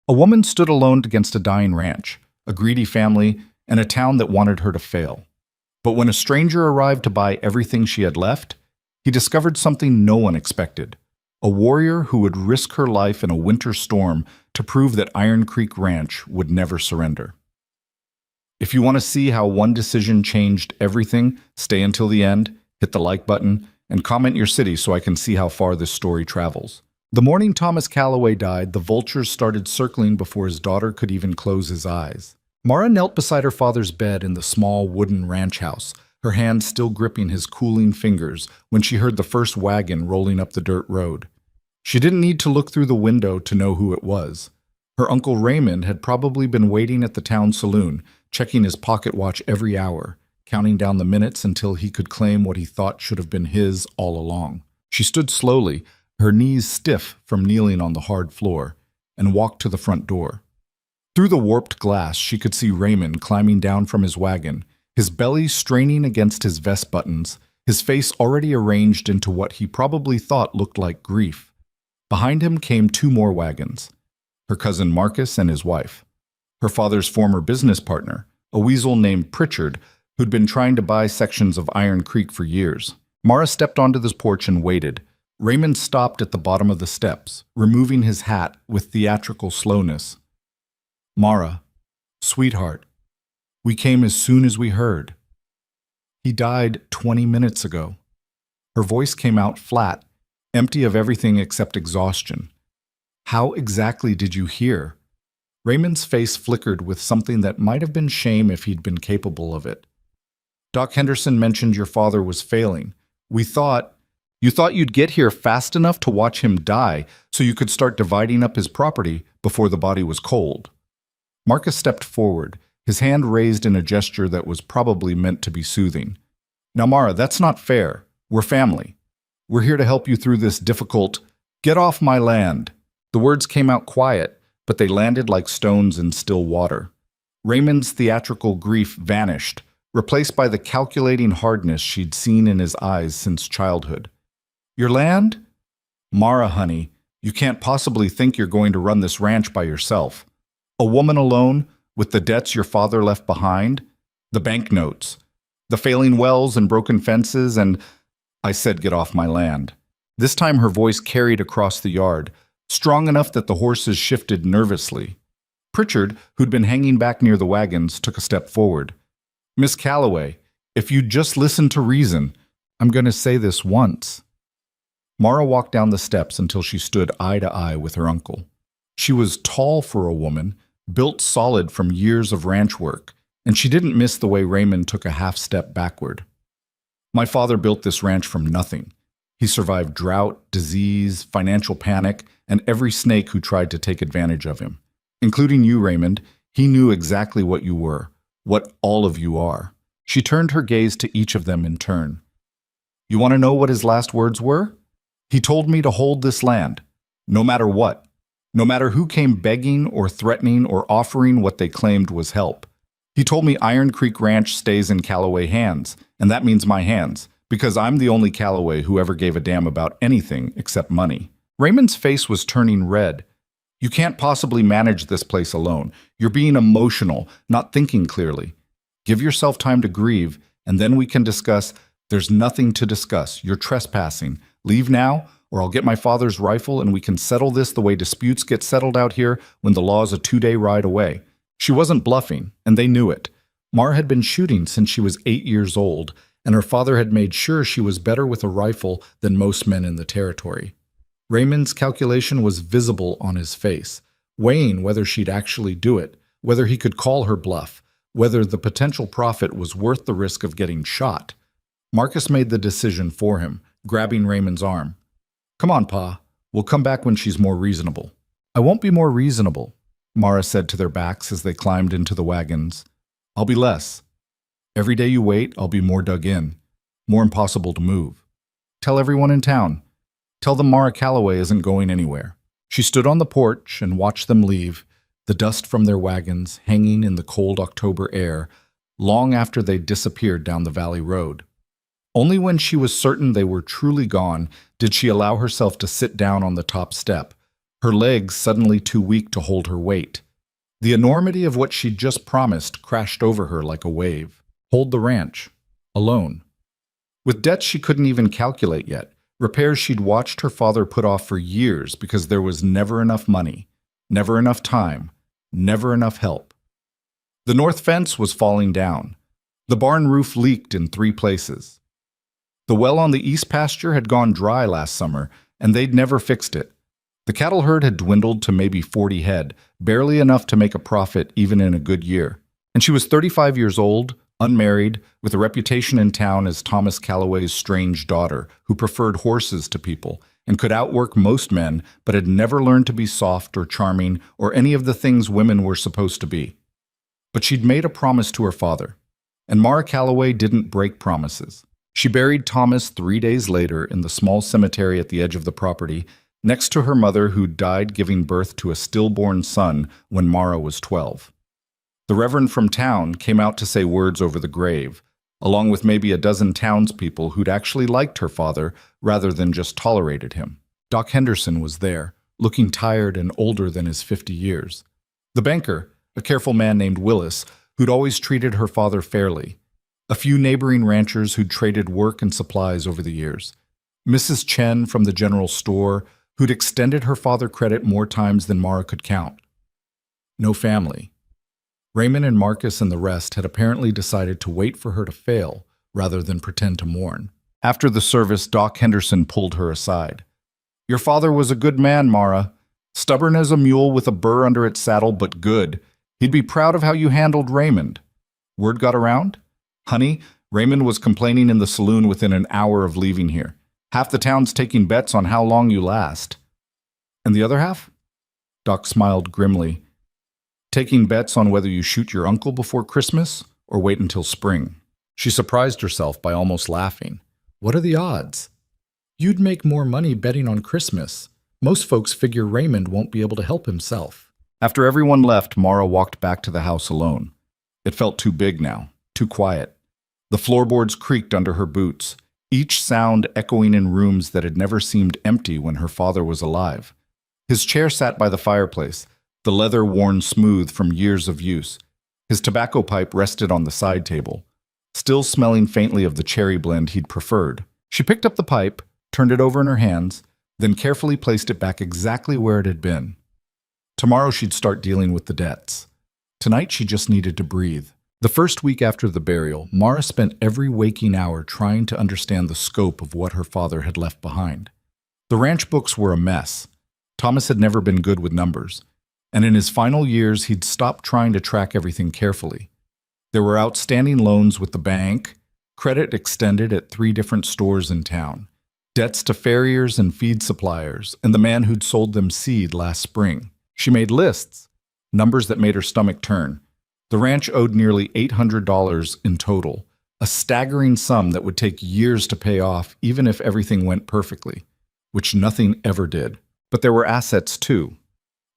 A woman stood alone against a dying ranch, a greedy family, and a town that wanted her to fail. But when a stranger arrived to buy everything she had left, he discovered something no one expected: a warrior who would risk her life in a winter storm to prove that Iron Creek Ranch would never surrender. If you want to see how one decision changed everything, stay until the end, hit the like button, and comment your city so I can see how far this story travels. The morning Thomas Calloway died, the vultures started circling before his daughter could even close his eyes. Mara knelt beside her father's bed in the small wooden ranch house, her hand still gripping his cooling fingers when she heard the first wagon rolling up the dirt road. She didn't need to look through the window to know who it was. Her Uncle Raymond had probably been waiting at the town saloon, checking his pocket watch every hour, counting down the minutes until he could claim what he thought should have been his all along. She stood slowly, her knees stiff from kneeling on the hard floor, and walked to the front door. Through the warped glass, she could see Raymond climbing down from his wagon, his belly straining against his vest buttons, his face already arranged into what he probably thought looked like grief. Behind him came two more wagons, her cousin Marcus and his wife, her father's former business partner, a weasel named Pritchard, who'd been trying to buy sections of Iron Creek for years. Mara stepped onto this porch and waited. Raymond stopped at the bottom of the steps, removing his hat with theatrical slowness. "Mara, sweetheart, we came as soon as we heard. He died 20 minutes ago." Her voice came out flat, empty of everything except exhaustion. "How exactly did you hear?" Raymond's face flickered with something that might have been shame if he'd been capable of it. "Doc Henderson mentioned your father was failing. You thought you'd get here fast enough to watch him die so you could start dividing up his property before the body was cold." Marcus stepped forward, his hand raised in a gesture that was probably meant to be soothing. "Now, Mara, that's not fair. We're family. We're here to help you through this difficult— Get off my land." The words came out quiet, but they landed like stones in still water. Raymond's theatrical grief vanished, replaced by the calculating hardness she'd seen in his eyes since childhood. "Your land? Mara, honey, you can't possibly think you're going to run this ranch by yourself. A woman alone, with the debts your father left behind, the banknotes, the failing wells and broken fences, and— I said get off my land." This time her voice carried across the yard, strong enough that the horses shifted nervously. Pritchard, who'd been hanging back near the wagons, took a step forward. "Miss Calloway, if you'd just listen to reason, I'm going to say this once." Mara walked down the steps until she stood eye to eye with her uncle. She was tall for a woman, built solid from years of ranch work, and she didn't miss the way Raymond took a half step backward. "My father built this ranch from nothing. He survived drought, disease, financial panic, and every snake who tried to take advantage of him. Including you, Raymond. He knew exactly what you were, what all of you are." She turned her gaze to each of them in turn. "You want to know what his last words were? He told me to hold this land, no matter what, no matter who came begging or threatening or offering what they claimed was help. He told me Iron Creek Ranch stays in Calloway hands, and that means my hands, because I'm the only Calloway who ever gave a damn about anything except money." Raymond's face was turning red. "You can't possibly manage this place alone. You're being emotional, not thinking clearly. Give yourself time to grieve, and then we can discuss." "There's nothing to discuss. You're trespassing. Leave now, or I'll get my father's rifle and we can settle this the way disputes get settled out here when the law's a 2-day ride away." She wasn't bluffing, and they knew it. Mara had been shooting since she was 8 years old, and her father had made sure she was better with a rifle than most men in the territory. Raymond's calculation was visible on his face, weighing whether she'd actually do it, whether he could call her bluff, whether the potential profit was worth the risk of getting shot. Marcus made the decision for him, grabbing Raymond's arm. "Come on, Pa. We'll come back when she's more reasonable." "I won't be more reasonable," Mara said to their backs as they climbed into the wagons. "I'll be less. Every day you wait, I'll be more dug in, more impossible to move. Tell everyone in town. Tell them Mara Calloway isn't going anywhere." She stood on the porch and watched them leave, the dust from their wagons hanging in the cold October air, long after they'd disappeared down the valley road. Only when she was certain they were truly gone did she allow herself to sit down on the top step, her legs suddenly too weak to hold her weight. The enormity of what she'd just promised crashed over her like a wave. Hold the ranch. Alone. With debts she couldn't even calculate yet, repairs she'd watched her father put off for years because there was never enough money, never enough time, never enough help. The north fence was falling down. The barn roof leaked in 3 places. The well on the east pasture had gone dry last summer, and they'd never fixed it. The cattle herd had dwindled to maybe 40 head, barely enough to make a profit even in a good year. And she was 35 years old, unmarried, with a reputation in town as Thomas Calloway's strange daughter, who preferred horses to people, and could outwork most men, but had never learned to be soft or charming or any of the things women were supposed to be. But she'd made a promise to her father, and Mara Calloway didn't break promises. She buried Thomas 3 days later in the small cemetery at the edge of the property, next to her mother who died giving birth to a stillborn son when Mara was 12. The reverend from town came out to say words over the grave, along with maybe a dozen townspeople who'd actually liked her father rather than just tolerated him. Doc Henderson was there, looking tired and older than his 50 years. The banker, a careful man named Willis, who'd always treated her father fairly. A few neighboring ranchers who'd traded work and supplies over the years. Mrs. Chen from the general store, who'd extended her father credit more times than Mara could count. No family. Raymond and Marcus and the rest had apparently decided to wait for her to fail rather than pretend to mourn. After the service, Doc Henderson pulled her aside. "Your father was a good man, Mara. Stubborn as a mule with a burr under its saddle, but good. He'd be proud of how you handled Raymond. Word got around? Honey, Raymond was complaining in the saloon within an hour of leaving here. Half the town's taking bets on how long you last." "And the other half?" Doc smiled grimly. "Taking bets on whether you shoot your uncle before Christmas or wait until spring." She surprised herself by almost laughing. "What are the odds?" "You'd make more money betting on Christmas. Most folks figure Raymond won't be able to help himself." After everyone left, Mara walked back to the house alone. It felt too big now, too quiet. The floorboards creaked under her boots, each sound echoing in rooms that had never seemed empty when her father was alive. His chair sat by the fireplace, the leather worn smooth from years of use. His tobacco pipe rested on the side table, still smelling faintly of the cherry blend he'd preferred. She picked up the pipe, turned it over in her hands, then carefully placed it back exactly where it had been. Tomorrow she'd start dealing with the debts. Tonight she just needed to breathe. The first week after the burial, Mara spent every waking hour trying to understand the scope of what her father had left behind. The ranch books were a mess. Thomas had never been good with numbers, and in his final years he'd stopped trying to track everything carefully. There were outstanding loans with the bank, credit extended at 3 different stores in town, debts to farriers and feed suppliers, and the man who'd sold them seed last spring. She made lists, numbers that made her stomach turn. The ranch owed nearly $800 in total, a staggering sum that would take years to pay off even if everything went perfectly, which nothing ever did. But there were assets too.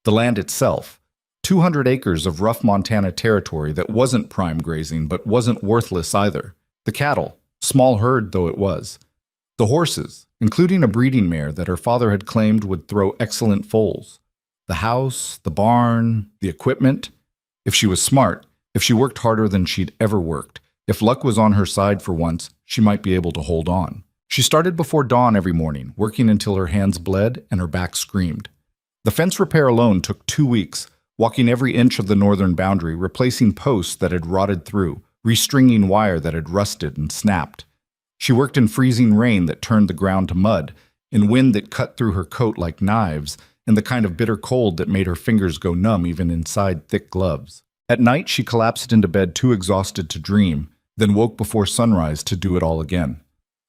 The land itself, 200 acres of rough Montana territory that wasn't prime grazing but wasn't worthless either. The cattle, small herd though it was. The horses, including a breeding mare that her father had claimed would throw excellent foals. The house, the barn, the equipment. If she was smart, if she worked harder than she'd ever worked, if luck was on her side for once, she might be able to hold on. She started before dawn every morning, working until her hands bled and her back screamed. The fence repair alone took 2 weeks, walking every inch of the northern boundary, replacing posts that had rotted through, restringing wire that had rusted and snapped. She worked in freezing rain that turned the ground to mud, in wind that cut through her coat like knives, and the kind of bitter cold that made her fingers go numb even inside thick gloves. At night, she collapsed into bed too exhausted to dream, then woke before sunrise to do it all again.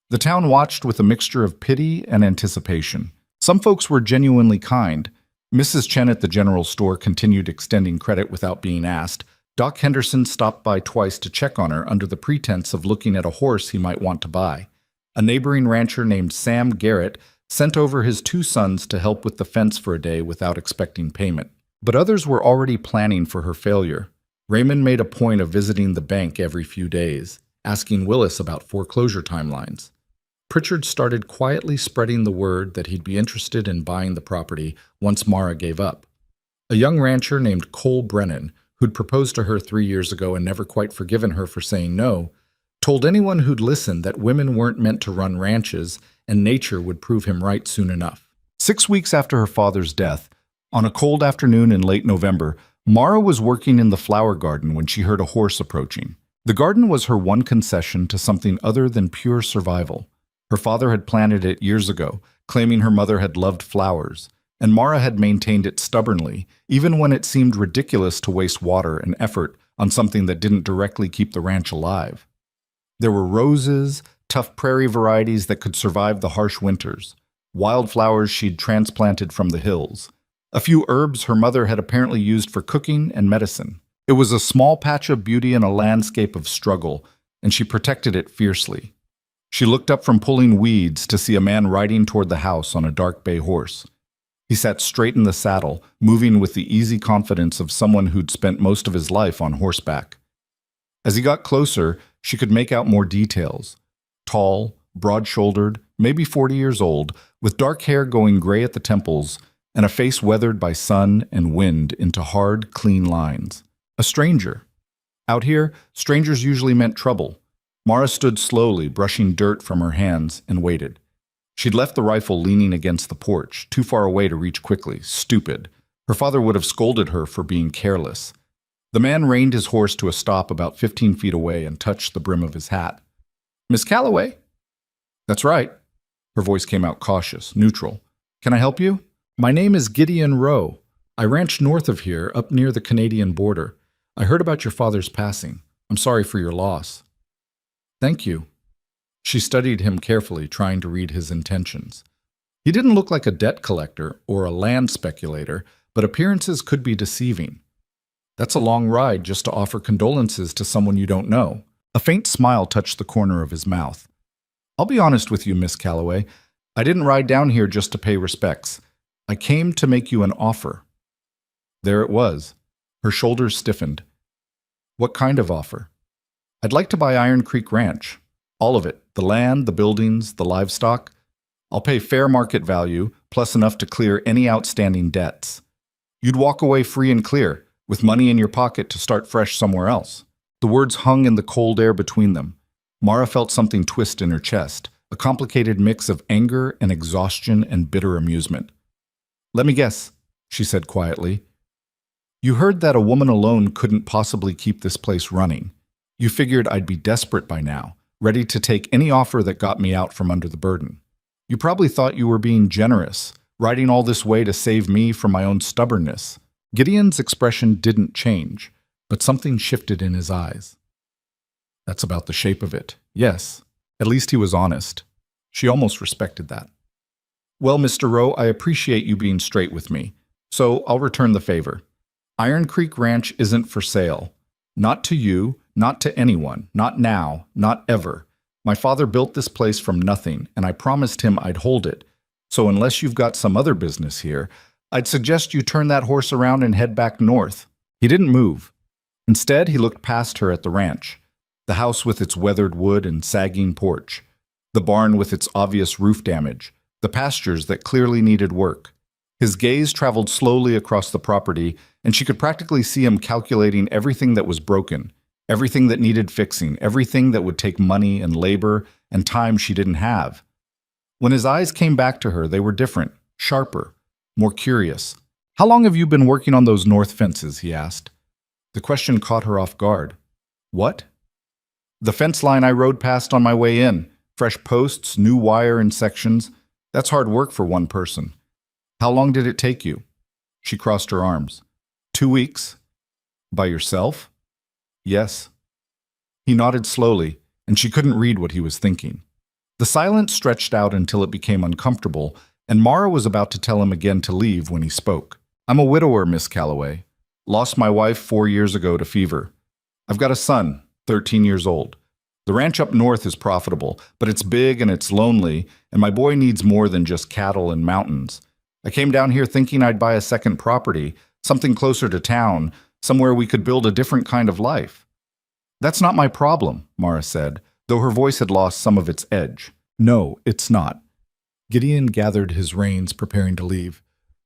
The town watched with a mixture of pity and anticipation. Some folks were genuinely kind. Mrs. Chen at the general store continued extending credit without being asked. Doc Henderson stopped by twice to check on her under the pretense of looking at a horse he might want to buy. A neighboring rancher named Sam Garrett sent over his 2 sons to help with the fence for a day without expecting payment. But others were already planning for her failure. Raymond made a point of visiting the bank every few days, asking Willis about foreclosure timelines. Pritchard started quietly spreading the word that he'd be interested in buying the property once Mara gave up. A young rancher named Cole Brennan, who'd proposed to her 3 years ago and never quite forgiven her for saying no, told anyone who'd listened that women weren't meant to run ranches and nature would prove him right soon enough. 6 weeks after her father's death, on a cold afternoon in late November, Mara was working in the flower garden when she heard a horse approaching. The garden was her one concession to something other than pure survival. Her father had planted it years ago, claiming her mother had loved flowers, and Mara had maintained it stubbornly, even when it seemed ridiculous to waste water and effort on something that didn't directly keep the ranch alive. There were roses, tough prairie varieties that could survive the harsh winters, wildflowers she'd transplanted from the hills, a few herbs her mother had apparently used for cooking and medicine. It was a small patch of beauty in a landscape of struggle, and she protected it fiercely. She looked up from pulling weeds to see a man riding toward the house on a dark bay horse. He sat straight in the saddle, moving with the easy confidence of someone who'd spent most of his life on horseback. As he got closer, she could make out more details. Tall, broad-shouldered, maybe 40 years old, with dark hair going gray at the temples, and a face weathered by sun and wind into hard, clean lines. A stranger. Out here, strangers usually meant trouble. Mara stood slowly, brushing dirt from her hands, and waited. She'd left the rifle leaning against the porch, too far away to reach quickly. Stupid. Her father would have scolded her for being careless. The man reined his horse to a stop about 15 feet away and touched the brim of his hat. "Miss Calloway?" "That's right." Her voice came out cautious, neutral. "Can I help you?" "My name is Gideon Rowe. I ranch north of here, up near the Canadian border. I heard about your father's passing. I'm sorry for your loss." "Thank you." She studied him carefully, trying to read his intentions. He didn't look like a debt collector or a land speculator, but appearances could be deceiving. "That's a long ride just to offer condolences to someone you don't know." A faint smile touched the corner of his mouth. "I'll be honest with you, Miss Calloway. I didn't ride down here just to pay respects. I came to make you an offer." There it was. Her shoulders stiffened. "What kind of offer?" "I'd like to buy Iron Creek Ranch. All of it. The land, the buildings, the livestock. I'll pay fair market value, plus enough to clear any outstanding debts. You'd walk away free and clear, with money in your pocket to start fresh somewhere else." The words hung in the cold air between them. Mara felt something twist in her chest, a complicated mix of anger and exhaustion and bitter amusement. "Let me guess," she said quietly. "You heard that a woman alone couldn't possibly keep this place running. You figured I'd be desperate by now, ready to take any offer that got me out from under the burden. You probably thought you were being generous, riding all this way to save me from my own stubbornness." Gideon's expression didn't change, but something shifted in his eyes. "That's about the shape of it. Yes, at least he was honest." She almost respected that. "Well, Mr. Rowe, I appreciate you being straight with me, so I'll return the favor. Iron Creek Ranch isn't for sale. Not to you, not to anyone, not now, not ever. My father built this place from nothing, and I promised him I'd hold it. So unless you've got some other business here, I'd suggest you turn that horse around and head back north." He didn't move. Instead, he looked past her at the ranch, the house with its weathered wood and sagging porch, the barn with its obvious roof damage, the pastures that clearly needed work. His gaze traveled slowly across the property, and she could practically see him calculating everything that was broken, everything that needed fixing, everything that would take money and labor and time she didn't have. When his eyes came back to her, they were different, sharper, more curious. "How long have you been working on those north fences?" he asked. The question caught her off guard. "What?" "The fence line I rode past on my way in. Fresh posts, new wire in sections. That's hard work for one person." "How long did it take you?" She crossed her arms. 2 weeks. "By yourself?" "Yes." He nodded slowly, and she couldn't read what he was thinking. The silence stretched out until it became uncomfortable, and Mara was about to tell him again to leave when he spoke. "I'm a widower, Miss Calloway. Lost my wife 4 years ago to fever. I've got a son, 13 years old. The ranch up north is profitable, but it's big and it's lonely, and my boy needs more than just cattle and mountains. I came down here thinking I'd buy a second property, something closer to town, somewhere we could build a different kind of life." "That's not my problem," Mara said, though her voice had lost some of its edge. No, it's not. Gideon gathered his reins, preparing to leave.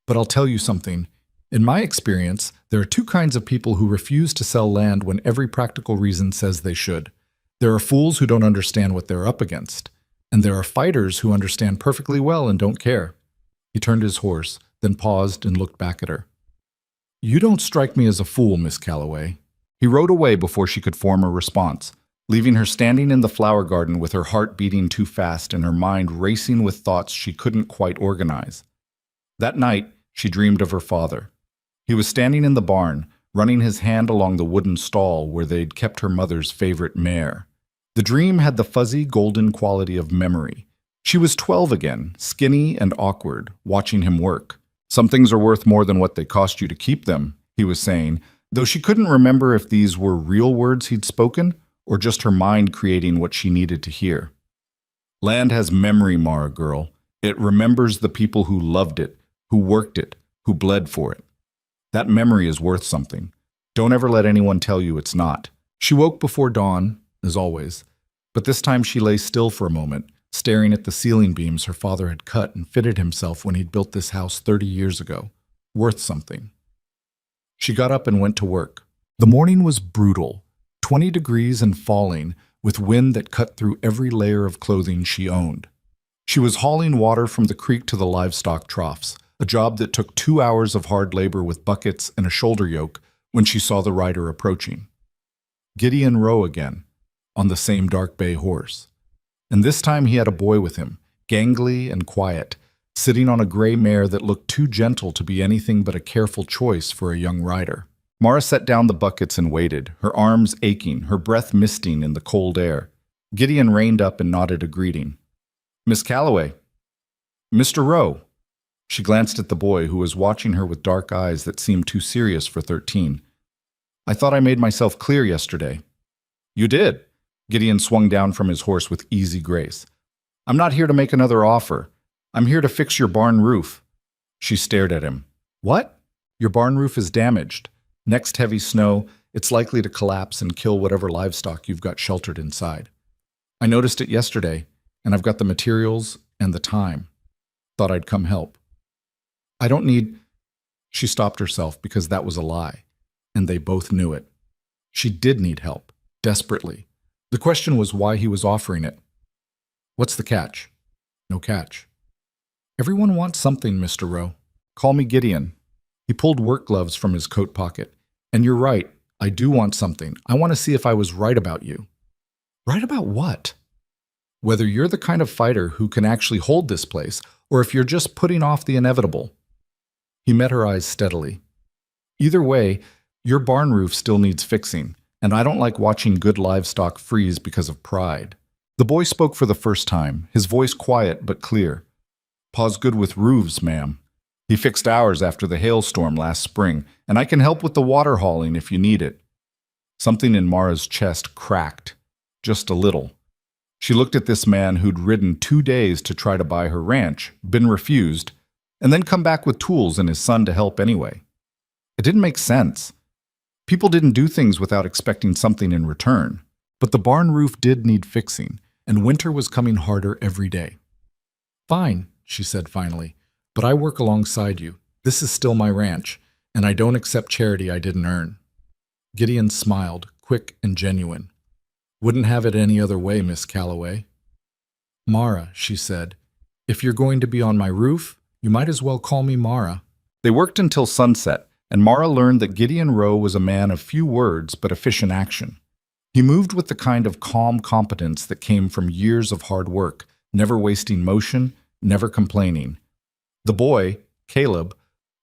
But I'll tell you something. In my experience, there are two kinds of people who refuse to sell land when every practical reason says they should. There are fools who don't understand what they're up against, and there are fighters who understand perfectly well and don't care. He turned his horse, then paused and looked back at her. You don't strike me as a fool, Miss Calloway. He rode away before she could form a response, leaving her standing in the flower garden with her heart beating too fast and her mind racing with thoughts she couldn't quite organize. That night, she dreamed of her father. He was standing in the barn, running his hand along the wooden stall where they'd kept her mother's favorite mare. The dream had the fuzzy, golden quality of memory. She was 12 again, skinny and awkward, watching him work. Some things are worth more than what they cost you to keep them, he was saying, though she couldn't remember if these were real words he'd spoken or just her mind creating what she needed to hear. Land has memory, Mara girl. It remembers the people who loved it, who worked it, who bled for it. That memory is worth something. Don't ever let anyone tell you it's not. She woke before dawn, as always, but this time she lay still for a moment, staring at the ceiling beams her father had cut and fitted himself when he'd built this house 30 years ago. Worth something. She got up and went to work. The morning was brutal, 20 degrees and falling, with wind that cut through every layer of clothing she owned. She was hauling water from the creek to the livestock troughs, a job that took 2 hours of hard labor with buckets and a shoulder yoke when she saw the rider approaching. Gideon Rowe again, on the same dark bay horse. And this time he had a boy with him, gangly and quiet, sitting on a gray mare that looked too gentle to be anything but a careful choice for a young rider. Mara set down the buckets and waited, her arms aching, her breath misting in the cold air. Gideon reined up and nodded a greeting. Miss Calloway. Mr. Rowe. She glanced at the boy, who was watching her with dark eyes that seemed too serious for 13. I thought I made myself clear yesterday. You did. Gideon swung down from his horse with easy grace. I'm not here to make another offer. I'm here to fix your barn roof. She stared at him. What? Your barn roof is damaged. Next heavy snow, it's likely to collapse and kill whatever livestock you've got sheltered inside. I noticed it yesterday, and I've got the materials and the time. Thought I'd come help. I don't need... She stopped herself because that was a lie, and they both knew it. She did need help, desperately. The question was why he was offering it. What's the catch? No catch. Everyone wants something, Mr. Rowe. Call me Gideon. He pulled work gloves from his coat pocket. And you're right, I do want something. I want to see if I was right about you. Right about what? Whether you're the kind of fighter who can actually hold this place, or if you're just putting off the inevitable. He met her eyes steadily. Either way, your barn roof still needs fixing, and I don't like watching good livestock freeze because of pride. The boy spoke for the first time, his voice quiet but clear. Pa's good with roofs, ma'am. He fixed ours after the hailstorm last spring, and I can help with the water hauling if you need it. Something in Mara's chest cracked, just a little. She looked at this man who'd ridden 2 days to try to buy her ranch, been refused, and then come back with tools and his son to help anyway. It didn't make sense. People didn't do things without expecting something in return. But the barn roof did need fixing, and winter was coming harder every day. Fine, she said finally, but I work alongside you. This is still my ranch, and I don't accept charity I didn't earn. Gideon smiled, quick and genuine. Wouldn't have it any other way, Miss Calloway. Mara, she said, if you're going to be on my roof, you might as well call me Mara. They worked until sunset, and Mara learned that Gideon Rowe was a man of few words but efficient action. He moved with the kind of calm competence that came from years of hard work, never wasting motion, never complaining. The boy, Caleb,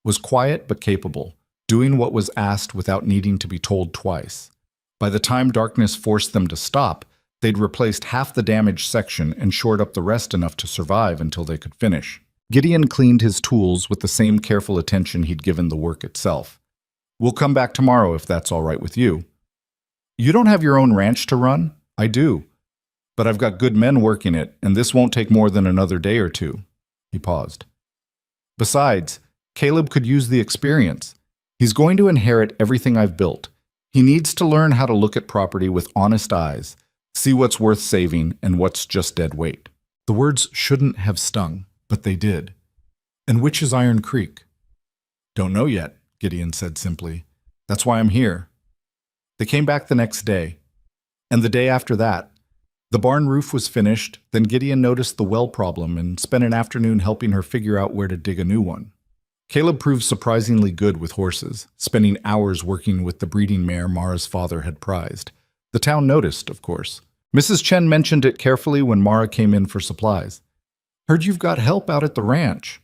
was quiet but capable, doing what was asked without needing to be told twice. By the time darkness forced them to stop, they'd replaced half the damaged section and shored up the rest enough to survive until they could finish. Gideon cleaned his tools with the same careful attention he'd given the work itself. We'll come back tomorrow if that's all right with you. You don't have your own ranch to run? I do. But I've got good men working it, and this won't take more than another day or two. He paused. Besides, Caleb could use the experience. He's going to inherit everything I've built. He needs to learn how to look at property with honest eyes, see what's worth saving and what's just dead weight. The words shouldn't have stung, but they did. And which is Iron Creek? Don't know yet, Gideon said simply. That's why I'm here. They came back the next day, and the day after that. The barn roof was finished, then Gideon noticed the well problem and spent an afternoon helping her figure out where to dig a new one. Caleb proved surprisingly good with horses, spending hours working with the breeding mare Mara's father had prized. The town noticed, of course. Mrs. Chen mentioned it carefully when Mara came in for supplies. Heard you've got help out at the ranch.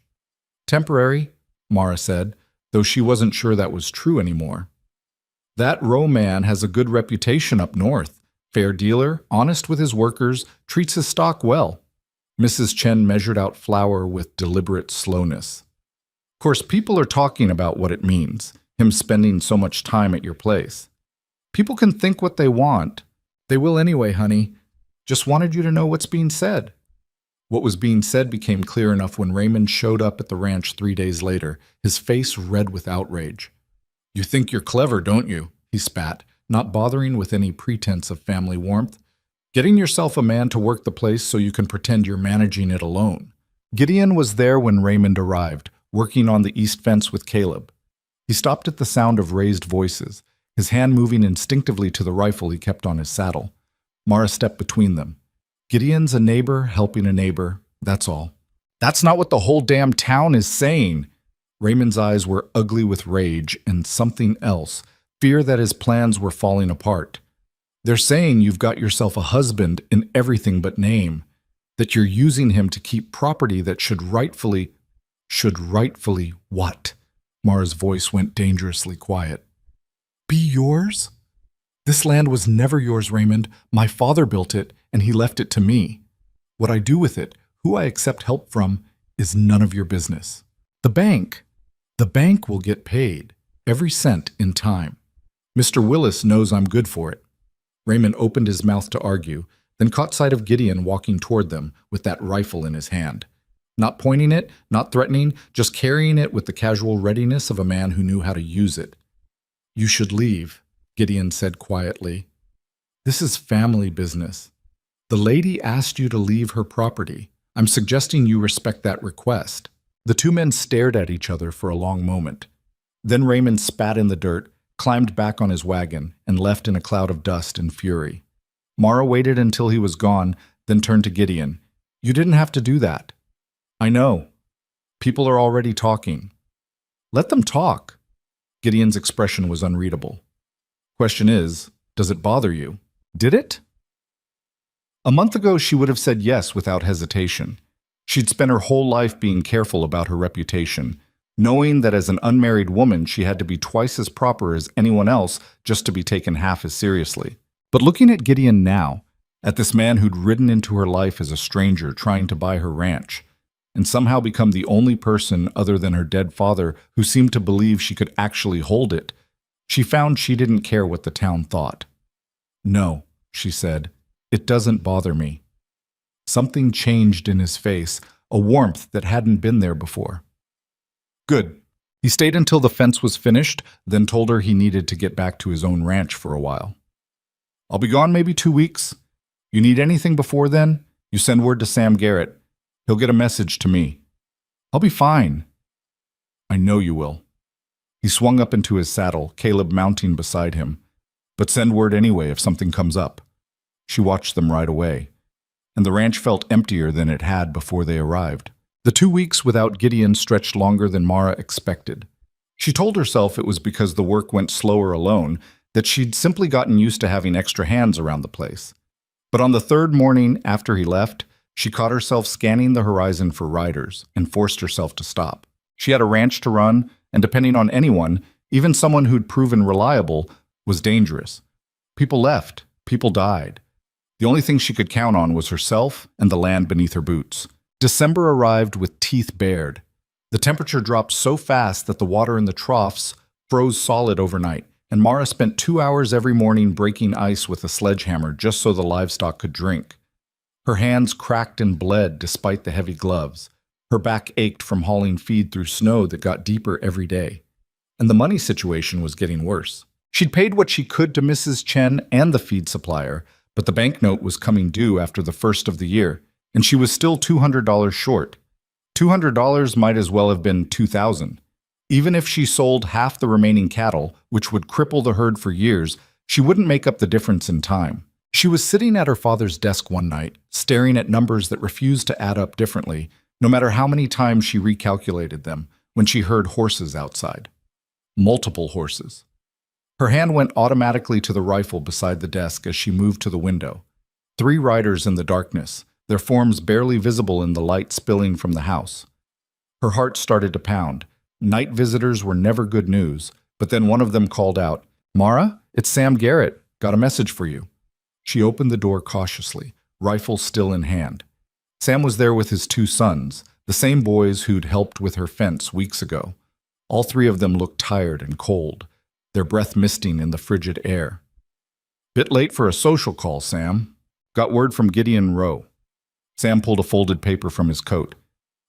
Temporary, Mara said, though she wasn't sure that was true anymore. That Roe man has a good reputation up north. Fair dealer, honest with his workers, treats his stock well. Mrs. Chen measured out flour with deliberate slowness. Of course, people are talking about what it means, him spending so much time at your place. People can think what they want. They will anyway, honey. Just wanted you to know what's being said. What was being said became clear enough when Raymond showed up at the ranch 3 days later, his face red with outrage. You think you're clever, don't you? He spat, not bothering with any pretense of family warmth. Getting yourself a man to work the place so you can pretend you're managing it alone. Gideon was there when Raymond arrived, working on the east fence with Caleb. He stopped at the sound of raised voices, his hand moving instinctively to the rifle he kept on his saddle. Mara stepped between them. Gideon's a neighbor helping a neighbor, that's all. That's not what the whole damn town is saying. Raymond's eyes were ugly with rage and something else, fear that his plans were falling apart. They're saying you've got yourself a husband in everything but name, that you're using him to keep property that should rightfully what? Mara's voice went dangerously quiet. Be yours? This land was never yours, Raymond. My father built it, and he left it to me. What I do with it, who I accept help from, is none of your business. The bank will get paid, every cent in time. Mr. Willis knows I'm good for it. Raymond opened his mouth to argue, then caught sight of Gideon walking toward them with that rifle in his hand. Not pointing it, not threatening, just carrying it with the casual readiness of a man who knew how to use it. You should leave, Gideon said quietly. This is family business. The lady asked you to leave her property. I'm suggesting you respect that request. The two men stared at each other for a long moment. Then Raymond spat in the dirt, climbed back on his wagon, and left in a cloud of dust and fury. Mara waited until he was gone, then turned to Gideon. You didn't have to do that. I know. People are already talking. Let them talk. Gideon's expression was unreadable. Question is, does it bother you? Did it? A month ago, she would have said yes without hesitation. She'd spent her whole life being careful about her reputation, knowing that as an unmarried woman she had to be twice as proper as anyone else just to be taken half as seriously. But looking at Gideon now, at this man who'd ridden into her life as a stranger trying to buy her ranch, and somehow become the only person other than her dead father who seemed to believe she could actually hold it, she found she didn't care what the town thought. No, she said, it doesn't bother me. Something changed in his face, a warmth that hadn't been there before. Good. He stayed until the fence was finished, then told her he needed to get back to his own ranch for a while. I'll be gone maybe 2 weeks. You need anything before then, you send word to Sam Garrett. He'll get a message to me. I'll be fine. I know you will. He swung up into his saddle, Caleb mounting beside him. But send word anyway if something comes up. She watched them ride away, and the ranch felt emptier than it had before they arrived. The 2 weeks without Gideon stretched longer than Mara expected. She told herself it was because the work went slower alone, that she'd simply gotten used to having extra hands around the place. But on the third morning after he left, she caught herself scanning the horizon for riders and forced herself to stop. She had a ranch to run, and depending on anyone, even someone who'd proven reliable, was dangerous. People left. People died. The only thing she could count on was herself and the land beneath her boots. December arrived with teeth bared. The temperature dropped so fast that the water in the troughs froze solid overnight, and Mara spent 2 hours every morning breaking ice with a sledgehammer just so the livestock could drink. Her hands cracked and bled despite the heavy gloves. Her back ached from hauling feed through snow that got deeper every day. And the money situation was getting worse. She'd paid what she could to Mrs. Chen and the feed supplier, but the banknote was coming due after the first of the year, and she was still $200 short. $200 might as well have been $2,000. Even if she sold half the remaining cattle, which would cripple the herd for years, she wouldn't make up the difference in time. She was sitting at her father's desk one night, staring at numbers that refused to add up differently, no matter how many times she recalculated them, when she heard horses outside. Multiple horses. Her hand went automatically to the rifle beside the desk as she moved to the window. 3 riders in the darkness, their forms barely visible in the light spilling from the house. Her heart started to pound. Night visitors were never good news, but then one of them called out, "Mara, it's Sam Garrett. Got a message for you." She opened the door cautiously, rifle still in hand. Sam was there with his 2 sons, the same boys who'd helped with her fence weeks ago. All 3 of them looked tired and cold, their breath misting in the frigid air. "Bit late for a social call, Sam. Got word from Gideon Rowe." Sam pulled a folded paper from his coat.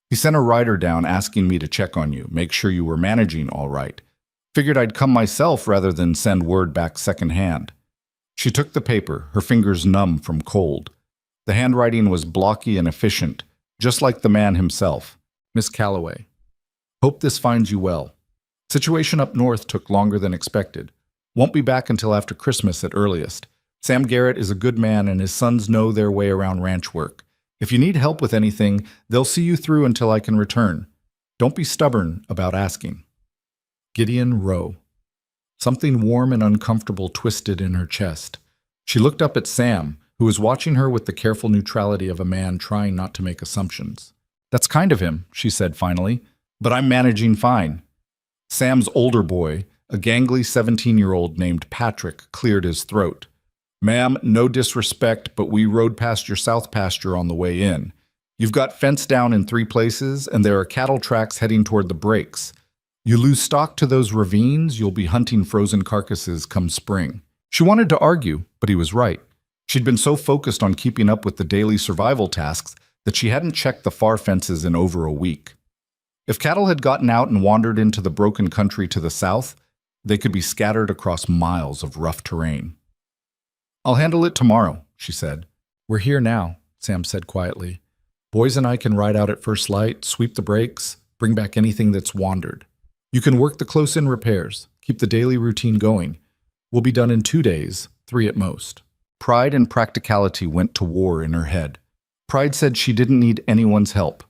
"He sent a rider down asking me to check on you, make sure you were managing all right. Figured I'd come myself rather than send word back secondhand." She took the paper, her fingers numb from cold. The handwriting was blocky and efficient, just like the man himself. "Miss Calloway. Hope this finds you well. Situation up north took longer than expected. Won't be back until after Christmas at earliest. Sam Garrett is a good man and his sons know their way around ranch work. If you need help with anything, they'll see you through until I can return. Don't be stubborn about asking." Gideon Rowe. Something warm and uncomfortable twisted in her chest. She looked up at Sam, who was watching her with the careful neutrality of a man trying not to make assumptions. "That's kind of him," she said finally, "but I'm managing fine." Sam's older boy, a gangly 17-year-old named Patrick, cleared his throat. "Ma'am, no disrespect, but we rode past your south pasture on the way in. You've got fence down in 3 places, and there are cattle tracks heading toward the breaks. You lose stock to those ravines, you'll be hunting frozen carcasses come spring." She wanted to argue, but he was right. She'd been so focused on keeping up with the daily survival tasks that she hadn't checked the far fences in over a week. If cattle had gotten out and wandered into the broken country to the south, they could be scattered across miles of rough terrain. "I'll handle it tomorrow," she said. "We're here now," Sam said quietly. "Boys and I can ride out at first light, sweep the breaks, bring back anything that's wandered. You can work the close-in repairs, keep the daily routine going. We'll be done in 2 days, 3 at most." Pride and practicality went to war in her head. Pride said she didn't need anyone's help,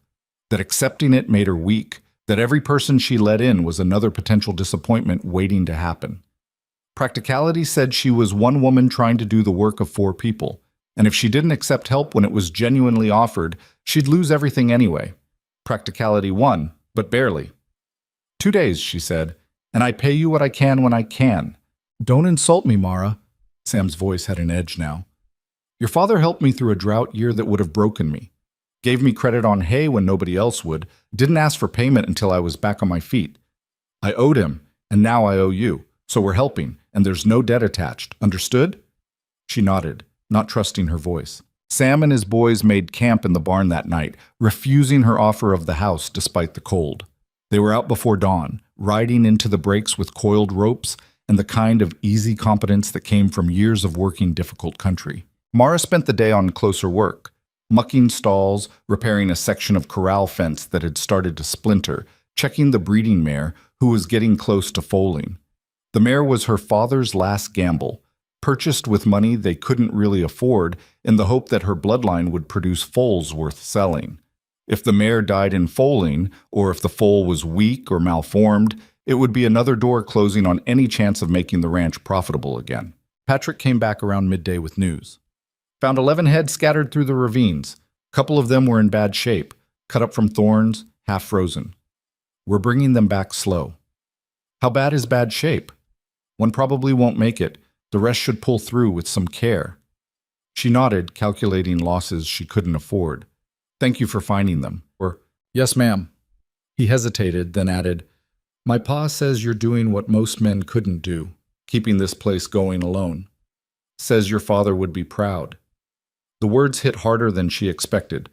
that accepting it made her weak, that every person she let in was another potential disappointment waiting to happen. Practicality said she was one woman trying to do the work of 4 people, and if she didn't accept help when it was genuinely offered, she'd lose everything anyway. Practicality won, but barely. 2 days, she said, and I pay you what I can when I can. Don't insult me, Mara. Sam's voice had an edge now. Your father helped me through a drought year that would have broken me. Gave me credit on hay when nobody else would. Didn't ask for payment until I was back on my feet. I owed him, and now I owe you. So we're helping, and there's no debt attached. Understood? She nodded, not trusting her voice. Sam and his boys made camp in the barn that night, refusing her offer of the house despite the cold. They were out before dawn, riding into the breaks with coiled ropes and the kind of easy competence that came from years of working difficult country. Mara spent the day on closer work, mucking stalls, repairing a section of corral fence that had started to splinter, checking the breeding mare, who was getting close to foaling. The mare was her father's last gamble, purchased with money they couldn't really afford in the hope that her bloodline would produce foals worth selling. If the mare died in foaling, or if the foal was weak or malformed, it would be another door closing on any chance of making the ranch profitable again. Patrick came back around midday with news. Found 11 head scattered through the ravines. A couple of them were in bad shape, cut up from thorns, half frozen. We're bringing them back slow. How bad is bad shape? One probably won't make it. The rest should pull through with some care. She nodded, calculating losses she couldn't afford. Thank you for finding them. Or, yes, ma'am. He hesitated, then added, My pa says you're doing what most men couldn't do, keeping this place going alone. Says your father would be proud. The words hit harder than she expected.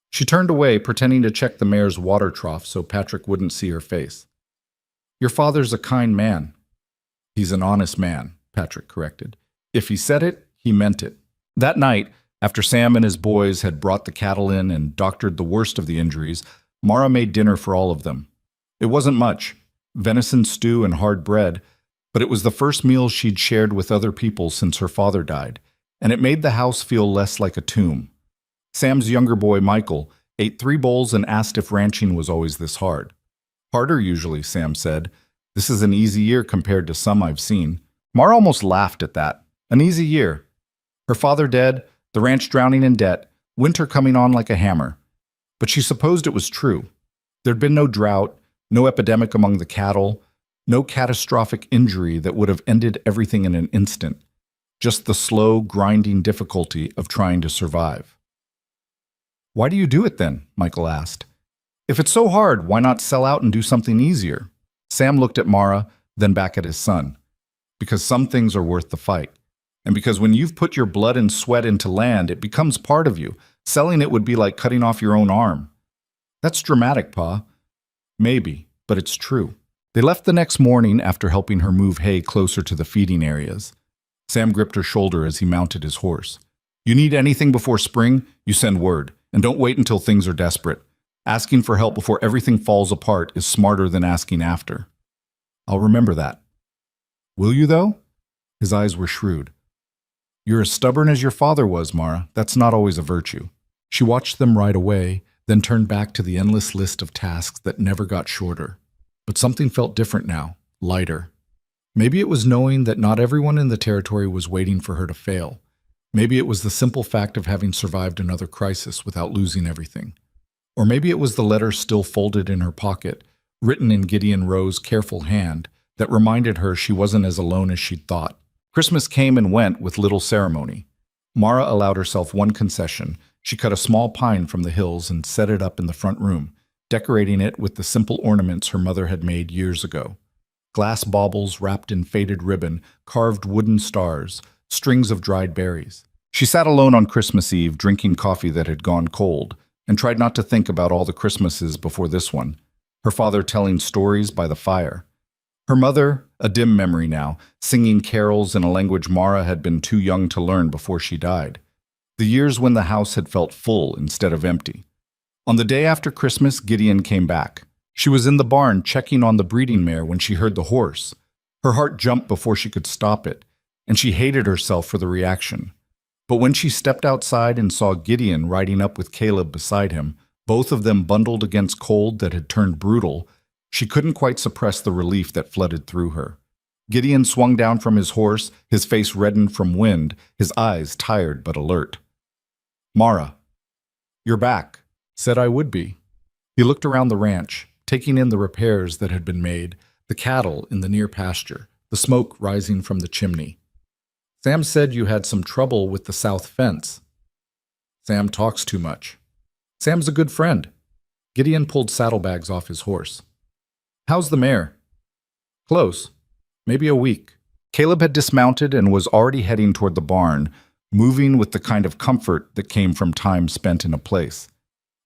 She turned away, pretending to check the mare's water trough so Patrick wouldn't see her face. Your father's a kind man. He's an honest man, Patrick corrected. If he said it, he meant it. That night, After Sam and his boys had brought the cattle in and doctored the worst of the injuries, Mara made dinner for all of them. It wasn't much, venison stew and hard bread, but it was the first meal she'd shared with other people since her father died, and it made the house feel less like a tomb. Sam's younger boy, Michael, ate 3 bowls and asked if ranching was always this hard. Harder usually, Sam said. This is an easy year compared to some I've seen. Mara almost laughed at that. An easy year. Her father dead, the ranch drowning in debt, winter coming on like a hammer. But she supposed it was true. There'd been no drought, no epidemic among the cattle, no catastrophic injury that would have ended everything in an instant. Just the slow, grinding difficulty of trying to survive. "Why do you do it then?" Michael asked. "If it's so hard, why not sell out and do something easier?" Sam looked at Mara, then back at his son. "Because some things are worth the fight. And because when you've put your blood and sweat into land, it becomes part of you. Selling it would be like cutting off your own arm." "That's dramatic, Pa." "Maybe, but it's true." They left the next morning after helping her move hay closer to the feeding areas. Sam gripped her shoulder as he mounted his horse. "You need anything before spring, you send word, and don't wait until things are desperate. Asking for help before everything falls apart is smarter than asking after." "I'll remember that." "Will you, though?" His eyes were shrewd. "You're as stubborn as your father was, Mara. That's not always a virtue." She watched them ride away, then turned back to the endless list of tasks that never got shorter. But something felt different now, lighter. Maybe it was knowing that not everyone in the territory was waiting for her to fail. Maybe it was the simple fact of having survived another crisis without losing everything. Or maybe it was the letter still folded in her pocket, written in Gideon Rowe's careful hand, that reminded her she wasn't as alone as she'd thought. Christmas came and went with little ceremony. Mara allowed herself one concession. She cut a small pine from the hills and set it up in the front room, decorating it with the simple ornaments her mother had made years ago. Glass baubles wrapped in faded ribbon, carved wooden stars, strings of dried berries. She sat alone on Christmas Eve, drinking coffee that had gone cold, and tried not to think about all the Christmases before this one. Her father telling stories by the fire. Her mother, a dim memory now, singing carols in a language Mara had been too young to learn before she died. The years when the house had felt full instead of empty. On the day after Christmas, Gideon came back. She was in the barn checking on the breeding mare when she heard the horse. Her heart jumped before she could stop it, and she hated herself for the reaction. But when she stepped outside and saw Gideon riding up with Caleb beside him, both of them bundled against cold that had turned brutal, she couldn't quite suppress the relief that flooded through her. Gideon swung down from his horse, his face reddened from wind, his eyes tired but alert. "Mara, you're back," said I would be. He looked around the ranch, taking in the repairs that had been made, the cattle in the near pasture, the smoke rising from the chimney. "Sam said you had some trouble with the south fence." "Sam talks too much." "Sam's a good friend." Gideon pulled saddlebags off his horse. "How's the mare?" "Close. Maybe a week." Caleb had dismounted and was already heading toward the barn, moving with the kind of comfort that came from time spent in a place.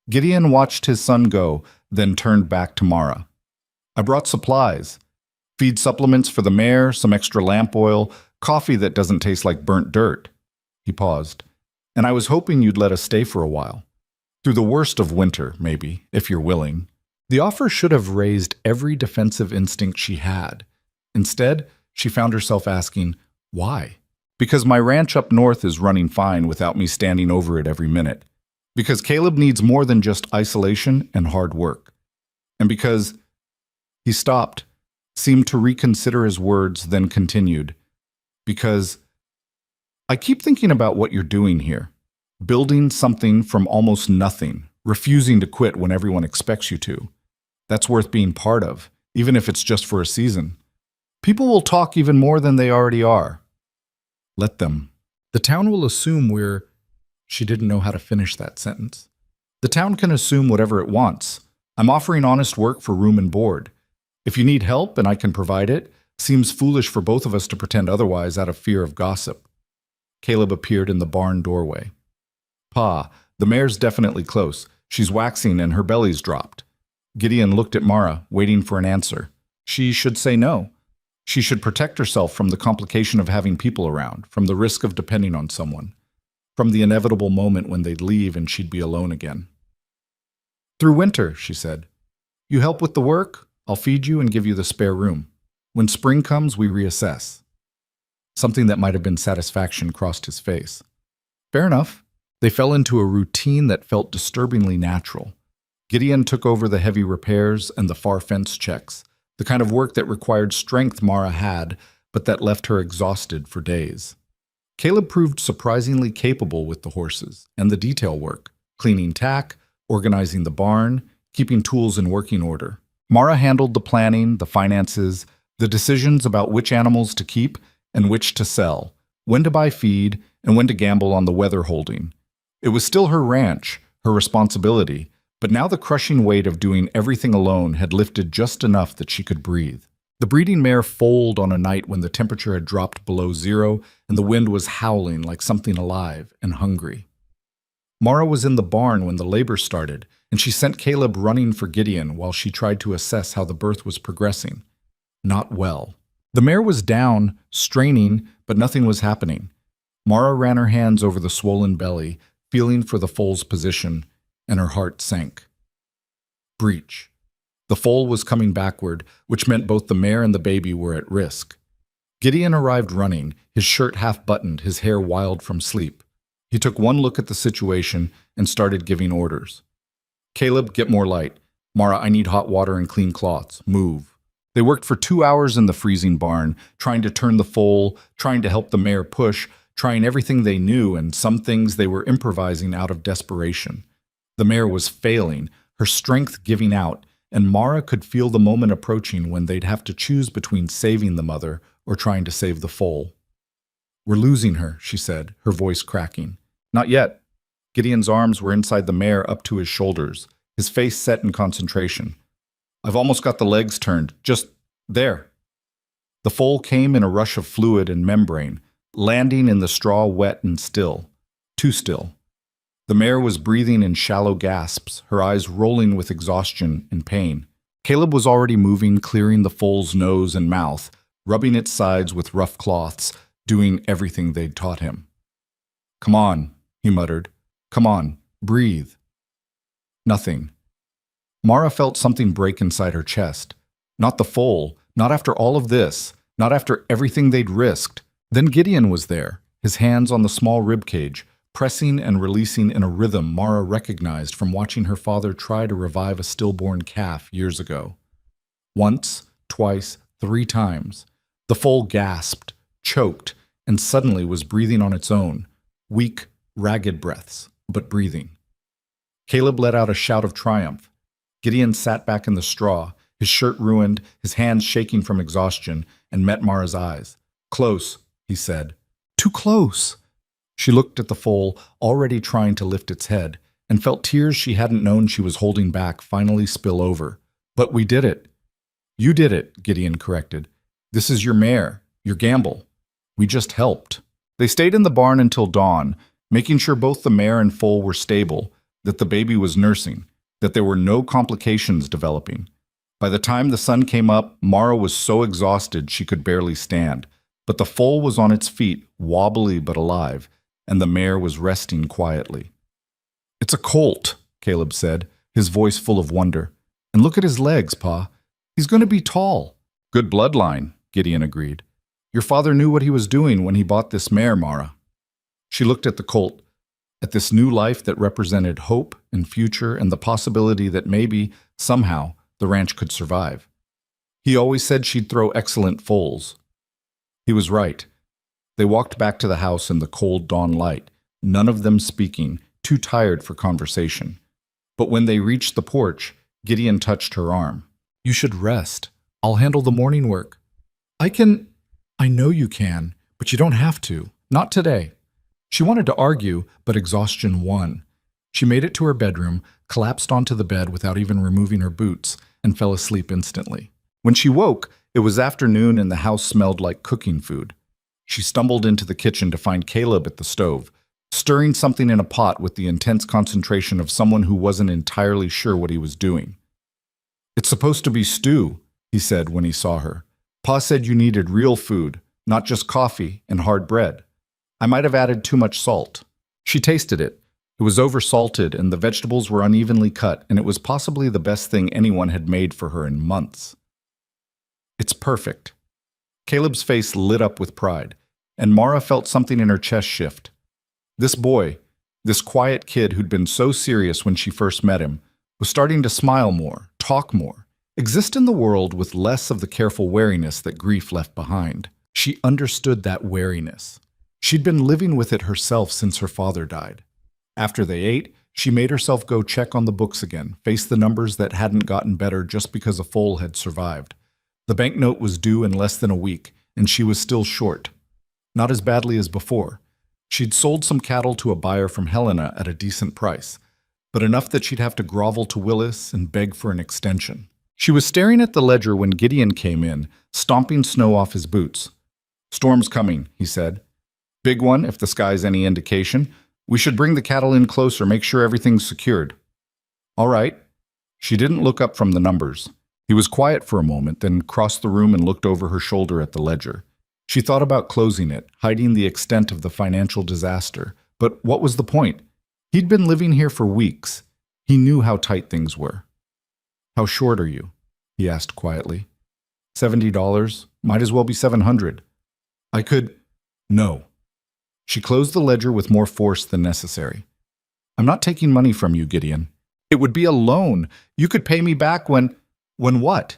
Gideon watched his son go, then turned back to Mara. "I brought supplies. Feed supplements for the mare, some extra lamp oil, coffee that doesn't taste like burnt dirt." He paused. "And I was hoping you'd let us stay for a while. Through the worst of winter, maybe, if you're willing." The offer should have raised every defensive instinct she had. Instead, she found herself asking, why? "Because my ranch up north is running fine without me standing over it every minute. Because Caleb needs more than just isolation and hard work. And because—" He stopped, seemed to reconsider his words, then continued. "Because I keep thinking about what you're doing here. Building something from almost nothing, refusing to quit when everyone expects you to. That's worth being part of, even if it's just for a season. People will talk even more than they already are." "Let them. The town will assume we're—" She didn't know how to finish that sentence. "The town can assume whatever it wants. I'm offering honest work for room and board. If you need help and I can provide it, seems foolish for both of us to pretend otherwise out of fear of gossip." Caleb appeared in the barn doorway. "Pa, the mare's definitely close. She's waxing and her belly's dropped." Gideon looked at Mara, waiting for an answer. She should say no. She should protect herself from the complication of having people around, from the risk of depending on someone. from the inevitable moment when they'd leave and she'd be alone again. "Through winter," she said. "You help with the work, I'll feed you and give you the spare room. When spring comes, we reassess." Something that might have been satisfaction crossed his face. Fair enough. They fell into a routine that felt disturbingly natural. Gideon took over the heavy repairs and the far fence checks, the kind of work that required strength Mara had, but that left her exhausted for days. Caleb proved surprisingly capable with the horses and the detail work, cleaning tack, organizing the barn, keeping tools in working order. Mara handled the planning, the finances, the decisions about which animals to keep and which to sell, when to buy feed, and when to gamble on the weather holding. It was still her ranch, her responsibility, but now the crushing weight of doing everything alone had lifted just enough that she could breathe. The breeding mare foaled on a night when the temperature had dropped below zero and the wind was howling like something alive and hungry. Mara was in the barn when the labor started, and she sent Caleb running for Gideon while she tried to assess how the birth was progressing. Not well. The mare was down, straining, but nothing was happening. Mara ran her hands over the swollen belly, feeling for the foal's position, and her heart sank. Breach. The foal was coming backward, which meant both the mare and the baby were at risk. Gideon arrived running, his shirt half-buttoned, his hair wild from sleep. He took one look at the situation and started giving orders. "Caleb, get more light. Mara, I need hot water and clean cloths. Move." They worked for 2 hours in the freezing barn, trying to turn the foal, trying to help the mare push, trying everything they knew, and some things they were improvising out of desperation. The mare was failing, her strength giving out, and Mara could feel the moment approaching when they'd have to choose between saving the mother or trying to save the foal. "We're losing her," she said, her voice cracking. "Not yet." Gideon's arms were inside the mare up to his shoulders, his face set in concentration. "I've almost got the legs turned. Just there." The foal came in a rush of fluid and membrane, landing in the straw wet and still. Too still. The mare was breathing in shallow gasps, her eyes rolling with exhaustion and pain. Caleb was already moving, clearing the foal's nose and mouth, rubbing its sides with rough cloths, doing everything they'd taught him. "Come on," he muttered. "Come on, breathe." Nothing. Mara felt something break inside her chest. Not the foal, not after all of this, not after everything they'd risked. Then Gideon was there, his hands on the small ribcage, pressing and releasing in a rhythm Mara recognized from watching her father try to revive a stillborn calf years ago. Once, twice, 3 times. The foal gasped, choked, and suddenly was breathing on its own, weak, ragged breaths, but breathing. Caleb let out a shout of triumph. Gideon sat back in the straw, his shirt ruined, his hands shaking from exhaustion, and met Mara's eyes. "Close," he said. "Too close." She looked at the foal, already trying to lift its head, and felt tears she hadn't known she was holding back finally spill over. "But we did it." "You did it," Gideon corrected. "This is your mare, your gamble. We just helped." They stayed in the barn until dawn, making sure both the mare and foal were stable, that the baby was nursing, that there were no complications developing. By the time the sun came up, Mara was so exhausted she could barely stand, but the foal was on its feet, wobbly but alive, and the mare was resting quietly. "It's a colt," Caleb said, his voice full of wonder. "And look at his legs, Pa. He's going to be tall." "Good bloodline," Gideon agreed. "Your father knew what he was doing when he bought this mare, Mara." She looked at the colt, at this new life that represented hope and future and the possibility that maybe, somehow, the ranch could survive. He always said she'd throw excellent foals. He was right. They walked back to the house in the cold dawn light, none of them speaking, too tired for conversation. But when they reached the porch, Gideon touched her arm. "You should rest. I'll handle the morning work." I know you can, but you don't have to. Not today." She wanted to argue, but exhaustion won. She made it to her bedroom, collapsed onto the bed without even removing her boots, and fell asleep instantly. When she woke, it was afternoon and the house smelled like cooking food. She stumbled into the kitchen to find Caleb at the stove, stirring something in a pot with the intense concentration of someone who wasn't entirely sure what he was doing. "It's supposed to be stew," he said when he saw her. "Pa said you needed real food, not just coffee and hard bread. I might have added too much salt." She tasted it. It was oversalted, and the vegetables were unevenly cut, and it was possibly the best thing anyone had made for her in months. It's perfect. Caleb's face lit up with pride, and Mara felt something in her chest shift. This boy, this quiet kid who'd been so serious when she first met him, was starting to smile more, talk more, exist in the world with less of the careful wariness that grief left behind. She understood that wariness. She'd been living with it herself since her father died. After they ate, she made herself go check on the books again, face the numbers that hadn't gotten better just because a foal had survived. The banknote was due in less than a week, and she was still short. Not as badly as before. She'd sold some cattle to a buyer from Helena at a decent price, but enough that she'd have to grovel to Willis and beg for an extension. She was staring at the ledger when Gideon came in, stomping snow off his boots. "Storm's coming," he said. "Big one, if the sky's any indication. We should bring the cattle in closer, make sure everything's secured." "All right." She didn't look up from the numbers. He was quiet for a moment, then crossed the room and looked over her shoulder at the ledger. She thought about closing it, hiding the extent of the financial disaster. But what was the point? He'd been living here for weeks. He knew how tight things were. "How short are you?" he asked quietly. $70. Might as well be 700. "I could—" "No." She closed the ledger with more force than necessary. "I'm not taking money from you, Gideon. It would be a loan. You could pay me back when— When what?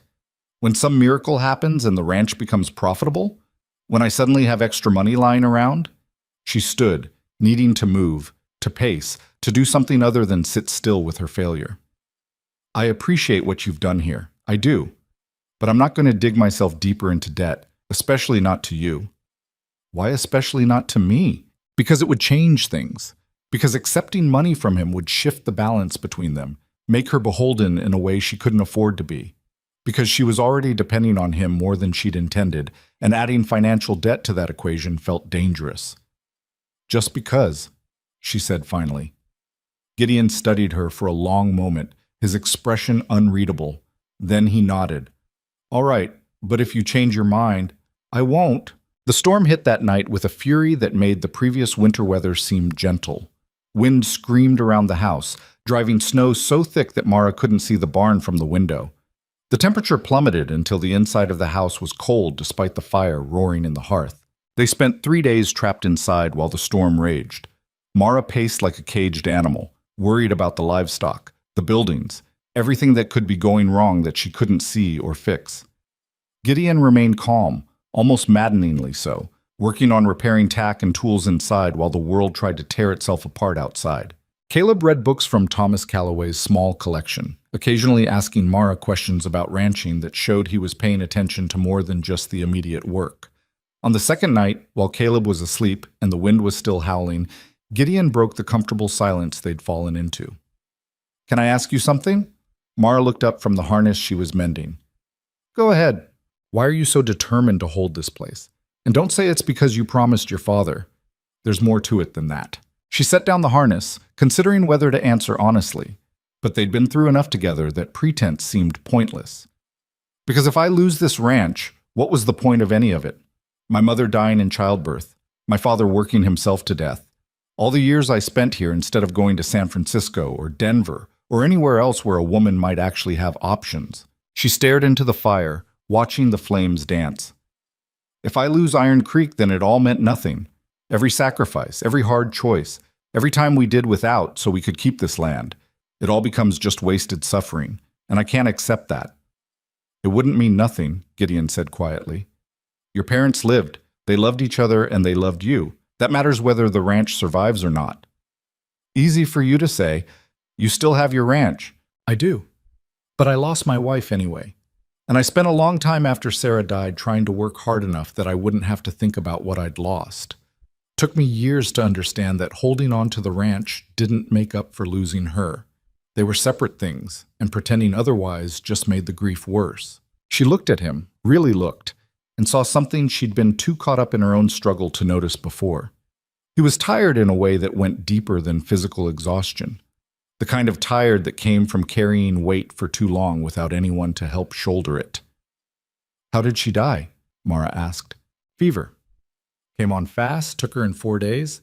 When some miracle happens and the ranch becomes profitable? When I suddenly have extra money lying around?" She stood, needing to move, to pace, to do something other than sit still with her failure. "I appreciate what you've done here. I do. But I'm not going to dig myself deeper into debt, especially not to you." "Why especially not to me?" "Because it would change things. Because accepting money from him would shift the balance between them, make her beholden in a way she couldn't afford to be. Because she was already depending on him more than she'd intended, and adding financial debt to that equation felt dangerous." "Just because," she said finally. Gideon studied her for a long moment, his expression unreadable. Then he nodded. "All right, but if you change your mind—" "I won't." The storm hit that night with a fury that made the previous winter weather seem gentle. Wind screamed around the house, driving snow so thick that Mara couldn't see the barn from the window. The temperature plummeted until the inside of the house was cold despite the fire roaring in the hearth. They spent 3 days trapped inside while the storm raged. Mara paced like a caged animal, worried about the livestock, the buildings, everything that could be going wrong that she couldn't see or fix. Gideon remained calm, almost maddeningly so, working on repairing tack and tools inside while the world tried to tear itself apart outside. Caleb read books from Thomas Calloway's small collection, occasionally asking Mara questions about ranching that showed he was paying attention to more than just the immediate work. On the second night, while Caleb was asleep and the wind was still howling, Gideon broke the comfortable silence they'd fallen into. "Can I ask you something?" Mara looked up from the harness she was mending. "Go ahead." "Why are you so determined to hold this place? And don't say it's because you promised your father. There's more to it than that." She set down the harness, considering whether to answer honestly, but they'd been through enough together that pretense seemed pointless. "Because if I lose this ranch, what was the point of any of it? My mother dying in childbirth, my father working himself to death, all the years I spent here instead of going to San Francisco or Denver or anywhere else where a woman might actually have options." She stared into the fire, watching the flames dance. "If I lose Iron Creek, then it all meant nothing. Every sacrifice, every hard choice, every time we did without so we could keep this land, it all becomes just wasted suffering, and I can't accept that." "It wouldn't mean nothing," Gideon said quietly. "Your parents lived. They loved each other and they loved you. That matters whether the ranch survives or not." "Easy for you to say. You still have your ranch." "I do. But I lost my wife anyway. And I spent a long time after Sarah died trying to work hard enough that I wouldn't have to think about what I'd lost. Took me years to understand that holding on to the ranch didn't make up for losing her. They were separate things, and pretending otherwise just made the grief worse." She looked at him, really looked, and saw something she'd been too caught up in her own struggle to notice before. He was tired in a way that went deeper than physical exhaustion. The kind of tired that came from carrying weight for too long without anyone to help shoulder it. "How did she die?" Mara asked. "Fever. Came on fast, took her in 4 days.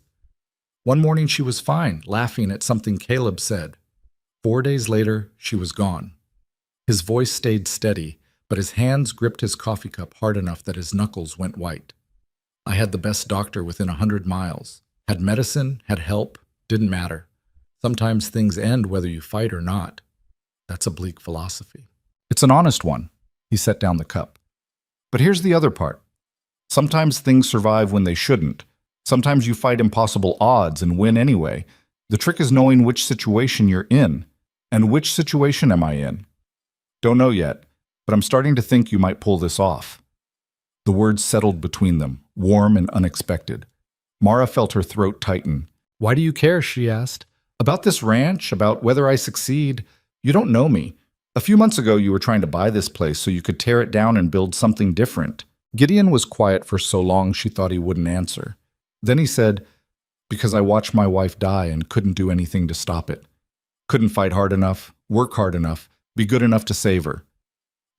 One morning she was fine, laughing at something Caleb said. 4 days later, she was gone. His voice stayed steady, but his hands gripped his coffee cup hard enough that his knuckles went white. I had the best doctor within 100 miles. Had medicine, had help, didn't matter. Sometimes things end whether you fight or not. That's a bleak philosophy. It's an honest one. He set down the cup. But here's the other part. Sometimes things survive when they shouldn't. Sometimes you fight impossible odds and win anyway. The trick is knowing which situation you're in. And which situation am I in? Don't know yet, but I'm starting to think you might pull this off. The words settled between them, warm and unexpected. Mara felt her throat tighten. Why do you care, she asked. About this ranch, about whether I succeed. You don't know me. A few months ago you were trying to buy this place so you could tear it down and build something different. Gideon was quiet for so long she thought he wouldn't answer. Then he said, because I watched my wife die and couldn't do anything to stop it. Couldn't fight hard enough, work hard enough, be good enough to save her.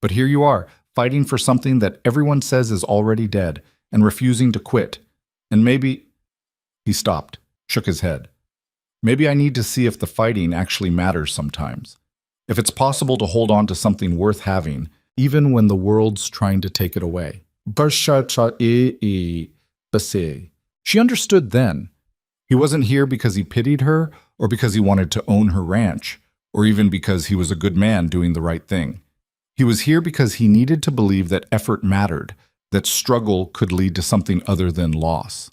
But here you are, fighting for something that everyone says is already dead and refusing to quit. And maybe... He stopped, shook his head. Maybe I need to see if the fighting actually matters sometimes. If it's possible to hold on to something worth having, even when the world's trying to take it away. She understood then. He wasn't here because he pitied her or because he wanted to own her ranch, or even because he was a good man doing the right thing. He was here because he needed to believe that effort mattered, that struggle could lead to something other than loss.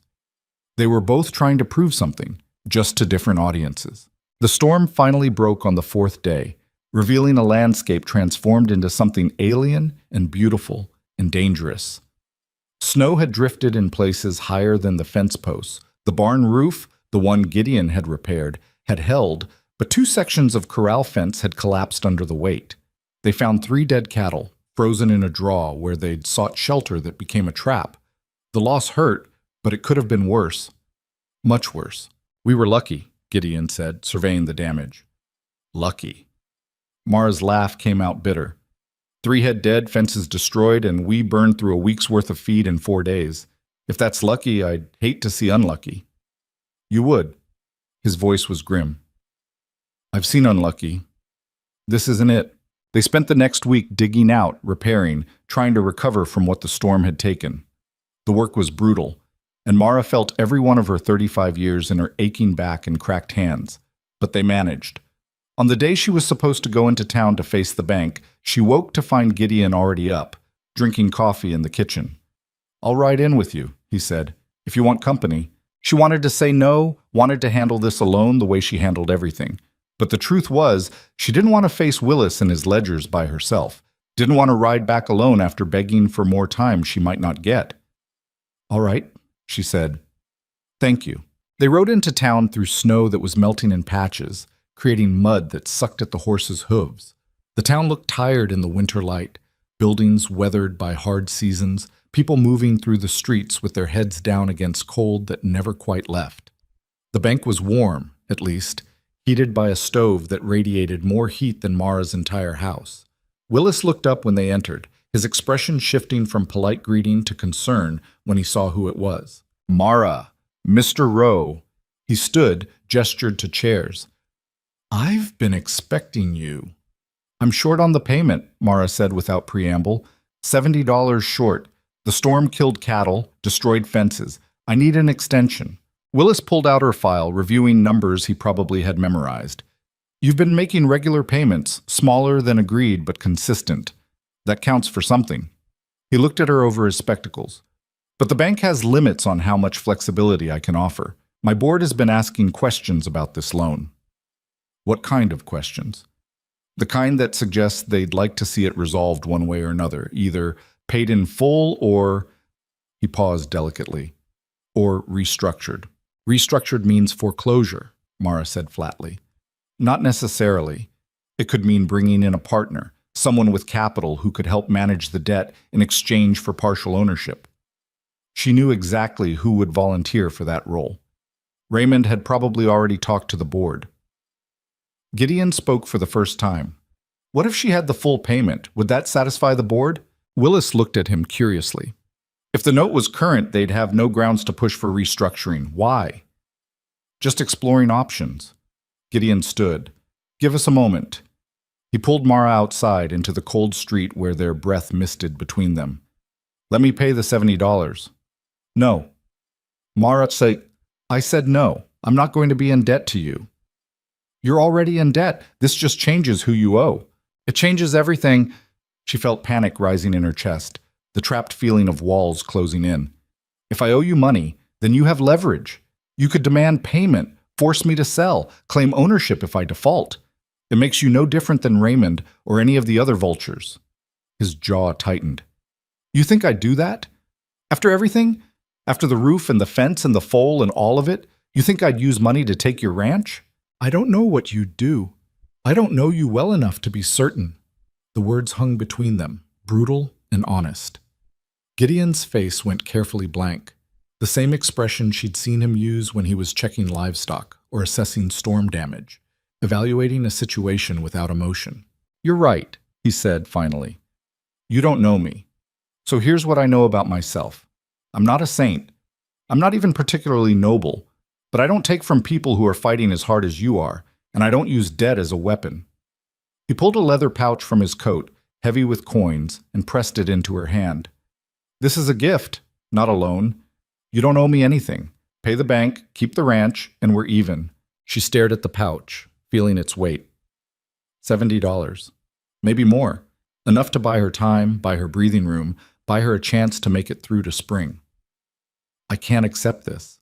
They were both trying to prove something, just to different audiences. The storm finally broke on the 4th day, revealing a landscape transformed into something alien and beautiful and dangerous. Snow had drifted in places higher than the fence posts. The barn roof, the one Gideon had repaired, had held, but 2 sections of corral fence had collapsed under the weight. They found 3 dead cattle, frozen in a draw where they'd sought shelter that became a trap. The loss hurt, but it could have been worse. Much worse. We were lucky, Gideon said, surveying the damage. Lucky. Mara's laugh came out bitter. 3 head dead, fences destroyed, and we burned through a week's worth of feed in 4 days. If that's lucky, I'd hate to see unlucky. You would. His voice was grim. I've seen unlucky. This isn't it. They spent the next week digging out, repairing, trying to recover from what the storm had taken. The work was brutal, and Mara felt every one of her 35 years in her aching back and cracked hands. But they managed. On the day she was supposed to go into town to face the bank, she woke to find Gideon already up, drinking coffee in the kitchen. I'll ride in with you, he said, if you want company. She wanted to say no, wanted to handle this alone the way she handled everything. But the truth was, she didn't want to face Willis and his ledgers by herself, didn't want to ride back alone after begging for more time she might not get. All right, she said. Thank you. They rode into town through snow that was melting in patches, creating mud that sucked at the horses' hooves. The town looked tired in the winter light, buildings weathered by hard seasons, people moving through the streets with their heads down against cold that never quite left. The bank was warm, at least, heated by a stove that radiated more heat than Mara's entire house. Willis looked up when they entered, his expression shifting from polite greeting to concern when he saw who it was. Mara, Mr. Rowe. He stood, gestured to chairs. I've been expecting you. I'm short on the payment, Mara said without preamble. $70 short. The storm killed cattle, destroyed fences. I need an extension. Willis pulled out her file, reviewing numbers he probably had memorized. You've been making regular payments, smaller than agreed but consistent. That counts for something. He looked at her over his spectacles. But the bank has limits on how much flexibility I can offer. My board has been asking questions about this loan. What kind of questions? The kind that suggests they'd like to see it resolved one way or another, either paid in full or, he paused delicately, or restructured. Restructured means foreclosure, Mara said flatly. Not necessarily. It could mean bringing in a partner, someone with capital who could help manage the debt in exchange for partial ownership. She knew exactly who would volunteer for that role. Raymond had probably already talked to the board. Gideon spoke for the first time. What if she had the full payment? Would that satisfy the board? Willis looked at him curiously. If the note was current, they'd have no grounds to push for restructuring. Why? just exploring options. Gideon stood. Give us a moment. He pulled Mara outside into the cold street where their breath misted between them. Let me pay the $70. No. Mara said, I said no. I'm not going to be in debt to you. You're already in debt. This just changes who you owe. It changes everything. She felt panic rising in her chest, the trapped feeling of walls closing in. If I owe you money, then you have leverage. You could demand payment, force me to sell, claim ownership if I default. It makes you no different than Raymond or any of the other vultures. His jaw tightened. You think I'd do that? After everything? After the roof and the fence and the foal and all of it? You think I'd use money to take your ranch? I don't know what you'd do. I don't know you well enough to be certain. The words hung between them, brutal and honest. Gideon's face went carefully blank, the same expression she'd seen him use when he was checking livestock or assessing storm damage, evaluating a situation without emotion. You're right, he said finally. You don't know me. So here's what I know about myself. I'm not a saint. I'm not even particularly noble, but I don't take from people who are fighting as hard as you are, and I don't use debt as a weapon. He pulled a leather pouch from his coat, heavy with coins, and pressed it into her hand. This is a gift, not a loan. You don't owe me anything. Pay the bank, keep the ranch, and we're even. She stared at the pouch, feeling its weight. $70. Maybe more. Enough to buy her time, buy her breathing room, buy her a chance to make it through to spring. I can't accept this.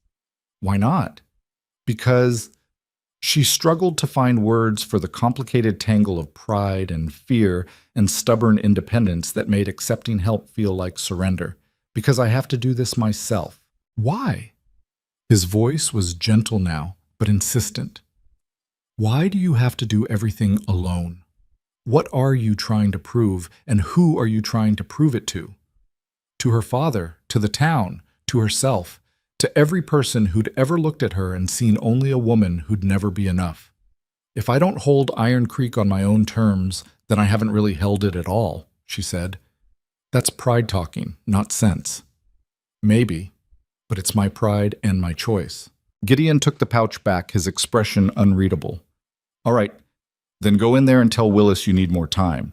Why not? Because she struggled to find words for the complicated tangle of pride and fear and stubborn independence that made accepting help feel like surrender. Because I have to do this myself. Why? His voice was gentle now, but insistent. Why do you have to do everything alone? What are you trying to prove, and who are you trying to prove it to? To her father, to the town, to herself, to every person who'd ever looked at her and seen only a woman who'd never be enough. If I don't hold Iron Creek on my own terms, then I haven't really held it at all, she said. That's pride talking, not sense. Maybe, but it's my pride and my choice. Gideon took the pouch back, his expression unreadable. All right, then go in there and tell Willis you need more time.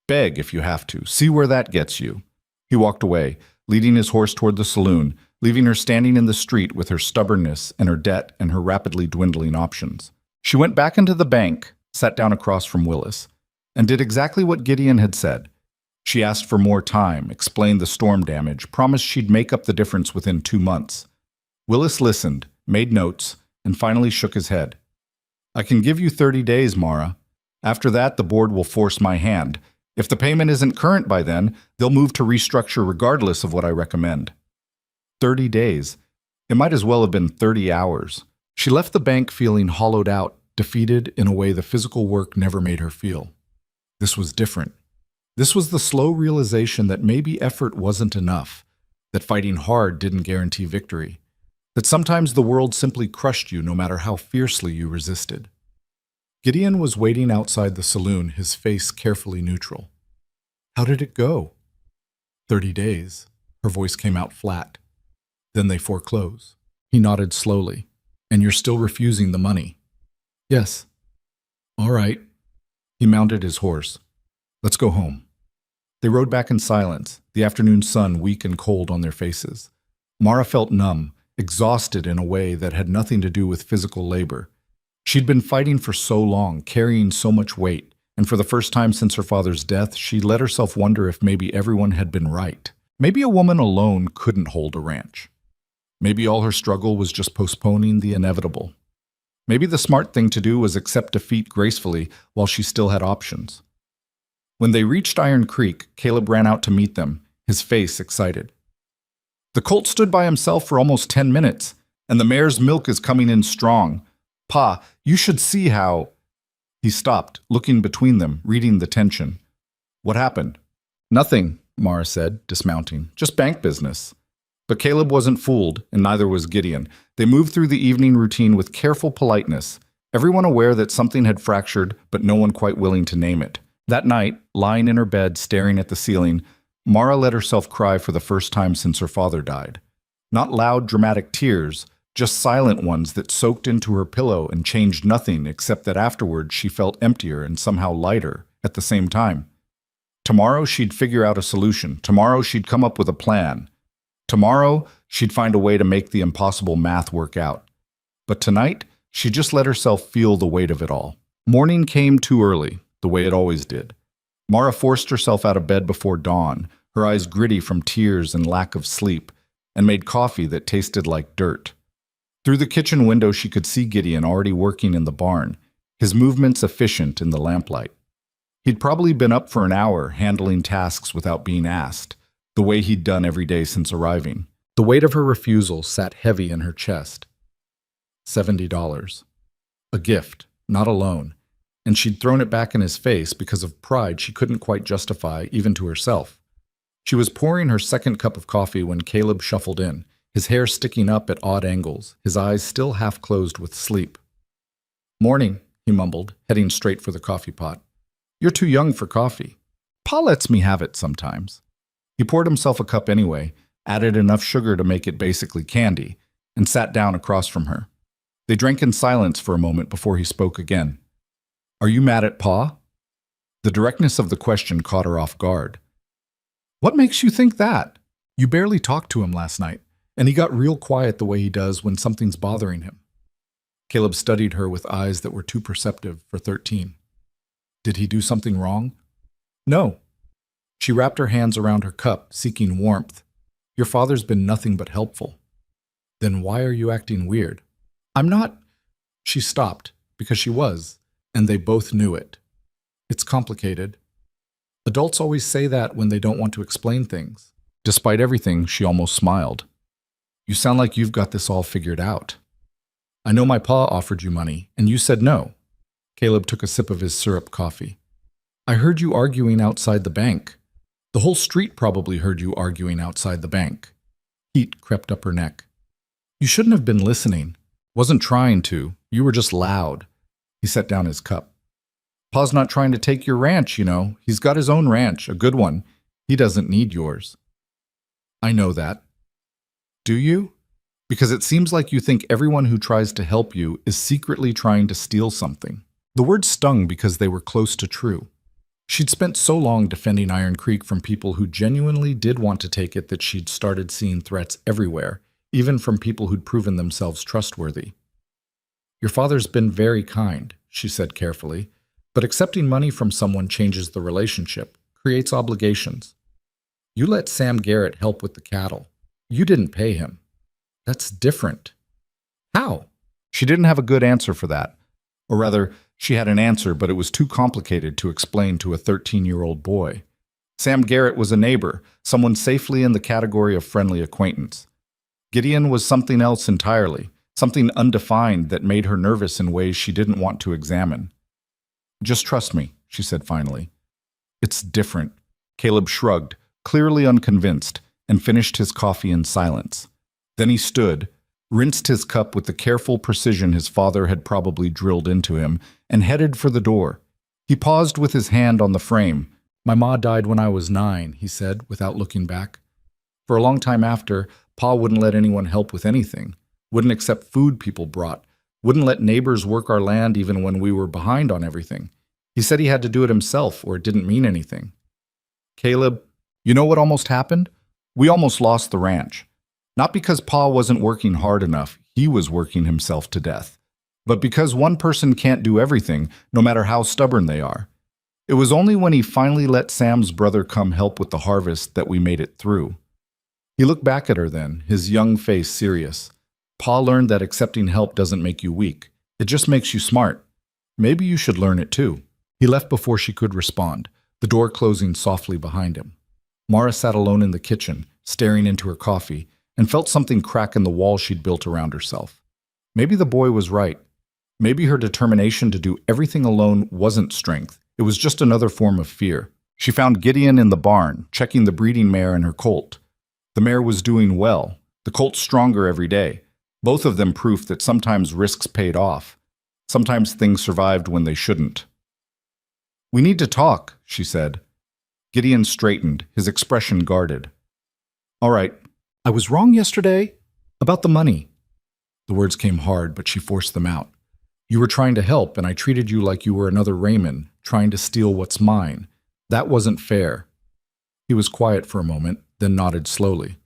Beg if you have to. See where that gets you. He walked away, leading his horse toward the saloon, leaving her standing in the street with her stubbornness and her debt and her rapidly dwindling options. She went back into the bank, sat down across from Willis, and did exactly what Gideon had said. She asked for more time, explained the storm damage, promised she'd make up the difference within 2 months. Willis listened, made notes, and finally shook his head. I can give you 30 days, Mara. After that, the board will force my hand. If the payment isn't current by then, they'll move to restructure regardless of what I recommend. 30 days. It might as well have been 30 hours. She left the bank feeling hollowed out, defeated in a way the physical work never made her feel. This was different. This was the slow realization that maybe effort wasn't enough, that fighting hard didn't guarantee victory, that sometimes the world simply crushed you no matter how fiercely you resisted. Gideon was waiting outside the saloon, his face carefully neutral. How did it go? 30 days. Her voice came out flat. Then they foreclose. He nodded slowly. And you're still refusing the money? Yes. All right. He mounted his horse. Let's go home. They rode back in silence, the afternoon sun weak and cold on their faces. Mara felt numb, exhausted in a way that had nothing to do with physical labor. She'd been fighting for so long, carrying so much weight, and for the first time since her father's death, she let herself wonder if maybe everyone had been right. Maybe a woman alone couldn't hold a ranch. Maybe all her struggle was just postponing the inevitable. Maybe the smart thing to do was accept defeat gracefully while she still had options. When they reached Iron Creek, Caleb ran out to meet them, his face excited. The colt stood by himself for almost 10 minutes, and the mare's milk is coming in strong. Pa, you should see how... He stopped, looking between them, reading the tension. What happened? Nothing, Mara said, dismounting. Just bank business. But Caleb wasn't fooled, and neither was Gideon. They moved through the evening routine with careful politeness, everyone aware that something had fractured, but no one quite willing to name it. That night, lying in her bed staring at the ceiling, Mara let herself cry for the first time since her father died. Not loud, dramatic tears, just silent ones that soaked into her pillow and changed nothing except that afterward she felt emptier and somehow lighter at the same time. Tomorrow she'd figure out a solution. Tomorrow she'd come up with a plan. Tomorrow she'd find a way to make the impossible math work out. But tonight, she just let herself feel the weight of it all. Morning came too early, the way it always did. Mara forced herself out of bed before dawn, her eyes gritty from tears and lack of sleep, and made coffee that tasted like dirt. Through the kitchen window she could see Gideon already working in the barn, his movements efficient in the lamplight. He'd probably been up for an hour handling tasks without being asked, the way he'd done every day since arriving. The weight of her refusal sat heavy in her chest. $70. A gift, not a loan, and she'd thrown it back in his face because of pride she couldn't quite justify even to herself. She was pouring her second cup of coffee when Caleb shuffled in, his hair sticking up at odd angles, his eyes still half closed with sleep. "Morning," he mumbled, heading straight for the coffee pot. "You're too young for coffee. Pa lets me have it sometimes." He poured himself a cup anyway, added enough sugar to make it basically candy, and sat down across from her. They drank in silence for a moment before he spoke again. "Are you mad at Pa?" The directness of the question caught her off guard. "What makes you think that? You barely talked to him last night, and he got real quiet the way he does when something's bothering him." Caleb studied her with eyes that were too perceptive for 13. "Did he do something wrong?" "No." She wrapped her hands around her cup, seeking warmth. "Your father's been nothing but helpful." "Then why are you acting weird?" "I'm not—" She stopped, because she was, and they both knew it. "It's complicated. Adults always say that when they don't want to explain things." Despite everything, she almost smiled. "You sound like you've got this all figured out. I know my pa offered you money, and you said no." Caleb took a sip of his syrup coffee. "I heard you arguing outside the bank. The whole street probably heard you arguing outside the bank." Heat crept up her neck. "You shouldn't have been listening. Wasn't trying to. You were just loud." He set down his cup. "Pa's not trying to take your ranch, you know. He's got his own ranch, a good one. He doesn't need yours." "I know that." "Do you? Because it seems like you think everyone who tries to help you is secretly trying to steal something." The words stung because they were close to true. She'd spent so long defending Iron Creek from people who genuinely did want to take it that she'd started seeing threats everywhere, even from people who'd proven themselves trustworthy. "Your father's been very kind," she said carefully, "but accepting money from someone changes the relationship, creates obligations. You let Sam Garrett help with the cattle. You didn't pay him. That's different." "How?" She didn't have a good answer for that. Or rather, she had an answer, but it was too complicated to explain to a 13-year-old boy. Sam Garrett was a neighbor, someone safely in the category of friendly acquaintance. Gideon was something else entirely, something undefined that made her nervous in ways she didn't want to examine. "Just trust me," she said finally. "It's different." Caleb shrugged, clearly unconvinced, and finished his coffee in silence. Then he stood, rinsed his cup with the careful precision his father had probably drilled into him, and headed for the door. He paused with his hand on the frame. "My ma died when I was 9, he said, without looking back. For a long time after, Pa wouldn't let anyone help with anything, wouldn't accept food people brought, wouldn't let neighbors work our land even when we were behind on everything. He said he had to do it himself or it didn't mean anything." "Caleb, you know what almost happened? We almost lost the ranch. Not because Pa wasn't working hard enough, he was working himself to death, but because one person can't do everything, no matter how stubborn they are. It was only when he finally let Sam's brother come help with the harvest that we made it through." He looked back at her then, his young face serious. "Pa learned that accepting help doesn't make you weak. It just makes you smart. Maybe you should learn it too." He left before she could respond, the door closing softly behind him. Mara sat alone in the kitchen, staring into her coffee, and felt something crack in the wall she'd built around herself. Maybe the boy was right. Maybe her determination to do everything alone wasn't strength. It was just another form of fear. She found Gideon in the barn, checking the breeding mare and her colt. The mare was doing well, the colt stronger every day, both of them proof that sometimes risks paid off. Sometimes things survived when they shouldn't. "We need to talk," she said. Gideon straightened, his expression guarded. "All right. I was wrong yesterday about the money." The words came hard, but she forced them out. You were trying to help, and I treated you like you were another Raymond, trying to steal what's mine. That wasn't fair. He was quiet for a moment, then nodded slowly.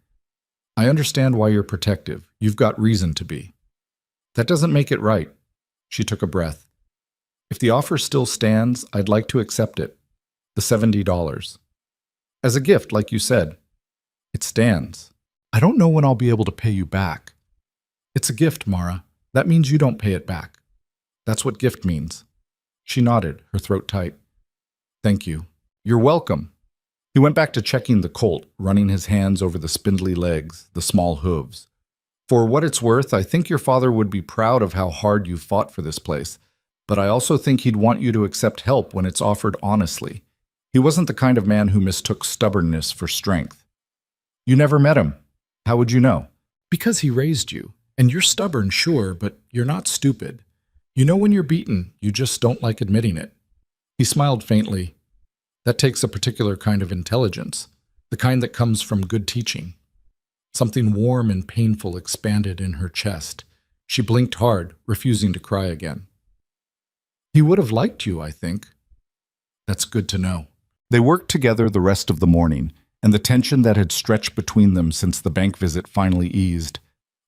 I understand why you're protective. You've got reason to be. That doesn't make it right. She took a breath. If the offer still stands, I'd like to accept it. The $70. As a gift, like you said. It stands. I don't know when I'll be able to pay you back. It's a gift, Mara. That means you don't pay it back. That's what gift means. She nodded, her throat tight. Thank you. You're welcome. He went back to checking the colt, running his hands over the spindly legs, the small hooves. For what it's worth, I think your father would be proud of how hard you fought for this place, but I also think he'd want you to accept help when it's offered honestly. He wasn't the kind of man who mistook stubbornness for strength. You never met him. How would you know? Because he raised you. And you're stubborn, sure, but you're not stupid. You know when you're beaten, you just don't like admitting it. He smiled faintly. That takes a particular kind of intelligence, the kind that comes from good teaching. Something warm and painful expanded in her chest. She blinked hard, refusing to cry again. He would have liked you, I think. That's good to know. They worked together the rest of the morning, and the tension that had stretched between them since the bank visit finally eased.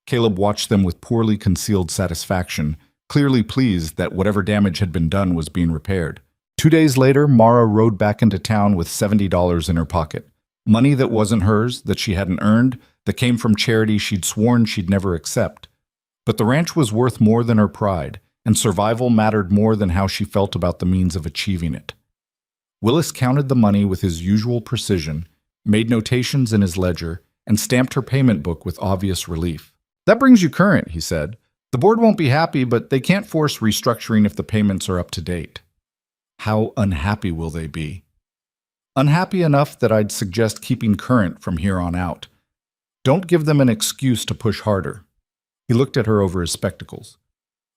Caleb watched them with poorly concealed satisfaction, clearly pleased that whatever damage had been done was being repaired. 2 days later, Mara rode back into town with $70 in her pocket. Money that wasn't hers, that she hadn't earned, that came from charity she'd sworn she'd never accept. But the ranch was worth more than her pride, and survival mattered more than how she felt about the means of achieving it. Willis counted the money with his usual precision, made notations in his ledger, and stamped her payment book with obvious relief. That brings you current, he said. The board won't be happy, but they can't force restructuring if the payments are up to date. How unhappy will they be? Unhappy enough that I'd suggest keeping current from here on out. Don't give them an excuse to push harder. He looked at her over his spectacles.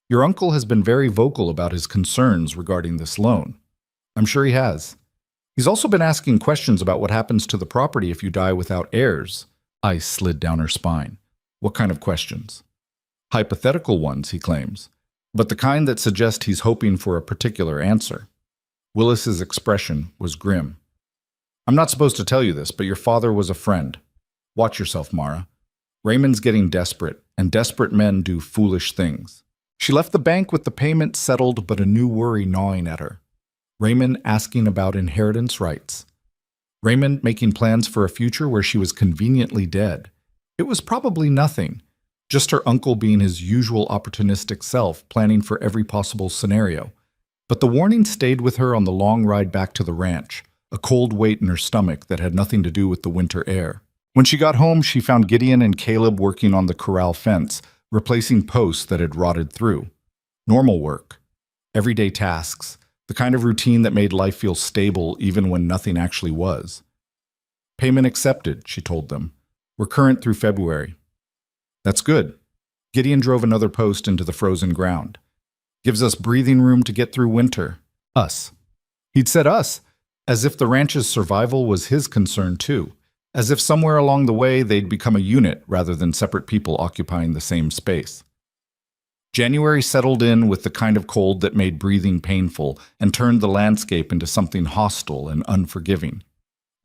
Your uncle has been very vocal about his concerns regarding this loan. I'm sure he has. He's also been asking questions about what happens to the property if you die without heirs. Ice slid down her spine. What kind of questions? Hypothetical ones, he claims, but the kind that suggest he's hoping for a particular answer. Willis's expression was grim. I'm not supposed to tell you this, but your father was a friend. Watch yourself, Mara. Raymond's getting desperate, and desperate men do foolish things. She left the bank with the payment settled, but a new worry gnawing at her. Raymond asking about inheritance rights. Raymond making plans for a future where she was conveniently dead. It was probably nothing, just her uncle being his usual opportunistic self, planning for every possible scenario. But the warning stayed with her on the long ride back to the ranch, a cold weight in her stomach that had nothing to do with the winter air. When she got home, she found Gideon and Caleb working on the corral fence, replacing posts that had rotted through. Normal work. Everyday tasks. The kind of routine that made life feel stable even when nothing actually was. Payment accepted, she told them. We're current through February. That's good. Gideon drove another post into the frozen ground. Gives us breathing room to get through winter. Us. He'd said us, as if the ranch's survival was his concern too, as if somewhere along the way they'd become a unit rather than separate people occupying the same space. January settled in with the kind of cold that made breathing painful and turned the landscape into something hostile and unforgiving.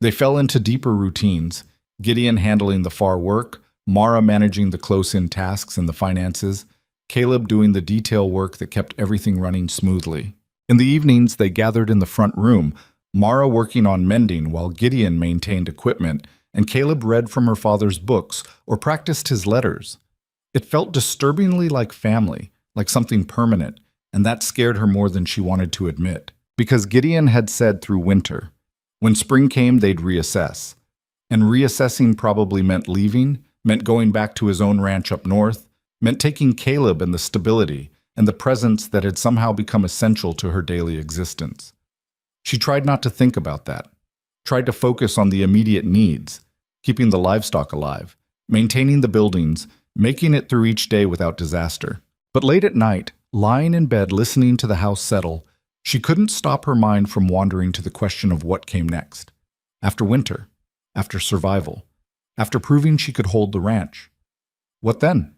They fell into deeper routines, Gideon handling the far work, Mara managing the close-in tasks and the finances, Caleb doing the detail work that kept everything running smoothly. In the evenings, they gathered in the front room, Mara working on mending while Gideon maintained equipment, and Caleb read from her father's books or practiced his letters. It felt disturbingly like family, like something permanent, and that scared her more than she wanted to admit. Because Gideon had said through winter, when spring came they'd reassess. And reassessing probably meant leaving, meant going back to his own ranch up north, meant taking Caleb and the stability and the presence that had somehow become essential to her daily existence. She tried not to think about that, tried to focus on the immediate needs, keeping the livestock alive, maintaining the buildings, making it through each day without disaster. But late at night, lying in bed listening to the house settle, she couldn't stop her mind from wandering to the question of what came next. After winter, after survival, after proving she could hold the ranch. What then?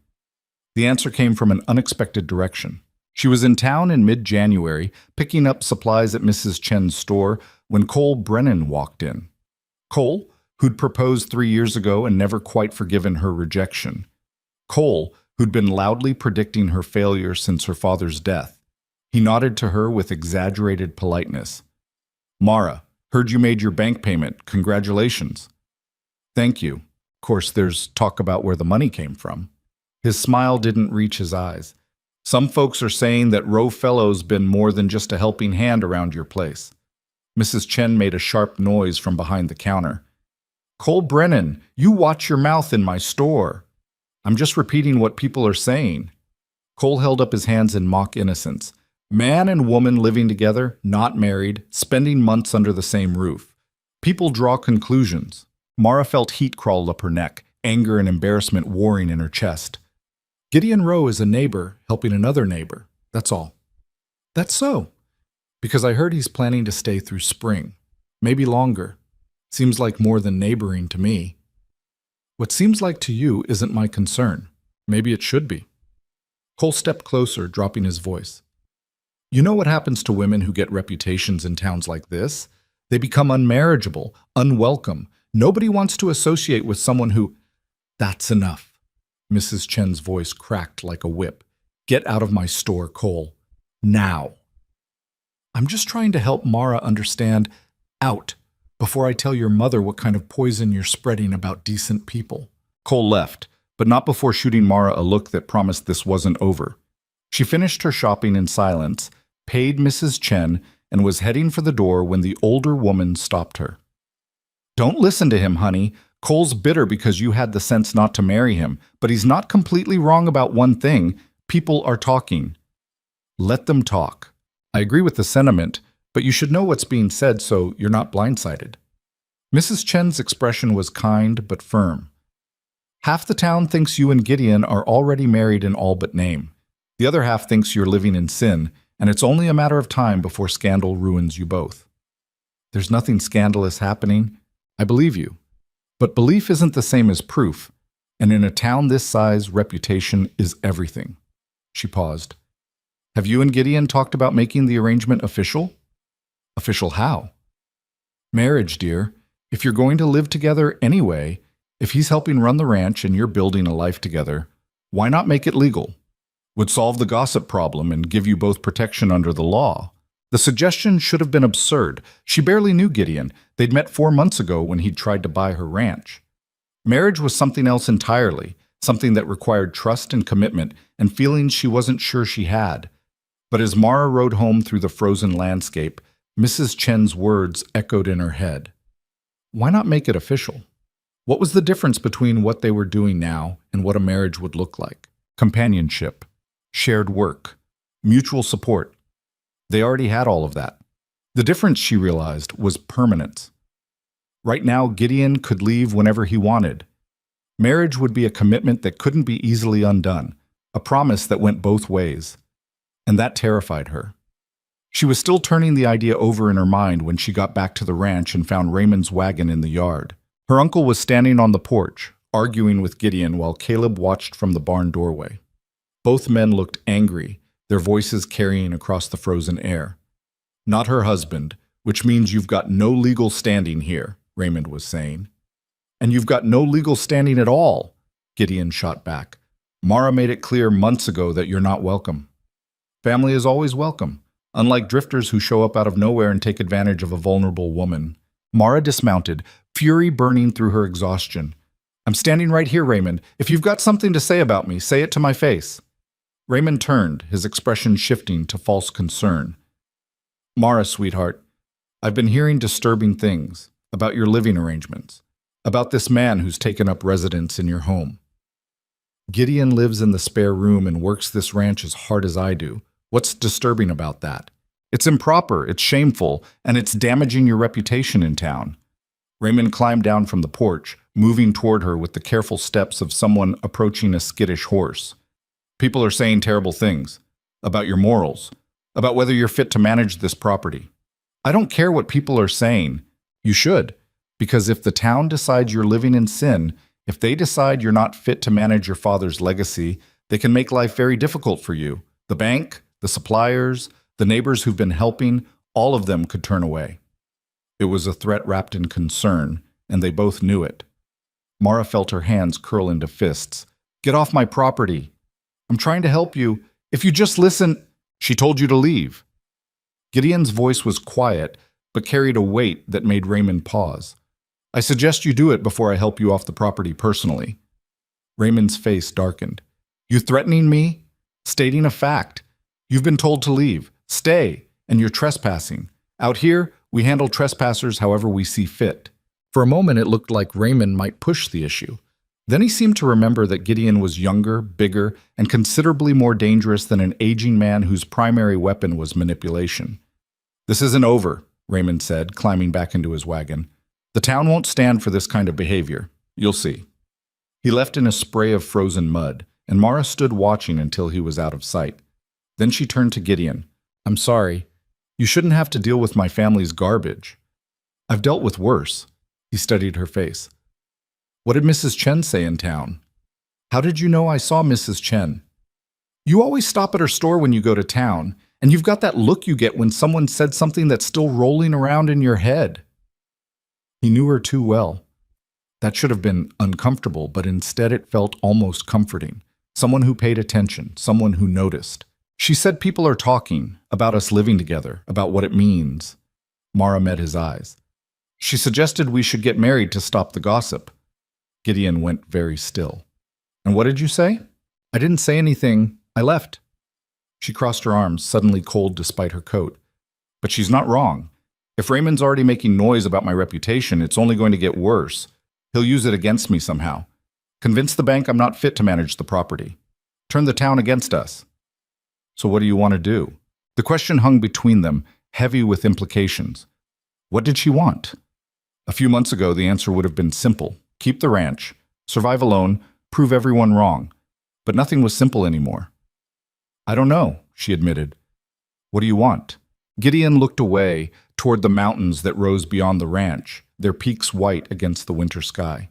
The answer came from an unexpected direction. She was in town in mid-January, picking up supplies at Mrs. Chen's store when Cole Brennan walked in. Cole, who'd proposed 3 years ago and never quite forgiven her rejection. Cole, who'd been loudly predicting her failure since her father's death. He nodded to her with exaggerated politeness. "Mara, heard you made your bank payment. Congratulations." "Thank you. Of course, there's talk about where the money came from." His smile didn't reach his eyes. "Some folks are saying that Roe Fellow's been more than just a helping hand around your place." Mrs. Chen made a sharp noise from behind the counter. "Cole Brennan, you watch your mouth in my store." "I'm just repeating what people are saying." Cole held up his hands in mock innocence. Man and woman living together, not married, spending months under the same roof. People draw conclusions. Mara felt heat crawl up her neck, anger and embarrassment warring in her chest. "Gideon Rowe is a neighbor helping another neighbor, that's all." "That's so. Because I heard he's planning to stay through spring. Maybe longer. Seems like more than neighboring to me." "What seems like to you isn't my concern. Maybe it should be." Cole stepped closer, dropping his voice. "You know what happens to women who get reputations in towns like this? They become unmarriageable, unwelcome. Nobody wants to associate with someone who—" "That's enough." Mrs. Chen's voice cracked like a whip. "Get out of my store, Cole. Now." "I'm just trying to help Mara understand. Out, before I tell your mother what kind of poison you're spreading about decent people." Cole left, but not before shooting Mara a look that promised this wasn't over. She finished her shopping in silence, paid Mrs. Chen, and was heading for the door when the older woman stopped her. "Don't listen to him, honey. Cole's bitter because you had the sense not to marry him, but he's not completely wrong about one thing. People are talking. Let them talk. I agree with the sentiment, but you should know what's being said so you're not blindsided." Mrs. Chen's expression was kind but firm. "Half the town thinks you and Gideon are already married in all but name. The other half thinks you're living in sin, and it's only a matter of time before scandal ruins you both." "There's nothing scandalous happening. I believe you. But belief isn't the same as proof, and in a town this size, reputation is everything." She paused. "Have you and Gideon talked about making the arrangement official?" "Official how?" "Marriage, dear. If you're going to live together anyway, if he's helping run the ranch and you're building a life together, why not make it legal? Would solve the gossip problem and give you both protection under the law." The suggestion should have been absurd. She barely knew Gideon. They'd met 4 months ago when he'd tried to buy her ranch. Marriage was something else entirely, something that required trust and commitment and feelings she wasn't sure she had. But as Mara rode home through the frozen landscape, Mrs. Chen's words echoed in her head. Why not make it official? What was the difference between what they were doing now and what a marriage would look like? Companionship, shared work, mutual support. They already had all of that. The difference, she realized, was permanence. Right now, Gideon could leave whenever he wanted. Marriage would be a commitment that couldn't be easily undone, a promise that went both ways. And that terrified her. She was still turning the idea over in her mind when she got back to the ranch and found Raymond's wagon in the yard. Her uncle was standing on the porch, arguing with Gideon while Caleb watched from the barn doorway. Both men looked angry, their voices carrying across the frozen air. Not her husband, which means you've got no legal standing here, Raymond was saying. And you've got no legal standing at all, Gideon shot back. Mara made it clear months ago that you're not welcome. Family is always welcome, unlike drifters who show up out of nowhere and take advantage of a vulnerable woman. Mara dismounted, fury burning through her exhaustion. I'm standing right here, Raymond. If you've got something to say about me, say it to my face. Raymond turned, his expression shifting to false concern. Mara, sweetheart, I've been hearing disturbing things about your living arrangements, about this man who's taken up residence in your home. Gideon lives in the spare room and works this ranch as hard as I do. What's disturbing about that? It's improper, it's shameful, and it's damaging your reputation in town. Raymond climbed down from the porch, moving toward her with the careful steps of someone approaching a skittish horse. People are saying terrible things about your morals, about whether you're fit to manage this property. I don't care what people are saying. You should, because if the town decides you're living in sin, if they decide you're not fit to manage your father's legacy, They can make life very difficult for you. The bank, the suppliers, the neighbors who've been helping, all of them could turn away. It was a threat wrapped in concern, and they both knew it. Mara felt her hands curl into fists. Get off my property. I'm trying to help you. If you just listen, she told you to leave. Gideon's voice was quiet, but carried a weight that made Raymond pause. I suggest you do it before I help you off the property personally. Raymond's face darkened. You threatening me? Stating a fact. You've been told to leave. Stay, and you're trespassing. Out here, we handle trespassers however we see fit. For a moment, it looked like Raymond might push the issue. Then he seemed to remember that Gideon was younger, bigger, and considerably more dangerous than an aging man whose primary weapon was manipulation. This isn't over, Raymond said, climbing back into his wagon. The town won't stand for this kind of behavior. You'll see. He left in a spray of frozen mud, and Mara stood watching until he was out of sight. Then she turned to Gideon. I'm sorry. You shouldn't have to deal with my family's garbage. I've dealt with worse. He studied her face. What did Mrs. Chen say in town? How did you know I saw Mrs. Chen? You always stop at her store when you go to town, and you've got that look you get when someone said something that's still rolling around in your head. He knew her too well. That should have been uncomfortable, but instead it felt almost comforting. Someone who paid attention, someone who noticed. She said people are talking about us living together, about what it means. Mara met his eyes. She suggested we should get married to stop the gossip. Gideon went very still. And what did you say? I didn't say anything. I left. She crossed her arms, suddenly cold despite her coat. But she's not wrong. If Raymond's already making noise about my reputation, it's only going to get worse. He'll use it against me somehow. Convince the bank I'm not fit to manage the property. Turn the town against us. So what do you want to do? The question hung between them, heavy with implications. What did she want? A few months ago, the answer would have been simple. Keep the ranch, survive alone, prove everyone wrong. But nothing was simple anymore. I don't know, she admitted. What do you want? Gideon looked away toward the mountains that rose beyond the ranch, their peaks white against the winter sky.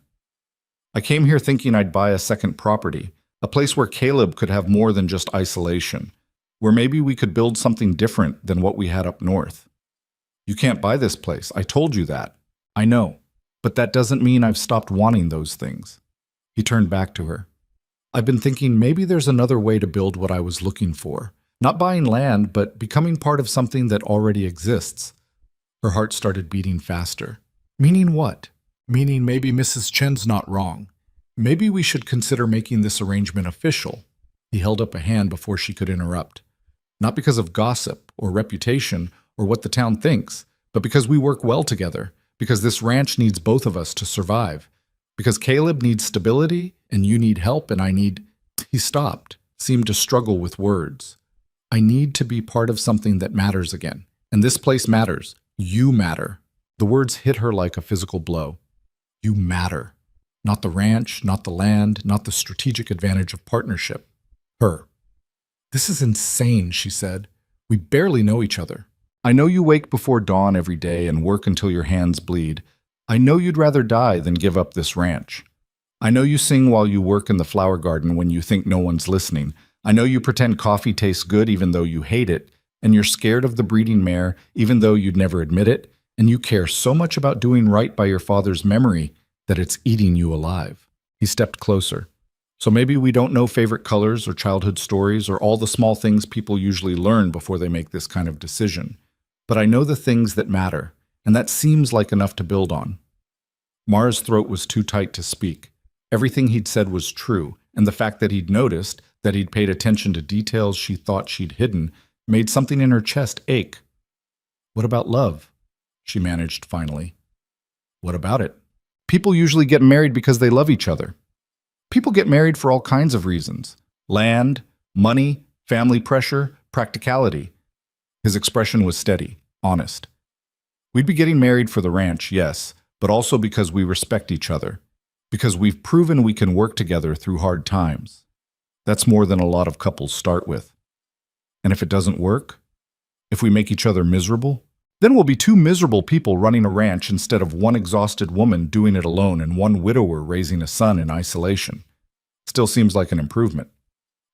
I came here thinking I'd buy a second property, a place where Caleb could have more than just isolation, where maybe we could build something different than what we had up north. You can't buy this place, I told you that. I know, but that doesn't mean I've stopped wanting those things. He turned back to her. I've been thinking maybe there's another way to build what I was looking for. Not buying land, but becoming part of something that already exists. Her heart started beating faster. Meaning what? Meaning maybe Mrs. Chen's not wrong. Maybe we should consider making this arrangement official. He held up a hand before she could interrupt. Not because of gossip or reputation or what the town thinks, but because we work well together, because this ranch needs both of us to survive, because Caleb needs stability and you need help and I need... He stopped, seemed to struggle with words. I need to be part of something that matters again. And this place matters. You matter. The words hit her like a physical blow. You matter. Not the ranch, not the land, not the strategic advantage of partnership. Her. This is insane, she said. We barely know each other. I know you wake before dawn every day and work until your hands bleed. I know you'd rather die than give up this ranch. I know you sing while you work in the flower garden when you think no one's listening. I know you pretend coffee tastes good even though you hate it, and you're scared of the breeding mare even though you'd never admit it, and you care so much about doing right by your father's memory that it's eating you alive. He stepped closer. So maybe we don't know favorite colors or childhood stories or all the small things people usually learn before they make this kind of decision. But I know the things that matter, and that seems like enough to build on. Mara's throat was too tight to speak. Everything he'd said was true, and the fact that he'd noticed, that he'd paid attention to details she thought she'd hidden, made something in her chest ache. What about love? She managed finally. What about it? People usually get married because they love each other. People get married for all kinds of reasons. Land, money, family pressure, practicality. His expression was steady, honest. We'd be getting married for the ranch, yes, but also because we respect each other. Because we've proven we can work together through hard times. That's more than a lot of couples start with. And if it doesn't work, if we make each other miserable, then we'll be two miserable people running a ranch instead of one exhausted woman doing it alone and one widower raising a son in isolation. Still seems like an improvement.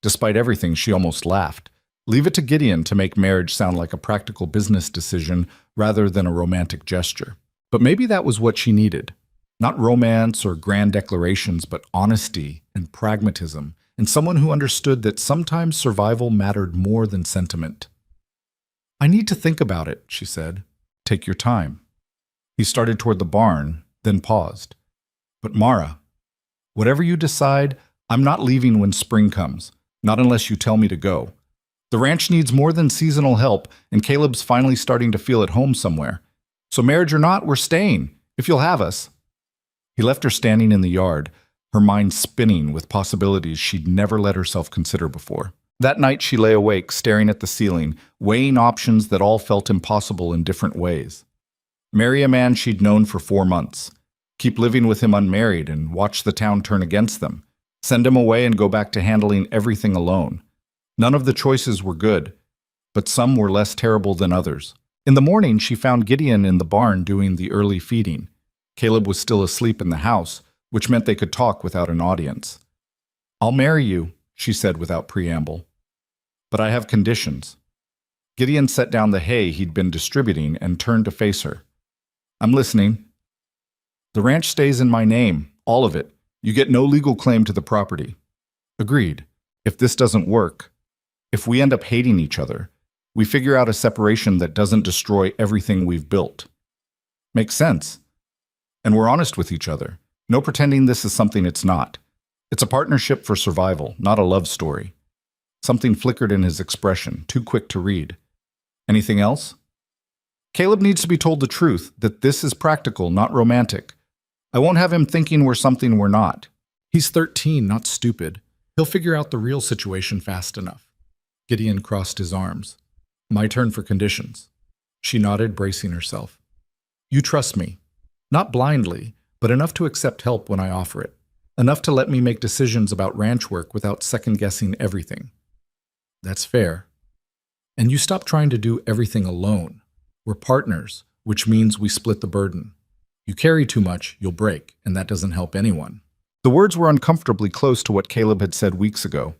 Despite everything, she almost laughed. Leave it to Gideon to make marriage sound like a practical business decision rather than a romantic gesture. But maybe that was what she needed. Not romance or grand declarations, but honesty and pragmatism, and someone who understood that sometimes survival mattered more than sentiment. I need to think about it, she said. Take your time. He started toward the barn, then paused. But Mara, whatever you decide, I'm not leaving when spring comes, not unless you tell me to go. The ranch needs more than seasonal help, and Caleb's finally starting to feel at home somewhere. So marriage or not, we're staying, if you'll have us. He left her standing in the yard, her mind spinning with possibilities she'd never let herself consider before. That night she lay awake, staring at the ceiling, weighing options that all felt impossible in different ways. Marry a man she'd known for 4 months. Keep living with him unmarried and watch the town turn against them. Send him away and go back to handling everything alone. None of the choices were good, but some were less terrible than others. In the morning, she found Gideon in the barn doing the early feeding. Caleb was still asleep in the house, which meant they could talk without an audience. I'll marry you, she said without preamble. But I have conditions. Gideon set down the hay he'd been distributing and turned to face her. I'm listening. The ranch stays in my name, all of it. You get no legal claim to the property. Agreed. If this doesn't work, if we end up hating each other, we figure out a separation that doesn't destroy everything we've built. Makes sense. And we're honest with each other. No pretending this is something it's not. It's a partnership for survival, not a love story. Something flickered in his expression, too quick to read. Anything else? Caleb needs to be told the truth, that this is practical, not romantic. I won't have him thinking we're something we're not. He's 13, not stupid. He'll figure out the real situation fast enough. Gideon crossed his arms. My turn for conditions. She nodded, bracing herself. You trust me. Not blindly, but enough to accept help when I offer it. Enough to let me make decisions about ranch work without second-guessing everything. That's fair. And you stop trying to do everything alone. We're partners, which means we split the burden. You carry too much, you'll break, and that doesn't help anyone. The words were uncomfortably close to what Caleb had said weeks ago.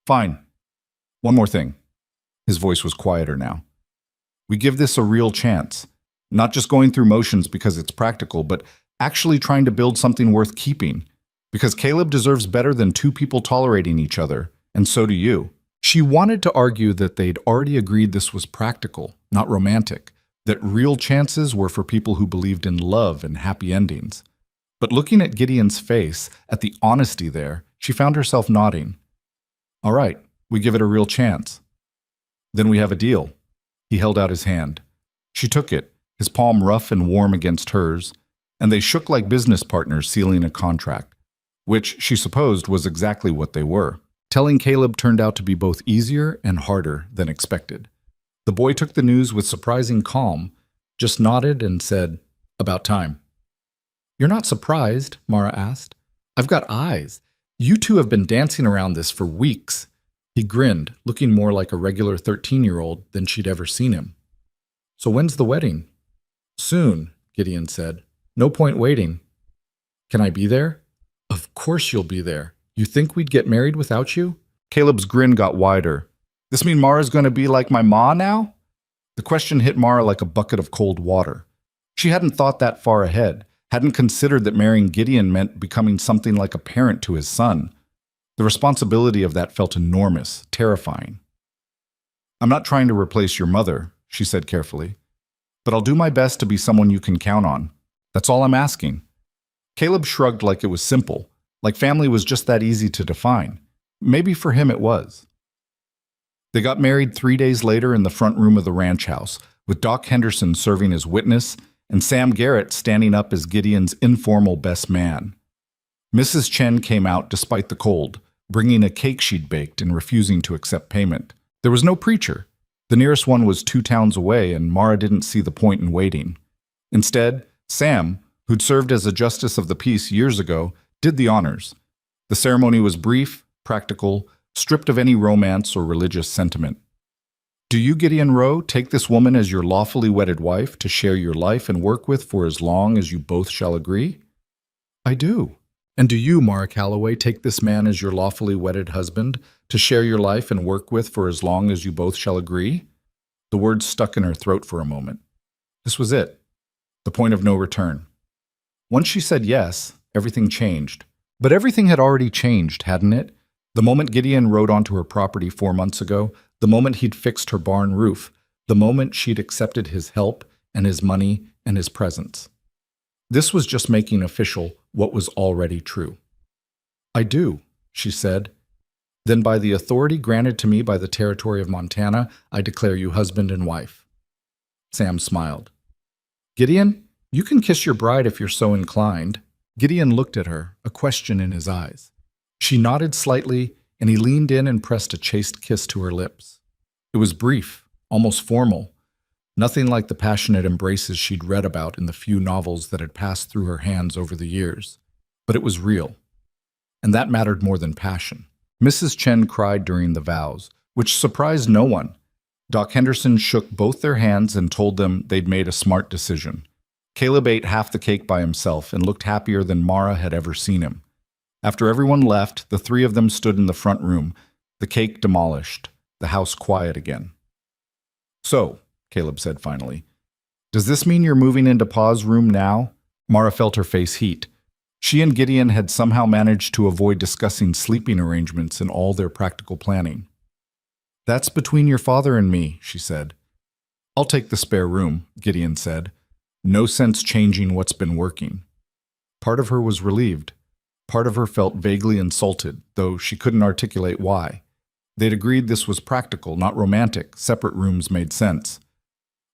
Fine. One more thing. His voice was quieter now. We give this a real chance. Not just going through motions because it's practical, but actually trying to build something worth keeping. Because Caleb deserves better than 2 people tolerating each other, and so do you. She wanted to argue that they'd already agreed this was practical, not romantic, that real chances were for people who believed in love and happy endings. But looking at Gideon's face, at the honesty there, she found herself nodding. All right, we give it a real chance. Then we have a deal. He held out his hand. She took it, his palm rough and warm against hers, and they shook like business partners sealing a contract, which she supposed was exactly what they were. Telling Caleb turned out to be both easier and harder than expected. The boy took the news with surprising calm, just nodded and said, About time. You're not surprised? Mara asked. I've got eyes. You two have been dancing around this for weeks. He grinned, looking more like a regular 13-year-old than she'd ever seen him. So when's the wedding? Soon, Gideon said. No point waiting. Can I be there? Of course you'll be there. You think we'd get married without you? Caleb's grin got wider. This mean Mara's going to be like my ma now? The question hit Mara like a bucket of cold water. She hadn't thought that far ahead, hadn't considered that marrying Gideon meant becoming something like a parent to his son. The responsibility of that felt enormous, terrifying. I'm not trying to replace your mother, she said carefully, but I'll do my best to be someone you can count on. That's all I'm asking. Caleb shrugged like it was simple, like family was just that easy to define. Maybe for him it was. They got married 3 days later in the front room of the ranch house, with Doc Henderson serving as witness and Sam Garrett standing up as Gideon's informal best man. Mrs. Chen came out despite the cold, bringing a cake she'd baked and refusing to accept payment. There was no preacher. The nearest one was 2 towns away, and Mara didn't see the point in waiting. Instead, Sam, who'd served as a justice of the peace years ago, did the honors. The ceremony was brief, practical, stripped of any romance or religious sentiment. Do you, Gideon Rowe, take this woman as your lawfully wedded wife to share your life and work with for as long as you both shall agree? I do. And do you, Mara Calloway, take this man as your lawfully wedded husband to share your life and work with for as long as you both shall agree? The words stuck in her throat for a moment. This was it, the point of no return. Once she said yes, everything changed. But everything had already changed, hadn't it? The moment Gideon rode onto her property 4 months ago, the moment he'd fixed her barn roof, the moment she'd accepted his help and his money and his presence. This was just making official what was already true. "I do," she said. "Then by the authority granted to me by the territory of Montana, I declare you husband and wife." Sam smiled. "Gideon, you can kiss your bride if you're so inclined." Gideon looked at her, a question in his eyes. She nodded slightly, and he leaned in and pressed a chaste kiss to her lips. It was brief, almost formal, nothing like the passionate embraces she'd read about in the few novels that had passed through her hands over the years. But it was real, and that mattered more than passion. Mrs. Chen cried during the vows, which surprised no one. Doc Henderson shook both their hands and told them they'd made a smart decision. Caleb ate half the cake by himself and looked happier than Mara had ever seen him. After everyone left, the three of them stood in the front room, the cake demolished, the house quiet again. "So," Caleb said finally, "does this mean you're moving into Pa's room now?" Mara felt her face heat. She and Gideon had somehow managed to avoid discussing sleeping arrangements in all their practical planning. "That's between your father and me," she said. "I'll take the spare room," Gideon said. No sense changing what's been working. Part of her was relieved. Part of her felt vaguely insulted, though she couldn't articulate why. They'd agreed this was practical, not romantic. Separate rooms made sense.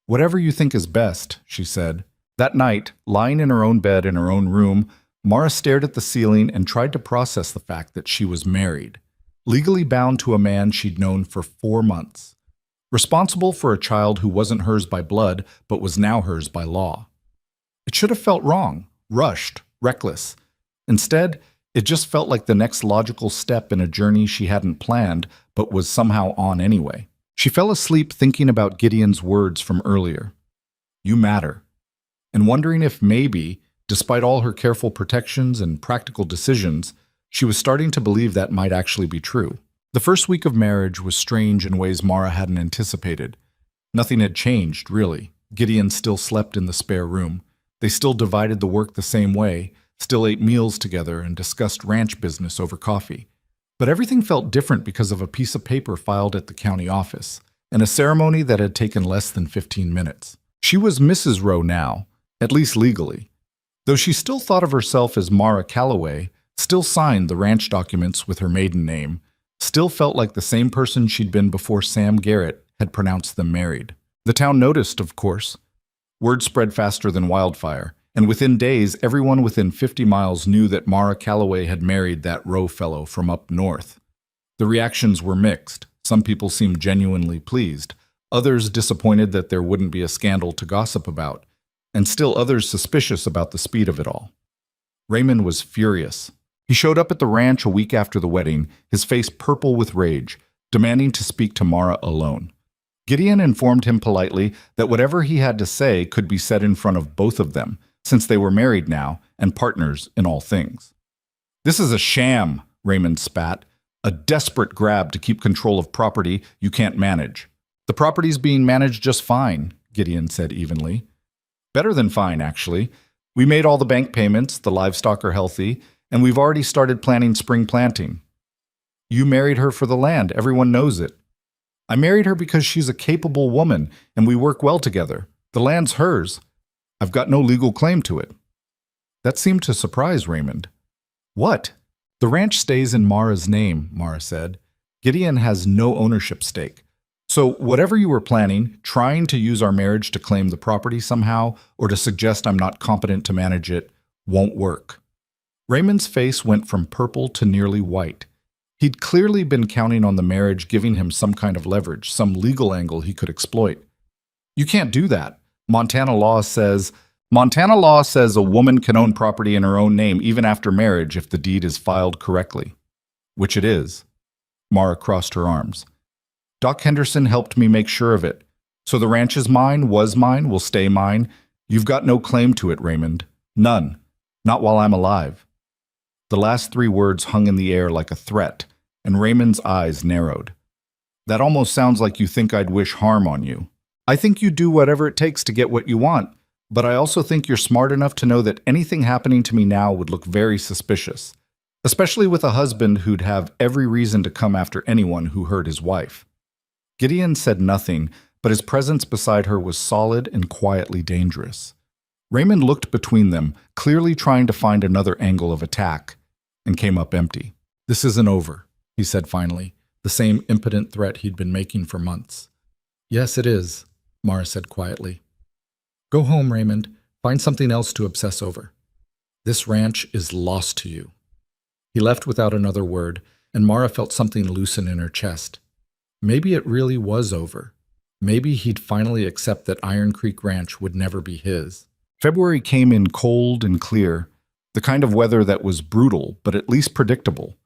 "Whatever you think is best," she said. That night, lying in her own bed in her own room, Mara stared at the ceiling and tried to process the fact that she was married, legally bound to a man she'd known for 4 months. Responsible for a child who wasn't hers by blood, but was now hers by law. It should have felt wrong, rushed, reckless. Instead, it just felt like the next logical step in a journey she hadn't planned, but was somehow on anyway. She fell asleep thinking about Gideon's words from earlier. "You matter," and wondering if maybe, despite all her careful protections and practical decisions, she was starting to believe that might actually be true. The first week of marriage was strange in ways Mara hadn't anticipated. Nothing had changed, really. Gideon still slept in the spare room. They still divided the work the same way, still ate meals together and discussed ranch business over coffee. But everything felt different because of a piece of paper filed at the county office, and a ceremony that had taken less than 15 minutes. She was Mrs. Rowe now, at least legally. Though she still thought of herself as Mara Calloway, still signed the ranch documents with her maiden name, still felt like the same person she'd been before Sam Garrett had pronounced them married. The town noticed, of course. Word spread faster than wildfire, and within days, everyone within 50 miles knew that Mara Calloway had married that Rowe fellow from up north. The reactions were mixed. Some people seemed genuinely pleased, others disappointed that there wouldn't be a scandal to gossip about, and still others suspicious about the speed of it all. Raymond was furious. He showed up at the ranch a week after the wedding, his face purple with rage, demanding to speak to Mara alone. Gideon informed him politely that whatever he had to say could be said in front of both of them, since they were married now and partners in all things. "This is a sham," Raymond spat, "a desperate grab to keep control of property you can't manage." "The property's being managed just fine," Gideon said evenly. "Better than fine, actually. We made all the bank payments, the livestock are healthy, and we've already started planning spring planting." "You married her for the land, everyone knows it." "I married her because she's a capable woman, and we work well together. The land's hers. I've got no legal claim to it." That seemed to surprise Raymond. "What?" "The ranch stays in Mara's name," Mara said. "Gideon has no ownership stake. So whatever you were planning, trying to use our marriage to claim the property somehow, or to suggest I'm not competent to manage it, won't work." Raymond's face went from purple to nearly white. He'd clearly been counting on the marriage giving him some kind of leverage, some legal angle he could exploit. "You can't do that. Montana law says a woman can own property in her own name even after marriage if the deed is filed correctly." "Which it is." Mara crossed her arms. "Doc Henderson helped me make sure of it. So the ranch is mine, was mine, will stay mine. You've got no claim to it, Raymond. None. Not while I'm alive." The last three words hung in the air like a threat, and Raymond's eyes narrowed. That almost sounds like you think I'd wish harm on you. I think you do whatever it takes to get what you want, but I also think you're smart enough to know that anything happening to me now would look very suspicious, especially with a husband who'd have every reason to come after anyone who hurt his wife. Gideon said nothing, but his presence beside her was solid and quietly dangerous. Raymond looked between them, clearly trying to find another angle of attack, and came up empty. "This isn't over," he said finally, the same impotent threat he'd been making for months. "Yes, it is," Mara said quietly. "Go home, Raymond. Find something else to obsess over. This ranch is lost to you." He left without another word, and Mara felt something loosen in her chest. Maybe it really was over. Maybe he'd finally accept that Iron Creek Ranch would never be his. February came in cold and clear, the kind of weather that was brutal, but at least predictable.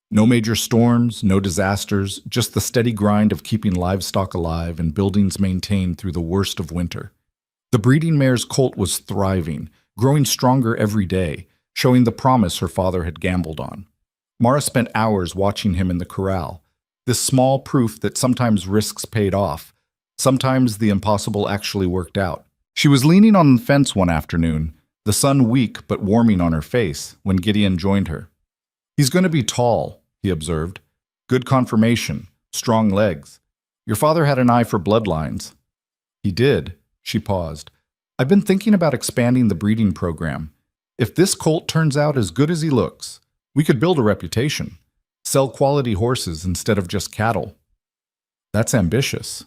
No major storms, no disasters, just the steady grind of keeping livestock alive and buildings maintained through the worst of winter. The breeding mare's colt was thriving, growing stronger every day, showing the promise her father had gambled on. Mara spent hours watching him in the corral, this small proof that sometimes risks paid off, sometimes the impossible actually worked out. She was leaning on the fence one afternoon, the sun weak but warming on her face, when Gideon joined her. "He's going to be tall," he observed. "Good conformation, strong legs. Your father had an eye for bloodlines." "He did." She paused. "I've been thinking about expanding the breeding program. If this colt turns out as good as he looks, we could build a reputation. Sell quality horses instead of just cattle." "That's ambitious.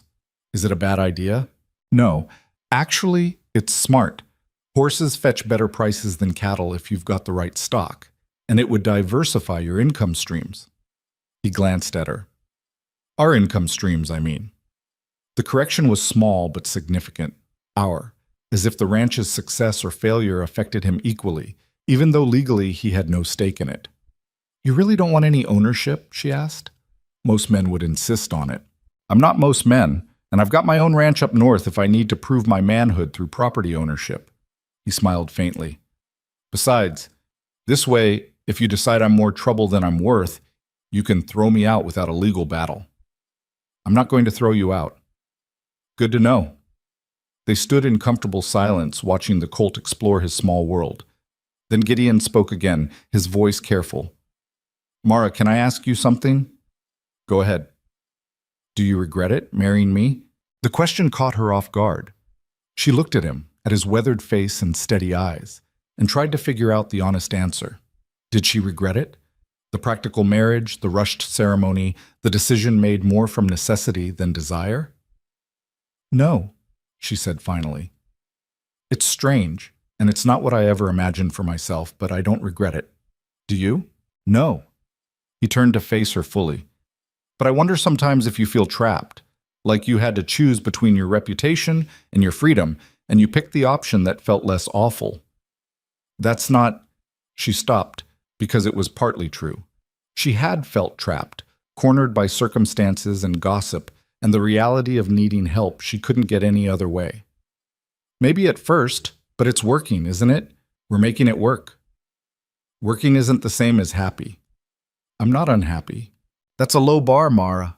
Is it a bad idea?" "No. Actually, it's smart. Horses fetch better prices than cattle if you've got the right stock, and it would diversify your income streams." He glanced at her. "Our income streams, I mean." The correction was small but significant. Our, as if the ranch's success or failure affected him equally, even though legally he had no stake in it. "You really don't want any ownership?" she asked. Most men would insist on it. "I'm not most men, and I've got my own ranch up north if I need to prove my manhood through property ownership." He smiled faintly. "Besides, this way, if you decide I'm more trouble than I'm worth, you can throw me out without a legal battle." "I'm not going to throw you out." "Good to know." They stood in comfortable silence, watching the colt explore his small world. Then Gideon spoke again, his voice careful. "Mara, can I ask you something?" "Go ahead." "Do you regret it, marrying me?" The question caught her off guard. She looked at him, at his weathered face and steady eyes, and tried to figure out the honest answer. Did she regret it? The practical marriage, the rushed ceremony, the decision made more from necessity than desire? "No," she said finally. "It's strange, and it's not what I ever imagined for myself, but I don't regret it. Do you?" "No." He turned to face her fully. "But I wonder sometimes if you feel trapped, like you had to choose between your reputation and your freedom, and you picked the option that felt less awful." "That's not—" She stopped, because it was partly true. She had felt trapped, cornered by circumstances and gossip, and the reality of needing help she couldn't get any other way. "Maybe at first, but it's working, isn't it? We're making it work." "Working isn't the same as happy." "I'm not unhappy." "That's a low bar, Mara."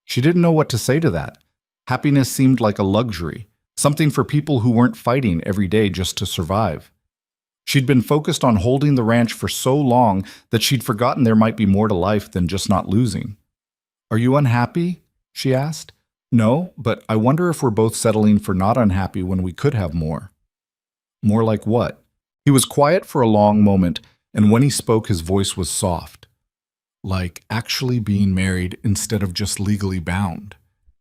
She didn't know what to say to that. Happiness seemed like a luxury, something for people who weren't fighting every day just to survive. She'd been focused on holding the ranch for so long that she'd forgotten there might be more to life than just not losing. "Are you unhappy?" she asked. "No, but I wonder if we're both settling for not unhappy when we could have more." "More like what?" He was quiet for a long moment, and when he spoke his voice was soft. "Like actually being married instead of just legally bound.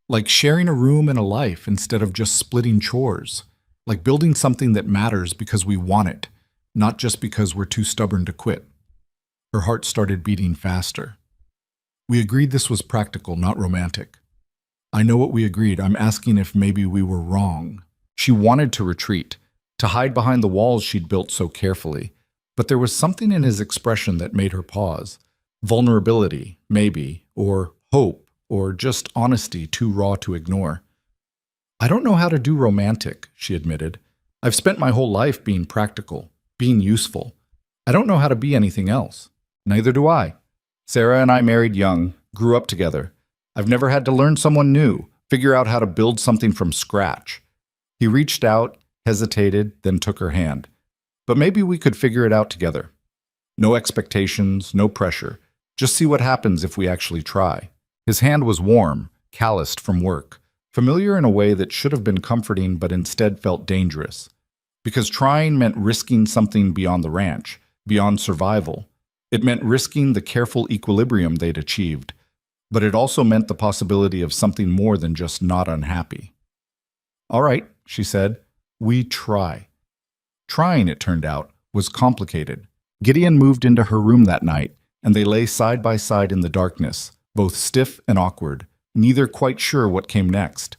Like sharing a room and a life instead of just splitting chores. Like building something that matters because we want it, not just because we're too stubborn to quit." Her heart started beating faster. "We agreed this was practical, not romantic." "I know what we agreed. I'm asking if maybe we were wrong." She wanted to retreat, to hide behind the walls she'd built so carefully, but there was something in his expression that made her pause. Vulnerability, maybe, or hope, or just honesty too raw to ignore. "I don't know how to do romantic," she admitted. "I've spent my whole life being practical, being useful. I don't know how to be anything else. Neither do I. Sarah and I married young, grew up together. I've never had to learn someone new, figure out how to build something from scratch. He reached out, hesitated, then took her hand. But maybe we could figure it out together. No expectations, no pressure. Just see what happens if we actually try. His hand was warm, calloused from work, familiar in a way that should have been comforting but instead felt dangerous. Because trying meant risking something beyond the ranch, beyond survival. It meant risking the careful equilibrium they'd achieved, but it also meant the possibility of something more than just not unhappy. All right, she said, we try. Trying, it turned out, was complicated. Gideon moved into her room that night, and they lay side by side in the darkness, both stiff and awkward, neither quite sure what came next.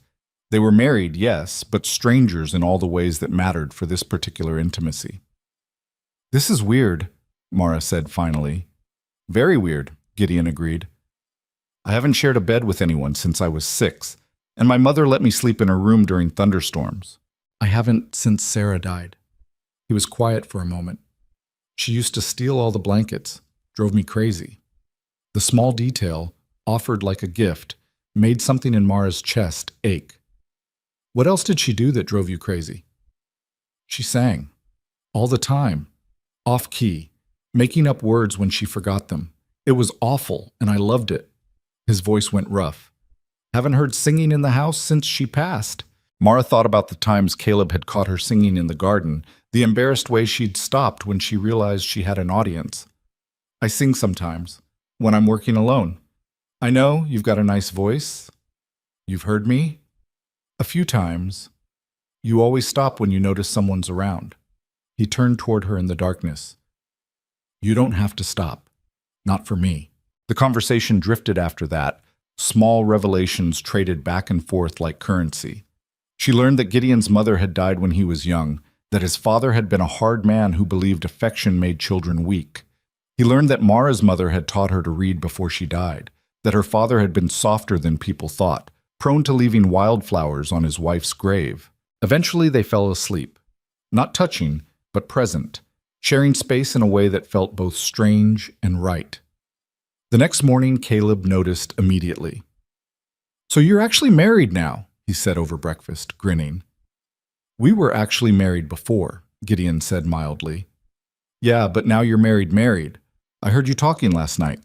They were married, yes, but strangers in all the ways that mattered for this particular intimacy. This is weird, Mara said finally. Very weird, Gideon agreed. I haven't shared a bed with anyone since I was 6, and my mother let me sleep in her room during thunderstorms. I haven't since Sarah died. He was quiet for a moment. She used to steal all the blankets, drove me crazy. The small detail, offered like a gift, made something in Mara's chest ache. What else did she do that drove you crazy? She sang. All the time. Off-key. Making up words when she forgot them. It was awful, and I loved it. His voice went rough. Haven't heard singing in the house since she passed. Mara thought about the times Caleb had caught her singing in the garden, the embarrassed way she'd stopped when she realized she had an audience. I sing sometimes, when I'm working alone. I know you've got a nice voice. You've heard me. A few times. You always stop when you notice someone's around. He turned toward her in the darkness. You don't have to stop. Not for me. The conversation drifted after that, small revelations traded back and forth like currency. She learned that Gideon's mother had died when he was young, that his father had been a hard man who believed affection made children weak. He learned that Mara's mother had taught her to read before she died, that her father had been softer than people thought, prone to leaving wildflowers on his wife's grave. Eventually they fell asleep, not touching, but present, sharing space in a way that felt both strange and right. The next morning, Caleb noticed immediately. So you're actually married now, he said over breakfast, grinning. We were actually married before, Gideon said mildly. Yeah, but now you're married. I heard you talking last night.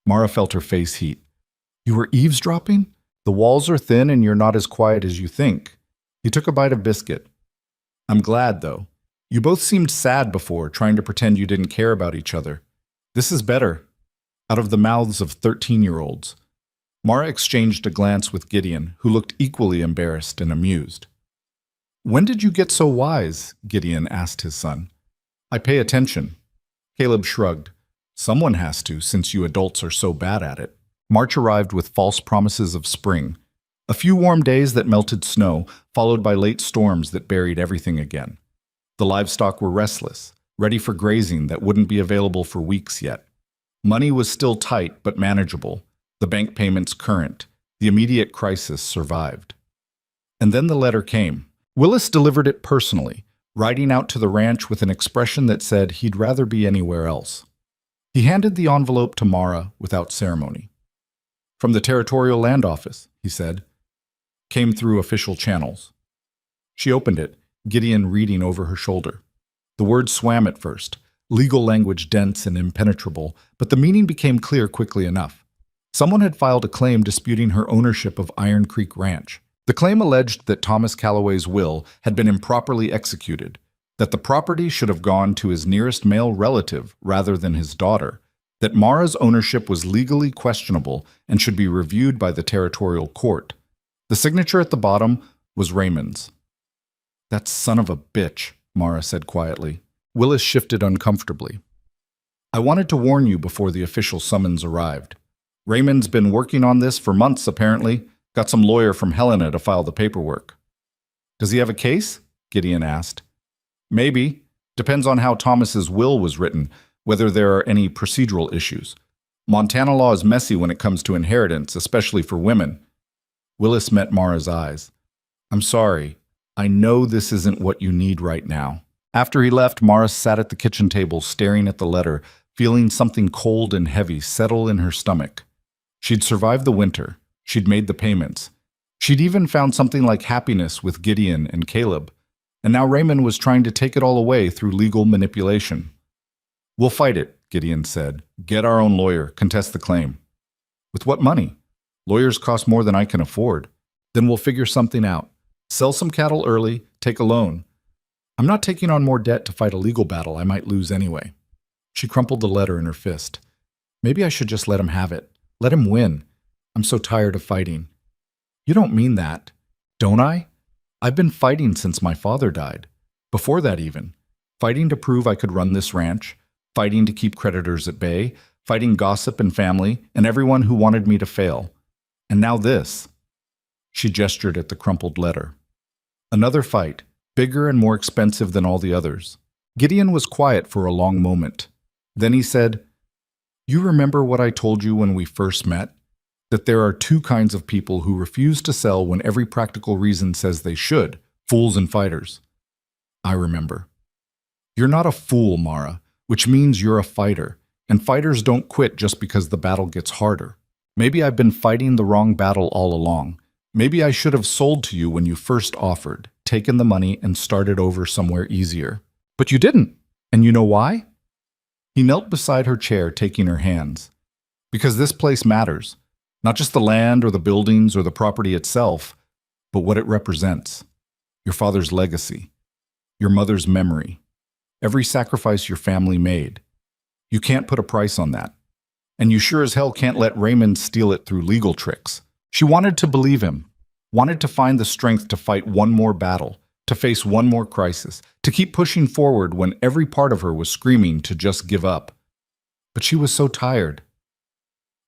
Mara felt her face heat. You were eavesdropping? The walls are thin and you're not as quiet as you think. He took a bite of biscuit. I'm glad, though. You both seemed sad before, trying to pretend you didn't care about each other. This is better. Out of the mouths of 13-year-olds. Mara exchanged a glance with Gideon, who looked equally embarrassed and amused. When did you get so wise? Gideon asked his son. I pay attention. Caleb shrugged. Someone has to, since you adults are so bad at it. March arrived with false promises of spring. A few warm days that melted snow, followed by late storms that buried everything again. The livestock were restless, ready for grazing that wouldn't be available for weeks yet. Money was still tight but manageable, the bank payments current. The immediate crisis survived. And then the letter came. Willis delivered it personally, riding out to the ranch with an expression that said he'd rather be anywhere else. He handed the envelope to Mara without ceremony. From the Territorial Land Office, he said. Came through official channels. She opened it, Gideon reading over her shoulder. The words swam at first, legal language dense and impenetrable, but the meaning became clear quickly enough. Someone had filed a claim disputing her ownership of Iron Creek Ranch. The claim alleged that Thomas Calloway's will had been improperly executed, that the property should have gone to his nearest male relative rather than his daughter, that Mara's ownership was legally questionable and should be reviewed by the territorial court. The signature at the bottom was Raymond's. That son of a bitch, Mara said quietly. Willis shifted uncomfortably. I wanted to warn you before the official summons arrived. Raymond's been working on this for months, apparently. Got some lawyer from Helena to file the paperwork. Does he have a case? Gideon asked. Maybe. Depends on how Thomas's will was written, whether there are any procedural issues. Montana law is messy when it comes to inheritance, especially for women. Willis met Mara's eyes. I'm sorry. I know this isn't what you need right now. After he left, Mara sat at the kitchen table staring at the letter, feeling something cold and heavy settle in her stomach. She'd survived the winter. She'd made the payments. She'd even found something like happiness with Gideon and Caleb. And now Raymond was trying to take it all away through legal manipulation. "We'll fight it," Gideon said. "Get our own lawyer, contest the claim." "With what money? Lawyers cost more than I can afford." "Then we'll figure something out. Sell some cattle early, take a loan." "I'm not taking on more debt to fight a legal battle I might lose anyway." She crumpled the letter in her fist. "Maybe I should just let him have it. Let him win. I'm so tired of fighting." "You don't mean that." "Don't I? I've been fighting since my father died. Before that even. Fighting to prove I could run this ranch, fighting to keep creditors at bay, fighting gossip and family, and everyone who wanted me to fail. And now this." She gestured at the crumpled letter. "Another fight, bigger and more expensive than all the others." Gideon was quiet for a long moment. Then he said, "You remember what I told you when we first met? That there are two kinds of people who refuse to sell when every practical reason says they should, fools and fighters." "I remember." "You're not a fool, Mara, which means you're a fighter, and fighters don't quit just because the battle gets harder. Maybe I've been fighting the wrong battle all along. Maybe I should have sold to you when you first offered, taken the money, and started over somewhere easier. But you didn't. And you know why?" He knelt beside her chair, taking her hands. "Because this place matters. Not just the land or the buildings or the property itself, but what it represents. Your father's legacy. Your mother's memory. Every sacrifice your family made. You can't put a price on that. And you sure as hell can't let Raymond steal it through legal tricks." She wanted to believe him, wanted to find the strength to fight one more battle, to face one more crisis, to keep pushing forward when every part of her was screaming to just give up. But she was so tired.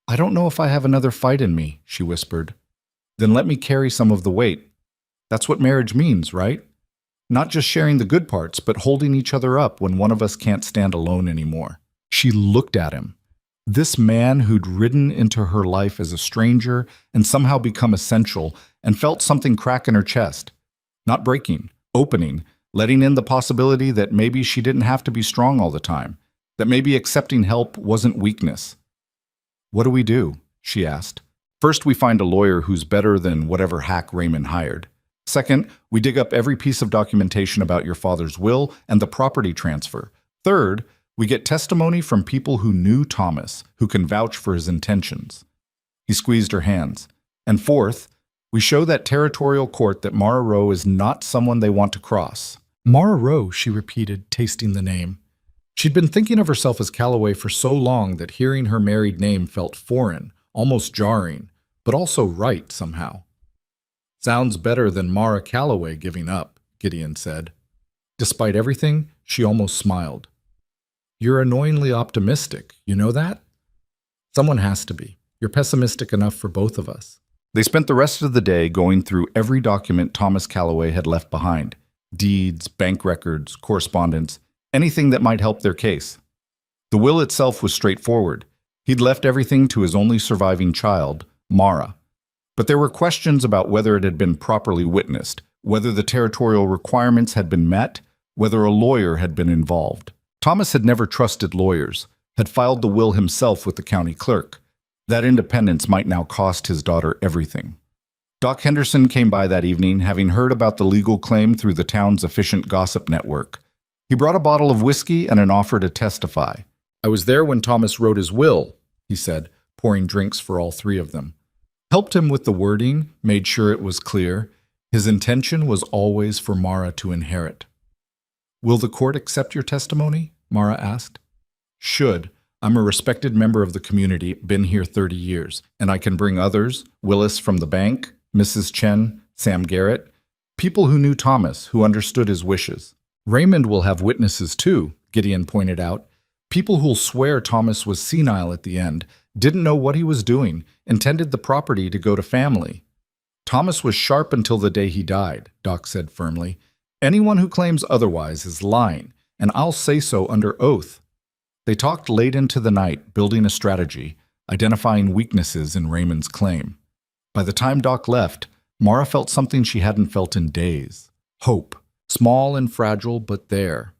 "I don't know if I have another fight in me," she whispered. "Then let me carry some of the weight. That's what marriage means, right? Not just sharing the good parts, but holding each other up when one of us can't stand alone anymore." She looked at him. This man who'd ridden into her life as a stranger and somehow become essential, and felt something crack in her chest. Not breaking, opening, letting in the possibility that maybe she didn't have to be strong all the time, that maybe accepting help wasn't weakness. "What do we do?" she asked. "First, we find a lawyer who's better than whatever hack Raymond hired. Second, we dig up every piece of documentation about your father's will and the property transfer. Third, we get testimony from people who knew Thomas, who can vouch for his intentions." He squeezed her hands. "And fourth, we show that territorial court that Mara Rowe is not someone they want to cross." "Mara Rowe," she repeated, tasting the name. She'd been thinking of herself as Calloway for so long that hearing her married name felt foreign, almost jarring, but also right somehow. "Sounds better than Mara Calloway giving up," Gideon said. Despite everything, she almost smiled. "You're annoyingly optimistic, you know that?" "Someone has to be. You're pessimistic enough for both of us." They spent the rest of the day going through every document Thomas Calloway had left behind. Deeds, bank records, correspondence, anything that might help their case. The will itself was straightforward. He'd left everything to his only surviving child, Mara. But there were questions about whether it had been properly witnessed, whether the territorial requirements had been met, whether a lawyer had been involved. Thomas had never trusted lawyers, had filed the will himself with the county clerk. That independence might now cost his daughter everything. Doc Henderson came by that evening, having heard about the legal claim through the town's efficient gossip network. He brought a bottle of whiskey and an offer to testify. "I was there when Thomas wrote his will," he said, pouring drinks for all three of them. Helped him with the wording, made sure it was clear. His intention was always for Mara to inherit. "Will the court accept your testimony?" Mara asked. "Should. I'm a respected member of the community, been here 30 years, and I can bring others, Willis from the bank, Mrs. Chen, Sam Garrett, people who knew Thomas, who understood his wishes. Raymond will have witnesses too," Gideon pointed out. "People who'll swear Thomas was senile at the end, didn't know what he was doing, intended the property to go to family." "Thomas was sharp until the day he died," Doc said firmly. "Anyone who claims otherwise is lying, and I'll say so under oath." They talked late into the night, building a strategy, identifying weaknesses in Raymond's claim. By the time Doc left, Mara felt something she hadn't felt in days. Hope. Small and fragile, but there.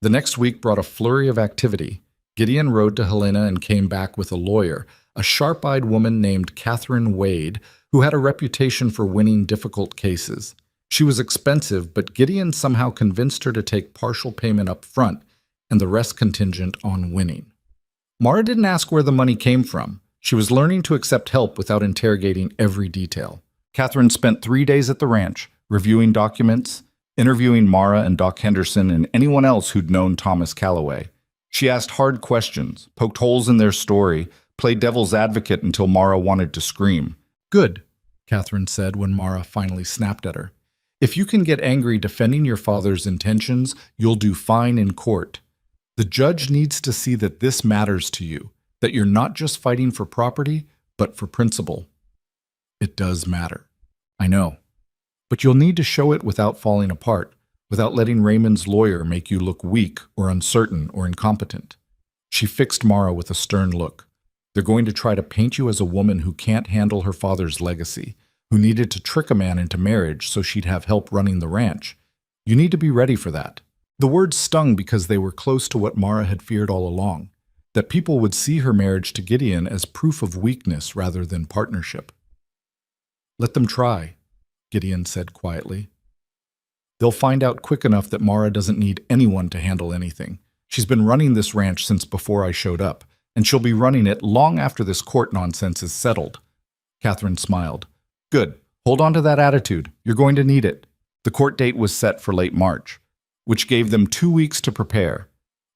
The next week brought a flurry of activity. Gideon rode to Helena and came back with a lawyer, a sharp-eyed woman named Catherine Wade, who had a reputation for winning difficult cases. She was expensive, but Gideon somehow convinced her to take partial payment up front and the rest contingent on winning. Mara didn't ask where the money came from. She was learning to accept help without interrogating every detail. Catherine spent 3 days at the ranch, reviewing documents, interviewing Mara and Doc Henderson and anyone else who'd known Thomas Calloway. She asked hard questions, poked holes in their story, played devil's advocate until Mara wanted to scream. "Good," Catherine said when Mara finally snapped at her. "If you can get angry defending your father's intentions, you'll do fine in court. The judge needs to see that this matters to you, that you're not just fighting for property, but for principle." "It does matter. I know. But you'll need to show it without falling apart, without letting Raymond's lawyer make you look weak or uncertain or incompetent." She fixed Mara with a stern look. "They're going to try to paint you as a woman who can't handle her father's legacy, who needed to trick a man into marriage so she'd have help running the ranch. You need to be ready for that." The words stung because they were close to what Mara had feared all along, that people would see her marriage to Gideon as proof of weakness rather than partnership. "Let them try," Gideon said quietly. "They'll find out quick enough that Mara doesn't need anyone to handle anything. She's been running this ranch since before I showed up, and she'll be running it long after this court nonsense is settled." Catherine smiled. "Good. Hold on to that attitude. You're going to need it." The court date was set for late March, which gave them 2 weeks to prepare.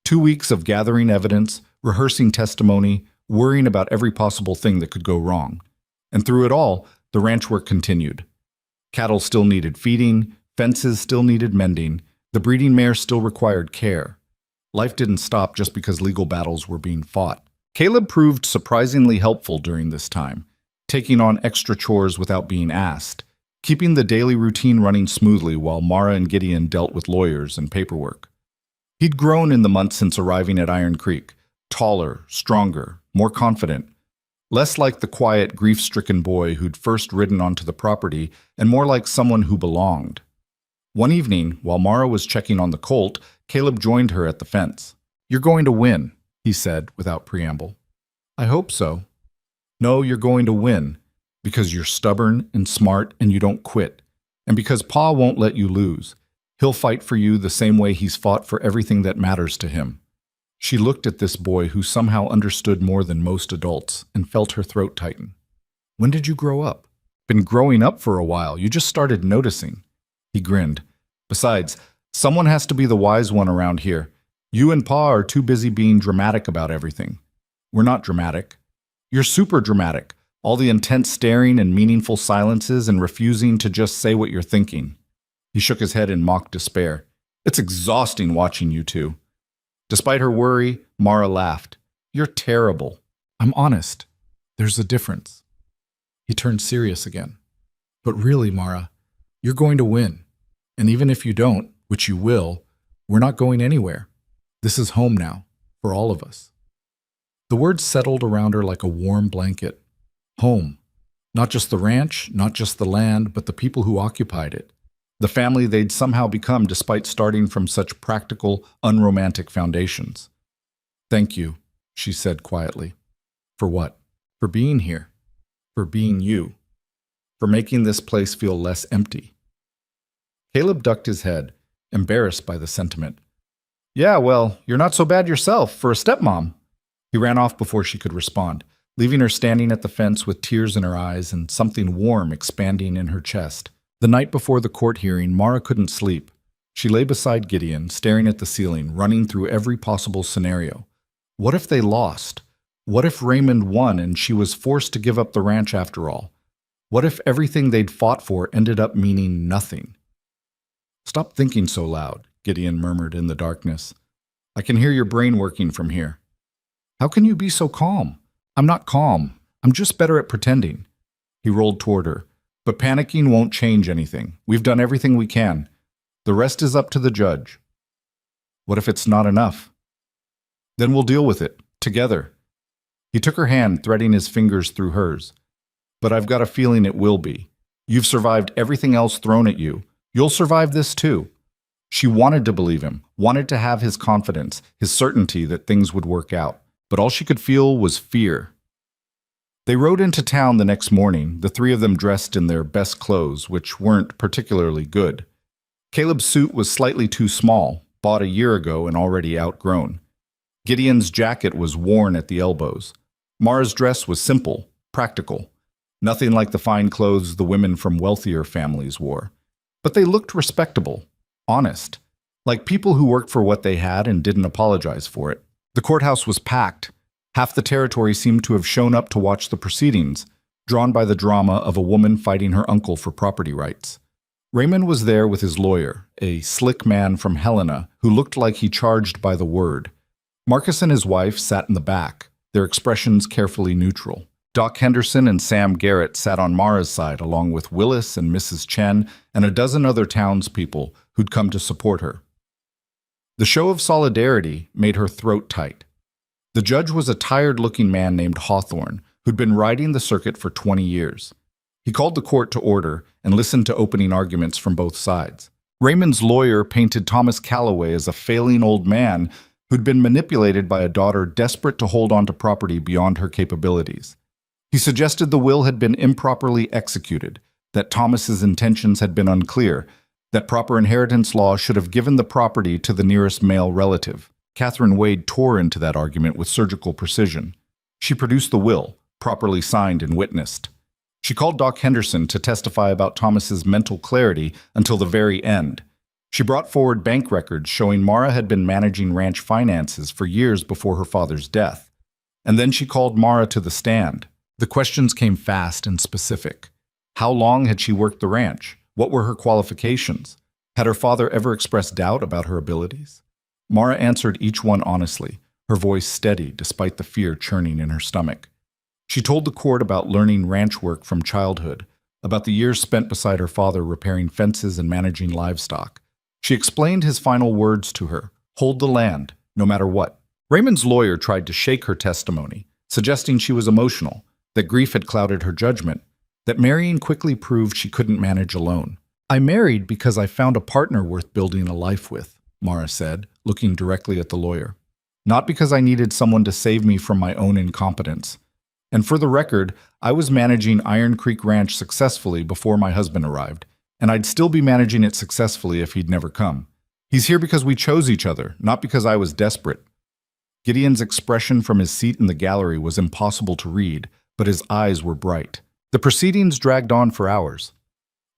2 weeks of gathering evidence, rehearsing testimony, worrying about every possible thing that could go wrong. And through it all, the ranch work continued. Cattle still needed feeding, fences still needed mending, the breeding mare still required care. Life didn't stop just because legal battles were being fought. Caleb proved surprisingly helpful during this time, taking on extra chores without being asked, keeping the daily routine running smoothly while Mara and Gideon dealt with lawyers and paperwork. He'd grown in the months since arriving at Iron Creek, taller, stronger, more confident, less like the quiet, grief-stricken boy who'd first ridden onto the property and more like someone who belonged. One evening, while Mara was checking on the colt, Caleb joined her at the fence. "You're going to win," he said without preamble. "I hope so." "No, you're going to win. Because you're stubborn and smart and you don't quit. And because Pa won't let you lose. He'll fight for you the same way he's fought for everything that matters to him." She looked at this boy who somehow understood more than most adults and felt her throat tighten. "When did you grow up?" "Been growing up for a while. You just started noticing." He grinned. "Besides, someone has to be the wise one around here. You and Pa are too busy being dramatic about everything." "We're not dramatic." "You're super dramatic. All the intense staring and meaningful silences and refusing to just say what you're thinking." He shook his head in mock despair. "It's exhausting watching you two." Despite her worry, Mara laughed. "You're terrible." "I'm honest. There's a difference." He turned serious again. "But really, Mara, you're going to win. And even if you don't, which you will, we're not going anywhere. This is home now, for all of us." The words settled around her like a warm blanket. Home. Not just the ranch, not just the land, but the people who occupied it. The family they'd somehow become despite starting from such practical, unromantic foundations. "Thank you," she said quietly. "For what?" "For being here. For being you. For making this place feel less empty." Caleb ducked his head, embarrassed by the sentiment. "Yeah, well, you're not so bad yourself for a stepmom." He ran off before she could respond, leaving her standing at the fence with tears in her eyes and something warm expanding in her chest. The night before the court hearing, Mara couldn't sleep. She lay beside Gideon, staring at the ceiling, running through every possible scenario. What if they lost? What if Raymond won and she was forced to give up the ranch after all? What if everything they'd fought for ended up meaning nothing? "Stop thinking so loud," Gideon murmured in the darkness. "I can hear your brain working from here." "How can you be so calm?" "I'm not calm. I'm just better at pretending." He rolled toward her. "But panicking won't change anything. We've done everything we can. The rest is up to the judge." "What if it's not enough?" "Then we'll deal with it, together." He took her hand, threading his fingers through hers. "But I've got a feeling it will be. You've survived everything else thrown at you. You'll survive this too." She wanted to believe him, wanted to have his confidence, his certainty that things would work out. But all she could feel was fear. They rode into town the next morning, the three of them dressed in their best clothes, which weren't particularly good. Caleb's suit was slightly too small, bought a year ago and already outgrown. Gideon's jacket was worn at the elbows. Mara's dress was simple, practical. Nothing like the fine clothes the women from wealthier families wore. But they looked respectable, honest, like people who worked for what they had and didn't apologize for it. The courthouse was packed. Half the territory seemed to have shown up to watch the proceedings, drawn by the drama of a woman fighting her uncle for property rights. Raymond was there with his lawyer, a slick man from Helena who looked like he charged by the word. Marcus and his wife sat in the back, their expressions carefully neutral. Doc Henderson and Sam Garrett sat on Mara's side, along with Willis and Mrs. Chen and a dozen other townspeople who'd come to support her. The show of solidarity made her throat tight. The judge was a tired-looking man named Hawthorne, who'd been riding the circuit for 20 years. He called the court to order and listened to opening arguments from both sides. Raymond's lawyer painted Thomas Calloway as a failing old man who'd been manipulated by a daughter desperate to hold on to property beyond her capabilities. He suggested the will had been improperly executed, that Thomas's intentions had been unclear, that proper inheritance law should have given the property to the nearest male relative. Catherine Wade tore into that argument with surgical precision. She produced the will, properly signed and witnessed. She called Doc Henderson to testify about Thomas's mental clarity until the very end. She brought forward bank records showing Mara had been managing ranch finances for years before her father's death. And then she called Mara to the stand. The questions came fast and specific. How long had she worked the ranch? What were her qualifications? Had her father ever expressed doubt about her abilities? Mara answered each one honestly, her voice steady despite the fear churning in her stomach. She told the court about learning ranch work from childhood, about the years spent beside her father repairing fences and managing livestock. She explained his final words to her: hold the land, no matter what. Raymond's lawyer tried to shake her testimony, suggesting she was emotional, that grief had clouded her judgment, that marrying quickly proved she couldn't manage alone. I married because I found a partner worth building a life with, Mara said, looking directly at the lawyer. Not because I needed someone to save me from my own incompetence. And for the record, I was managing Iron Creek Ranch successfully before my husband arrived, and I'd still be managing it successfully if he'd never come. He's here because we chose each other, not because I was desperate. Gideon's expression from his seat in the gallery was impossible to read, but his eyes were bright. The proceedings dragged on for hours.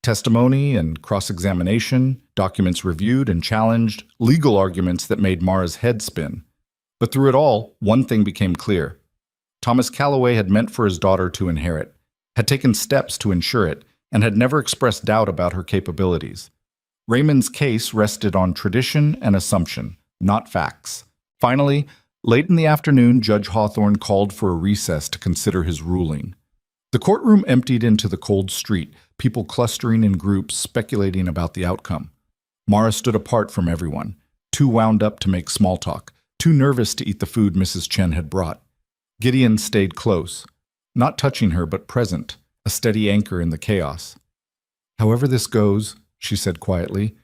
Testimony and cross-examination, documents reviewed and challenged, legal arguments that made Mara's head spin. But through it all, one thing became clear. Thomas Calloway had meant for his daughter to inherit, had taken steps to ensure it, and had never expressed doubt about her capabilities. Raymond's case rested on tradition and assumption, not facts. Finally, late in the afternoon, Judge Hawthorne called for a recess to consider his ruling. The courtroom emptied into the cold street, people clustering in groups speculating about the outcome. Mara stood apart from everyone, too wound up to make small talk, too nervous to eat the food Mrs. Chen had brought. Gideon stayed close, not touching her but present, a steady anchor in the chaos. However this goes, she said quietly,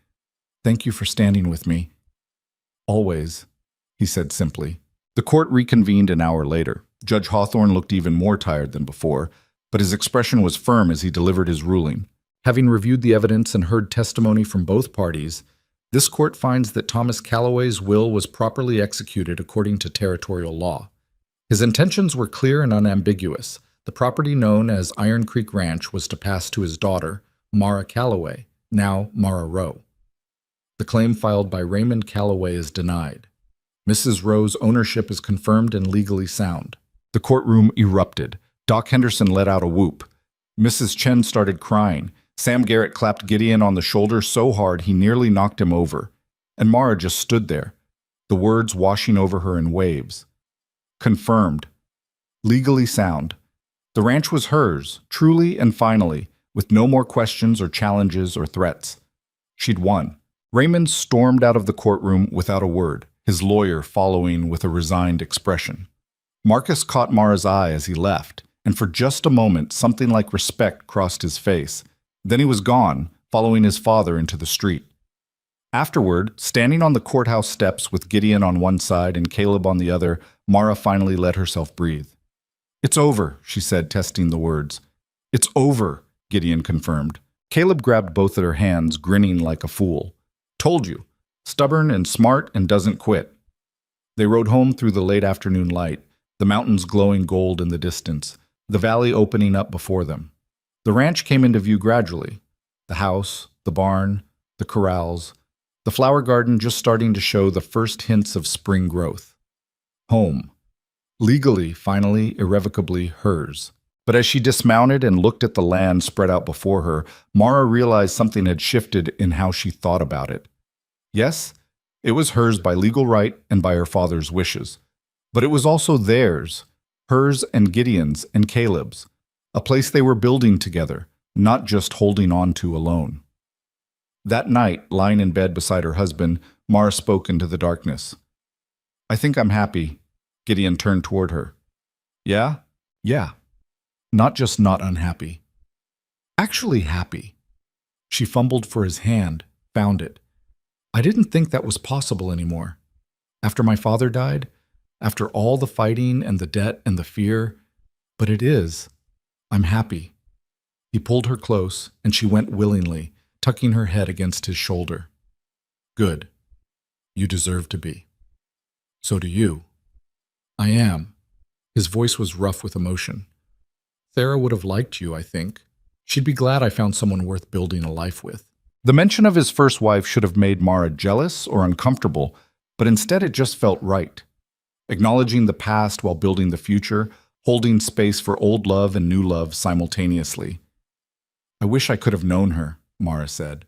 thank you for standing with me. Always, he said simply. The court reconvened an hour later. Judge Hawthorne looked even more tired than before, but his expression was firm as he delivered his ruling. Having reviewed the evidence and heard testimony from both parties, this court finds that Thomas Calloway's will was properly executed according to territorial law. His intentions were clear and unambiguous. The property known as Iron Creek Ranch was to pass to his daughter, Mara Calloway, now Mara Rowe. The claim filed by Raymond Calloway is denied. Mrs. Rowe's ownership is confirmed and legally sound. The courtroom erupted. Doc Henderson let out a whoop. Mrs. Chen started crying. Sam Garrett clapped Gideon on the shoulder so hard he nearly knocked him over. And Mara just stood there, the words washing over her in waves. Confirmed. Legally sound. The ranch was hers, truly and finally, with no more questions or challenges or threats. She'd won. Raymond stormed out of the courtroom without a word, his lawyer following with a resigned expression. Marcus caught Mara's eye as he left, and for just a moment something like respect crossed his face. Then he was gone, following his father into the street. Afterward, standing on the courthouse steps with Gideon on one side and Caleb on the other, Mara finally let herself breathe. "It's over," she said, testing the words. "It's over," Gideon confirmed. Caleb grabbed both of her hands, grinning like a fool. "Told you. Stubborn and smart and doesn't quit." They rode home through the late afternoon light, the mountains glowing gold in the distance, the valley opening up before them. The ranch came into view gradually. The house, the barn, the corrals, the flower garden just starting to show the first hints of spring growth. Home. Legally, finally, irrevocably hers. But as she dismounted and looked at the land spread out before her, Mara realized something had shifted in how she thought about it. Yes, it was hers by legal right and by her father's wishes. But it was also theirs, hers and Gideon's and Caleb's, a place they were building together, not just holding on to alone. That night, lying in bed beside her husband, Mara spoke into the darkness. "I think I'm happy." Gideon turned toward her. "Yeah? Yeah. Not just not unhappy. Actually happy." She fumbled for his hand, found it. "I didn't think that was possible anymore. After my father died, after all the fighting and the debt and the fear, but it is. I'm happy." He pulled her close, and she went willingly, tucking her head against his shoulder. "Good. You deserve to be. So do you." "I am." His voice was rough with emotion. "Sarah would have liked you, I think. She'd be glad I found someone worth building a life with." The mention of his first wife should have made Mara jealous or uncomfortable, but instead it just felt right. Acknowledging the past while building the future, holding space for old love and new love simultaneously. "I wish I could have known her," Mara said.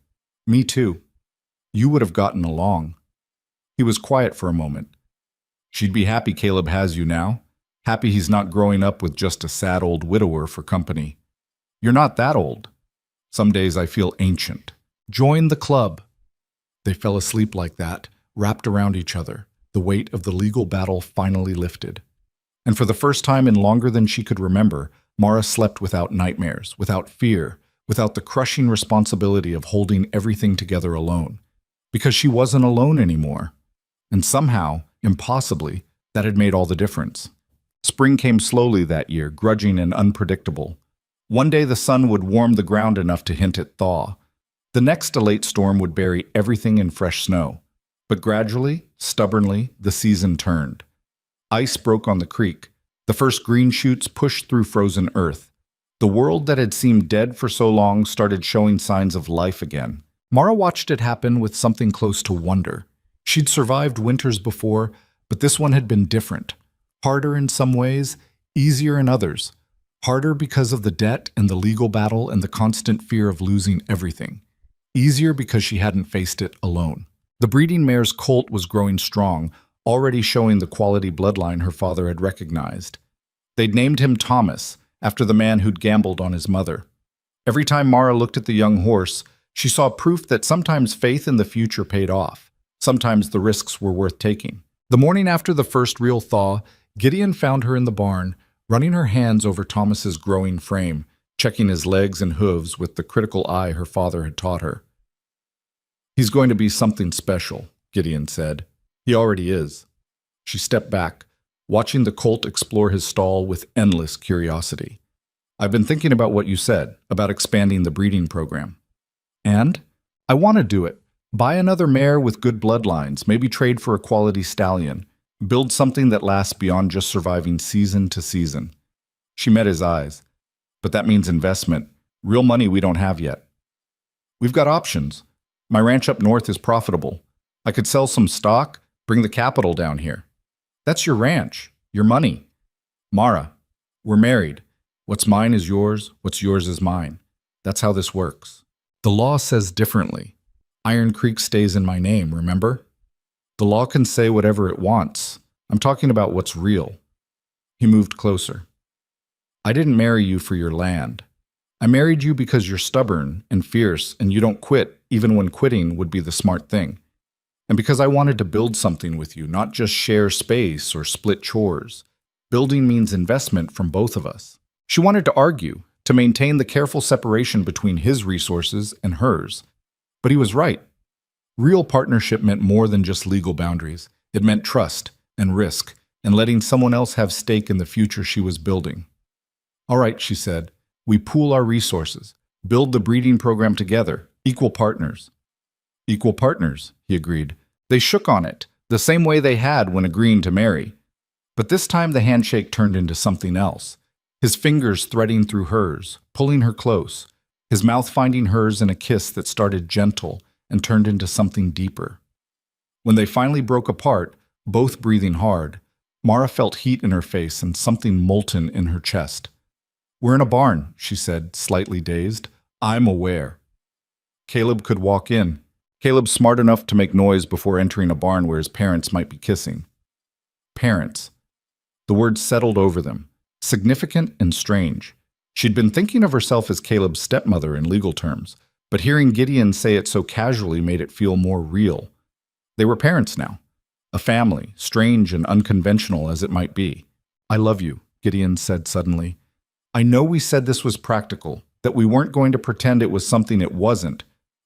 "Me too. You would have gotten along." He was quiet for a moment. "She'd be happy Caleb has you now. Happy he's not growing up with just a sad old widower for company. You're not that old. Some days I feel ancient. Join the club." They fell asleep like that, wrapped around each other, the weight of the legal battle finally lifted. And for the first time in longer than she could remember, Mara slept without nightmares, without fear, without the crushing responsibility of holding everything together alone. Because she wasn't alone anymore. And somehow, impossibly, that had made all the difference. Spring came slowly that year, grudging and unpredictable. One day the sun would warm the ground enough to hint at thaw. The next a late storm would bury everything in fresh snow. But gradually, stubbornly, the season turned. Ice broke on the creek. The first green shoots pushed through frozen earth. The world that had seemed dead for so long started showing signs of life again. Mara watched it happen with something close to wonder. She'd survived winters before, but this one had been different. Harder in some ways, easier in others. Harder because of the debt and the legal battle and the constant fear of losing everything. Easier because she hadn't faced it alone. The breeding mare's colt was growing strong, already showing the quality bloodline her father had recognized. They'd named him Thomas, after the man who'd gambled on his mother. Every time Mara looked at the young horse, she saw proof that sometimes faith in the future paid off. Sometimes the risks were worth taking. The morning after the first real thaw, Gideon found her in the barn, running her hands over Thomas's growing frame, checking his legs and hooves with the critical eye her father had taught her. "He's going to be something special," Gideon said. "He already is." She stepped back, watching the colt explore his stall with endless curiosity. "I've been thinking about what you said, about expanding the breeding program. And I want to do it. Buy another mare with good bloodlines, maybe trade for a quality stallion. Build something that lasts beyond just surviving season to season." She met his eyes. "But that means investment, real money we don't have yet." "We've got options. My ranch up north is profitable. I could sell some stock, bring the capital down here." "That's your ranch, your money." "Mara, we're married. What's mine is yours, what's yours is mine. That's how this works." "The law says differently. Iron Creek stays in my name, remember? The law can say whatever it wants. I'm talking about what's real." He moved closer. "I didn't marry you for your land. I married you because you're stubborn and fierce and you don't quit even when quitting would be the smart thing. And because I wanted to build something with you, not just share space or split chores. Building means investment from both of us." She wanted to argue, to maintain the careful separation between his resources and hers. But he was right. Real partnership meant more than just legal boundaries. It meant trust and risk and letting someone else have stake in the future she was building. All right, she said, we pool our resources, build the breeding program together, equal partners. Equal partners, he agreed. They shook on it, the same way they had when agreeing to marry. But this time the handshake turned into something else. His fingers threading through hers, pulling her close, his mouth finding hers in a kiss that started gentle and turned into something deeper. When they finally broke apart, both breathing hard, Mara felt heat in her face and something molten in her chest. We're in a barn, she said, slightly dazed. I'm aware. Caleb could walk in. Caleb's smart enough to make noise before entering a barn where his parents might be kissing. Parents. The word settled over them, significant and strange. She'd been thinking of herself as Caleb's stepmother in legal terms, but hearing Gideon say it so casually made it feel more real. They were parents now. A family, strange and unconventional as it might be. I love you, Gideon said suddenly. I know we said this was practical, that we weren't going to pretend it was something it wasn't,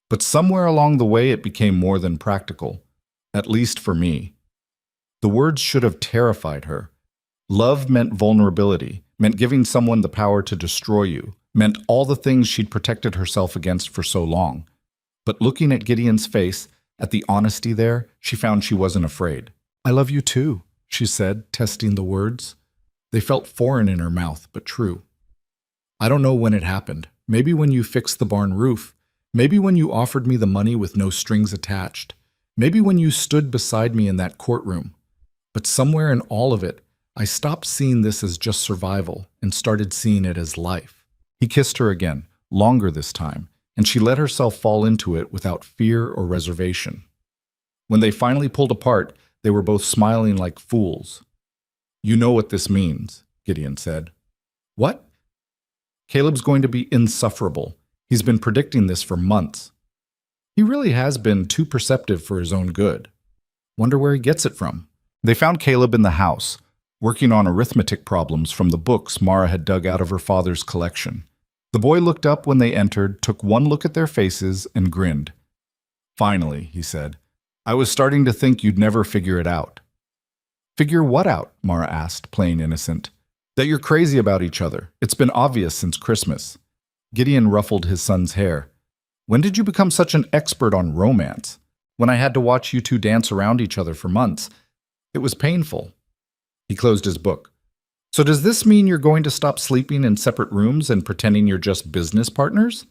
but somewhere along the way it became more than practical, at least for me. The words should have terrified her. Love meant vulnerability, meant giving someone the power to destroy you, meant all the things she'd protected herself against for so long. But looking at Gideon's face, at the honesty there, she found she wasn't afraid. I love you too, she said, testing the words. They felt foreign in her mouth, but true. I don't know when it happened. Maybe when you fixed the barn roof. Maybe when you offered me the money with no strings attached. Maybe when you stood beside me in that courtroom. But somewhere in all of it, I stopped seeing this as just survival and started seeing it as life. He kissed her again, longer this time, and she let herself fall into it without fear or reservation. When they finally pulled apart, they were both smiling like fools. You know what this means, Gideon said. What? Caleb's going to be insufferable. He's been predicting this for months. He really has been too perceptive for his own good. Wonder where he gets it from. They found Caleb in the house, working on arithmetic problems from the books Mara had dug out of her father's collection. The boy looked up when they entered, took one look at their faces, and grinned. Finally, he said, I was starting to think you'd never figure it out. Figure what out? Mara asked, playing innocent. That you're crazy about each other. It's been obvious since Christmas. Gideon ruffled his son's hair. When did you become such an expert on romance? When I had to watch you two dance around each other for months. It was painful. He closed his book. So does this mean you're going to stop sleeping in separate rooms and pretending you're just business partners?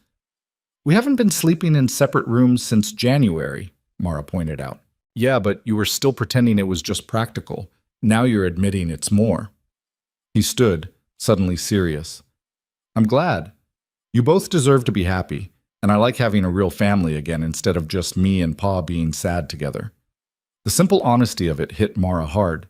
We haven't been sleeping in separate rooms since January, Mara pointed out. Yeah, but you were still pretending it was just practical. Now you're admitting it's more. He stood, suddenly serious. I'm glad. You both deserve to be happy, and I like having a real family again instead of just me and Pa being sad together. The simple honesty of it hit Mara hard.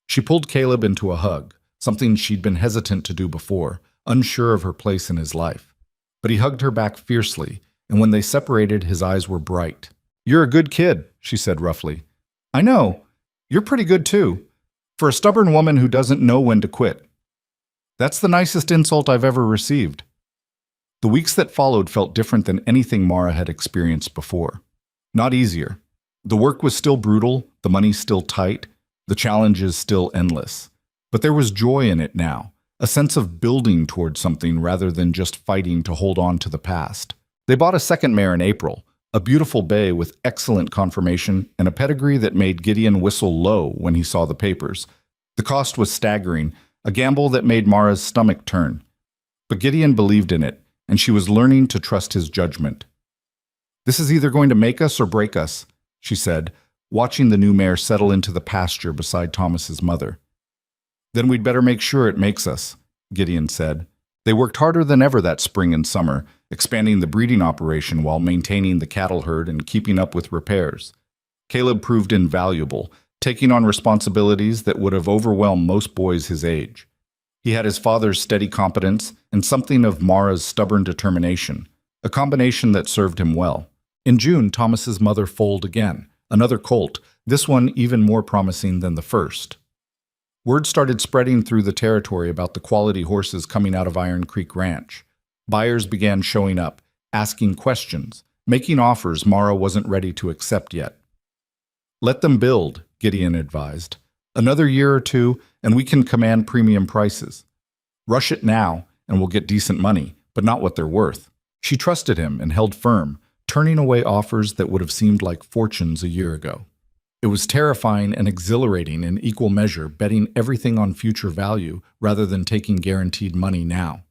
She pulled Caleb into a hug, something she'd been hesitant to do before, unsure of her place in his life. But he hugged her back fiercely, and when they separated, his eyes were bright. You're a good kid, she said roughly. I know. You're pretty good too. For a stubborn woman who doesn't know when to quit. That's the nicest insult I've ever received. The weeks that followed felt different than anything Mara had experienced before. Not easier. The work was still brutal, the money still tight, the challenges still endless. But there was joy in it now, a sense of building towards something rather than just fighting to hold on to the past. They bought a second mare in April, a beautiful bay with excellent conformation and a pedigree that made Gideon whistle low when he saw the papers. The cost was staggering, a gamble that made Mara's stomach turn. But Gideon believed in it, and she was learning to trust his judgment. This is either going to make us or break us, she said, watching the new mare settle into the pasture beside Thomas's mother. Then we'd better make sure it makes us, Gideon said. They worked harder than ever that spring and summer, expanding the breeding operation while maintaining the cattle herd and keeping up with repairs. Caleb proved invaluable, taking on responsibilities that would have overwhelmed most boys his age. He had his father's steady competence and something of Mara's stubborn determination, a combination that served him well. In June, Thomas's mother foaled again, another colt, this one even more promising than the first. Word started spreading through the territory about the quality horses coming out of Iron Creek Ranch. Buyers began showing up, asking questions, making offers Mara wasn't ready to accept yet. Let them build, Gideon advised. Another year or two, and we can command premium prices. Rush it now, and we'll get decent money, but not what they're worth. She trusted him and held firm, turning away offers that would have seemed like fortunes a year ago. It was terrifying and exhilarating in equal measure, betting everything on future value rather than taking guaranteed money now.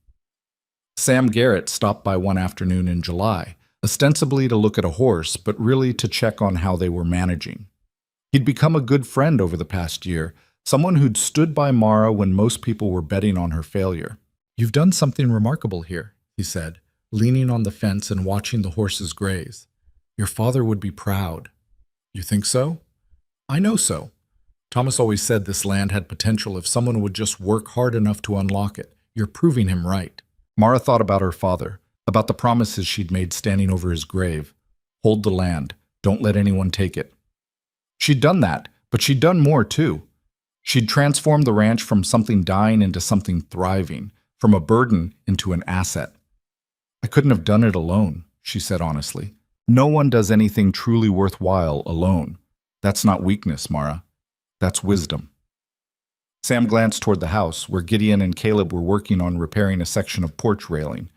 Sam Garrett stopped by one afternoon in July, ostensibly to look at a horse, but really to check on how they were managing. He'd become a good friend over the past year, someone who'd stood by Mara when most people were betting on her failure. "You've done something remarkable here," he said, leaning on the fence and watching the horses graze. "Your father would be proud." "You think so?" "I know so. Thomas always said this land had potential if someone would just work hard enough to unlock it. You're proving him right." Mara thought about her father, about the promises she'd made standing over his grave. Hold the land. Don't let anyone take it. She'd done that, but she'd done more too. She'd transformed the ranch from something dying into something thriving, from a burden into an asset. "I couldn't have done it alone," she said honestly. "No one does anything truly worthwhile alone. That's not weakness, Mara. That's wisdom." Sam glanced toward the house, where Gideon and Caleb were working on repairing a section of porch railing.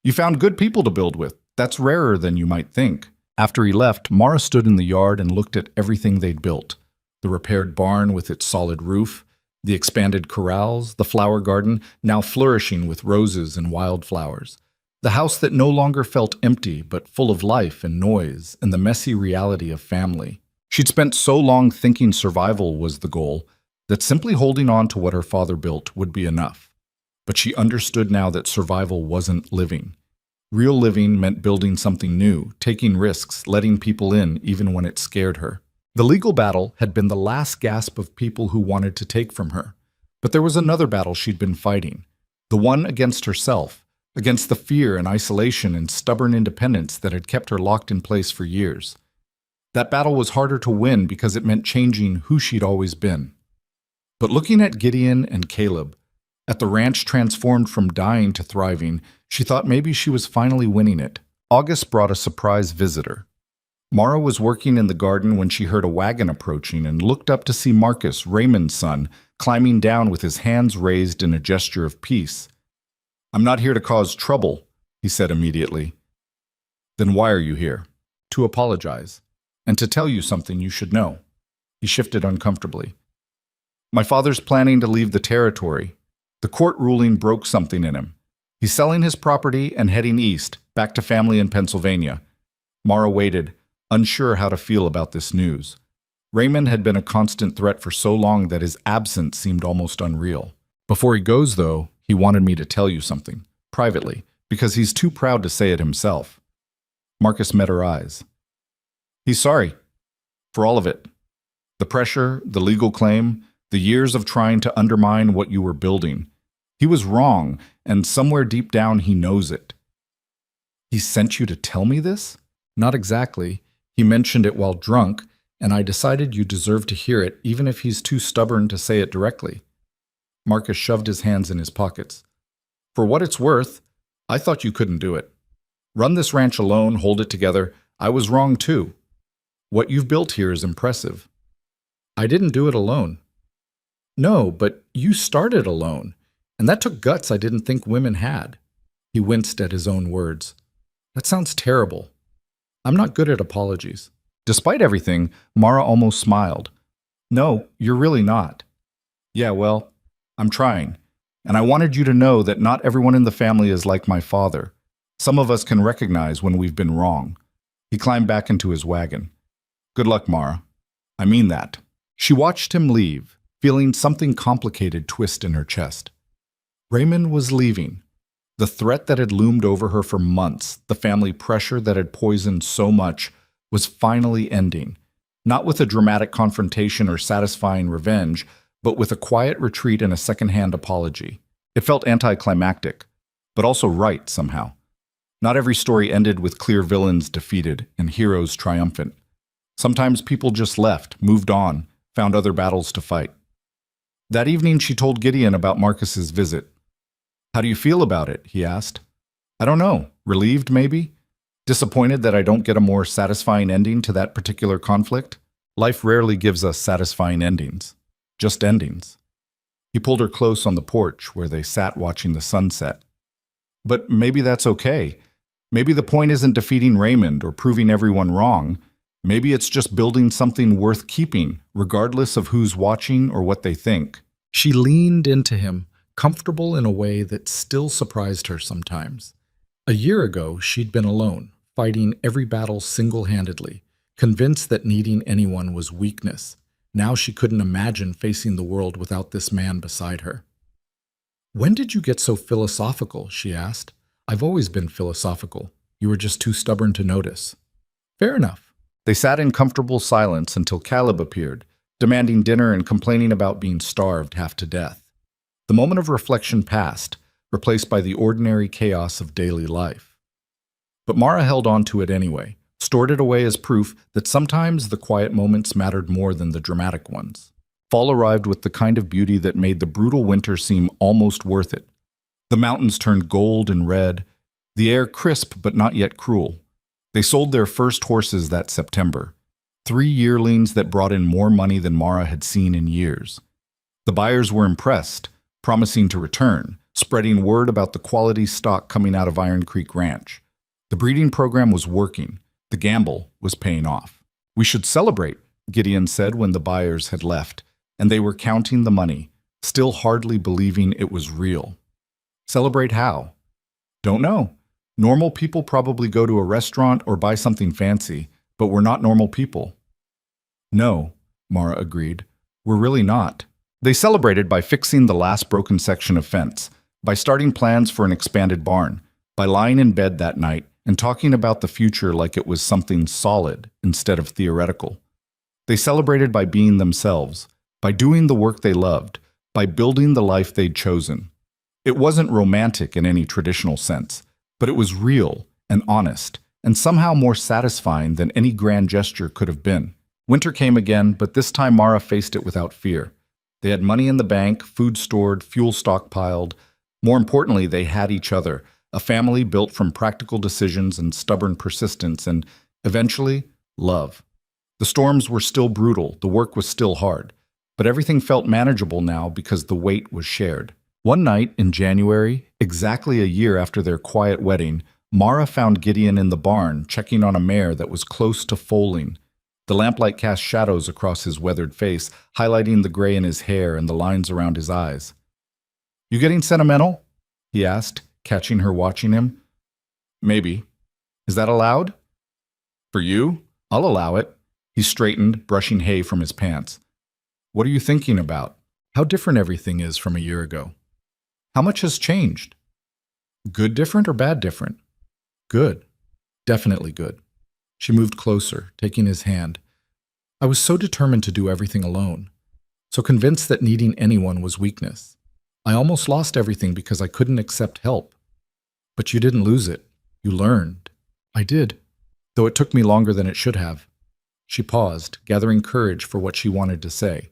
"You found good people to build with. That's rarer than you might think." After he left, Mara stood in the yard and looked at everything they'd built. The repaired barn with its solid roof, the expanded corrals, the flower garden, now flourishing with roses and wildflowers. The house that no longer felt empty, but full of life and noise and the messy reality of family. She'd spent so long thinking survival was the goal that simply holding on to what her father built would be enough. But she understood now that survival wasn't living. Real living meant building something new, taking risks, letting people in even when it scared her. The legal battle had been the last gasp of people who wanted to take from her. But there was another battle she'd been fighting, the one against herself, against the fear and isolation and stubborn independence that had kept her locked in place for years. That battle was harder to win because it meant changing who she'd always been. But looking at Gideon and Caleb, at the ranch transformed from dying to thriving, she thought maybe she was finally winning it. August brought a surprise visitor. Mara was working in the garden when she heard a wagon approaching and looked up to see Marcus, Raymond's son, climbing down with his hands raised in a gesture of peace. "I'm not here to cause trouble," he said immediately. "Then why are you here?" "To apologize, and to tell you something you should know." He shifted uncomfortably. "My father's planning to leave the territory. The court ruling broke something in him. He's selling his property and heading east, back to family in Pennsylvania." Mara waited, unsure how to feel about this news. Raymond had been a constant threat for so long that his absence seemed almost unreal. "Before he goes, though, he wanted me to tell you something, privately, because he's too proud to say it himself." Marcus met her eyes. "He's sorry. For all of it. The pressure, the legal claim, the years of trying to undermine what you were building. He was wrong, and somewhere deep down he knows it." "He sent you to tell me this?" "Not exactly. He mentioned it while drunk, and I decided you deserve to hear it, even if he's too stubborn to say it directly." Marcus shoved his hands in his pockets. "For what it's worth, I thought you couldn't do it. Run this ranch alone, hold it together. I was wrong too. What you've built here is impressive." "I didn't do it alone." "No, but you started alone, and that took guts I didn't think women had." He winced at his own words. "That sounds terrible. I'm not good at apologies." Despite everything, Mara almost smiled. "No, you're really not." "Yeah, well, I'm trying. And I wanted you to know that not everyone in the family is like my father. Some of us can recognize when we've been wrong." He climbed back into his wagon. "Good luck, Mara. I mean that." She watched him leave, feeling something complicated twist in her chest. Raymond was leaving. The threat that had loomed over her for months, the family pressure that had poisoned so much, was finally ending. Not with a dramatic confrontation or satisfying revenge, but with a quiet retreat and a second-hand apology. It felt anticlimactic, but also right somehow. Not every story ended with clear villains defeated and heroes triumphant. Sometimes people just left, moved on, found other battles to fight. That evening she told Gideon about Marcus's visit. "How do you feel about it?" he asked. "I don't know. Relieved, maybe? Disappointed that I don't get a more satisfying ending to that particular conflict? Life rarely gives us satisfying endings, just endings. He pulled her close on the porch where they sat watching the sunset. But maybe that's okay. Maybe the point isn't defeating Raymond or proving everyone wrong. Maybe it's just building something worth keeping, regardless of who's watching or what they think. She leaned into him, comfortable in a way that still surprised her sometimes. A year ago, she'd been alone, fighting every battle single-handedly, convinced that needing anyone was weakness. Now she couldn't imagine facing the world without this man beside her. "When did you get so philosophical?" she asked. "I've always been philosophical. You were just too stubborn to notice." "Fair enough." They sat in comfortable silence until Caleb appeared, demanding dinner and complaining about being starved half to death. The moment of reflection passed, replaced by the ordinary chaos of daily life. But Mara held on to it anyway, stored it away as proof that sometimes the quiet moments mattered more than the dramatic ones. Fall arrived with the kind of beauty that made the brutal winter seem almost worth it. The mountains turned gold and red, the air crisp but not yet cruel. They sold their first horses that September, 3 yearlings that brought in more money than Mara had seen in years. The buyers were impressed, promising to return, spreading word about the quality stock coming out of Iron Creek Ranch. The breeding program was working. The gamble was paying off. "We should celebrate," Gideon said when the buyers had left, and they were counting the money, still hardly believing it was real. "Celebrate how?" "Don't know. Normal people probably go to a restaurant or buy something fancy, but we're not normal people." "No," Mara agreed. "We're really not." They celebrated by fixing the last broken section of fence, by starting plans for an expanded barn, by lying in bed that night and talking about the future like it was something solid instead of theoretical. They celebrated by being themselves, by doing the work they loved, by building the life they'd chosen. It wasn't romantic in any traditional sense, but it was real and honest, and somehow more satisfying than any grand gesture could have been. Winter came again, but this time Mara faced it without fear. They had money in the bank, food stored, fuel stockpiled. More importantly, they had each other, a family built from practical decisions and stubborn persistence, and, eventually, love. The storms were still brutal, the work was still hard, but everything felt manageable now because the weight was shared. One night in January, exactly a year after their quiet wedding, Mara found Gideon in the barn, checking on a mare that was close to foaling. The lamplight cast shadows across his weathered face, highlighting the gray in his hair and the lines around his eyes. "You getting sentimental?" he asked, catching her watching him. "Maybe. Is that allowed?" "For you? I'll allow it." He straightened, brushing hay from his pants. "What are you thinking about? How different everything is from a year ago. How much has changed?" "Good different or bad different?" "Good. Definitely good." She moved closer, taking his hand. "I was so determined to do everything alone, so convinced that needing anyone was weakness. I almost lost everything because I couldn't accept help. But you didn't lose it. You learned." "I did, though it took me longer than it should have." She paused, gathering courage for what she wanted to say.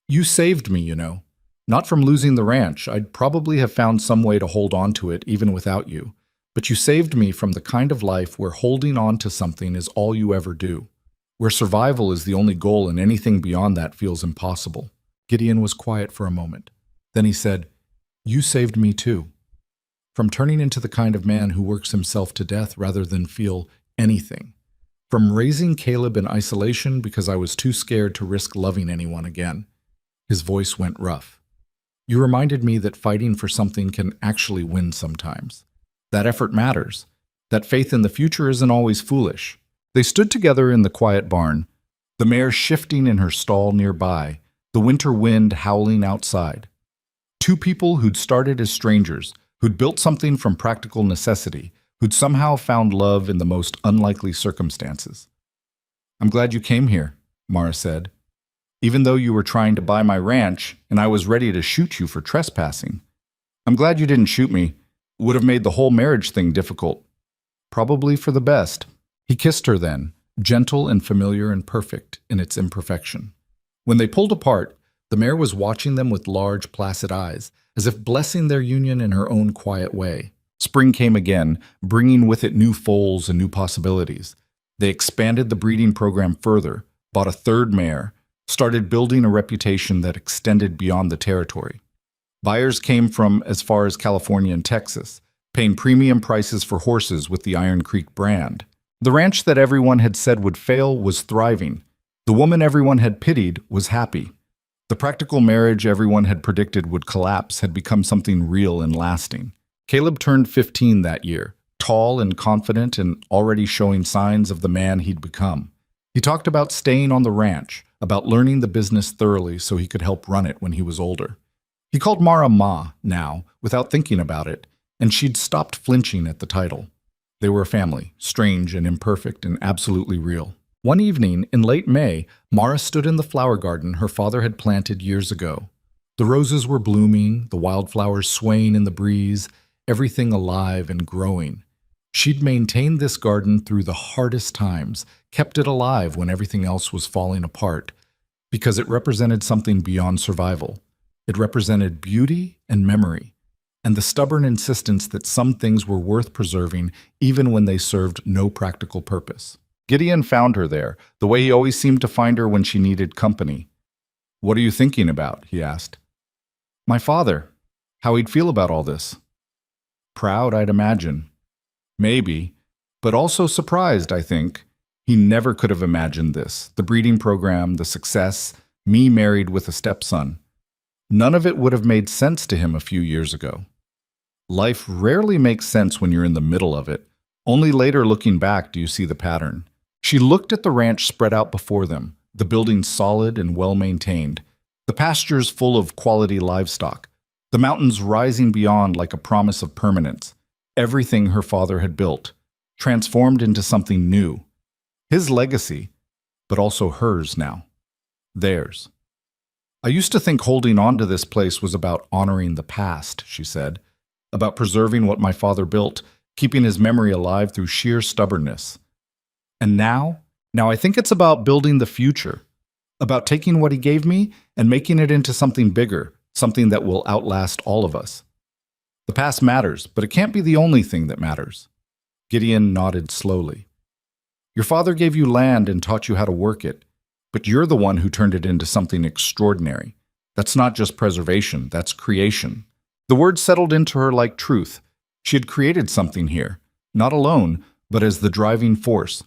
"You saved me, you know. Not from losing the ranch. I'd probably have found some way to hold on to it even without you. But you saved me from the kind of life where holding on to something is all you ever do, where survival is the only goal and anything beyond that feels impossible." Gideon was quiet for a moment. Then he said, "You saved me too. From turning into the kind of man who works himself to death rather than feel anything. From raising Caleb in isolation because I was too scared to risk loving anyone again." His voice went rough. "You reminded me that fighting for something can actually win sometimes. That effort matters. That faith in the future isn't always foolish." They stood together in the quiet barn, the mare shifting in her stall nearby, the winter wind howling outside. Two people who'd started as strangers, who'd built something from practical necessity, who'd somehow found love in the most unlikely circumstances. "I'm glad you came here," Mara said. "Even though you were trying to buy my ranch and I was ready to shoot you for trespassing. I'm glad you didn't shoot me. Would have made the whole marriage thing difficult. Probably for the best." He kissed her then, gentle and familiar and perfect in its imperfection. When they pulled apart, the mare was watching them with large, placid eyes, as if blessing their union in her own quiet way. Spring came again, bringing with it new foals and new possibilities. They expanded the breeding program further, bought a third mare, started building a reputation that extended beyond the territory. Buyers came from as far as California and Texas, paying premium prices for horses with the Iron Creek brand. The ranch that everyone had said would fail was thriving. The woman everyone had pitied was happy. The practical marriage everyone had predicted would collapse had become something real and lasting. Caleb turned 15 that year, tall and confident and already showing signs of the man he'd become. He talked about staying on the ranch, about learning the business thoroughly so he could help run it when he was older. He called Mara Ma now, without thinking about it, and she'd stopped flinching at the title. They were a family, strange and imperfect and absolutely real. One evening, in late May, Mara stood in the flower garden her father had planted years ago. The roses were blooming, the wildflowers swaying in the breeze, everything alive and growing. She'd maintained this garden through the hardest times, kept it alive when everything else was falling apart, because it represented something beyond survival. It represented beauty and memory, and the stubborn insistence that some things were worth preserving even when they served no practical purpose. Gideon found her there, the way he always seemed to find her when she needed company. "What are you thinking about?" he asked. "My father. How he'd feel about all this." Proud, I'd imagine. Maybe, but also surprised, I think. He never could have imagined this. The breeding program, the success, me married with a stepson. None of it would have made sense to him a few years ago. Life rarely makes sense when you're in the middle of it. Only later looking back do you see the pattern. She looked at the ranch spread out before them, the buildings solid and well-maintained, the pastures full of quality livestock, the mountains rising beyond like a promise of permanence. Everything her father had built, transformed into something new. His legacy, but also hers now. Theirs. "I used to think holding on to this place was about honoring the past," she said, "about preserving what my father built, keeping his memory alive through sheer stubbornness. And now I think it's about building the future, about taking what he gave me and making it into something bigger, something that will outlast all of us. The past matters, but it can't be the only thing that matters." Gideon nodded slowly. "Your father gave you land and taught you how to work it, but you're the one who turned it into something extraordinary. That's not just preservation, that's creation." The word settled into her like truth. She had created something here, not alone, but as the driving force.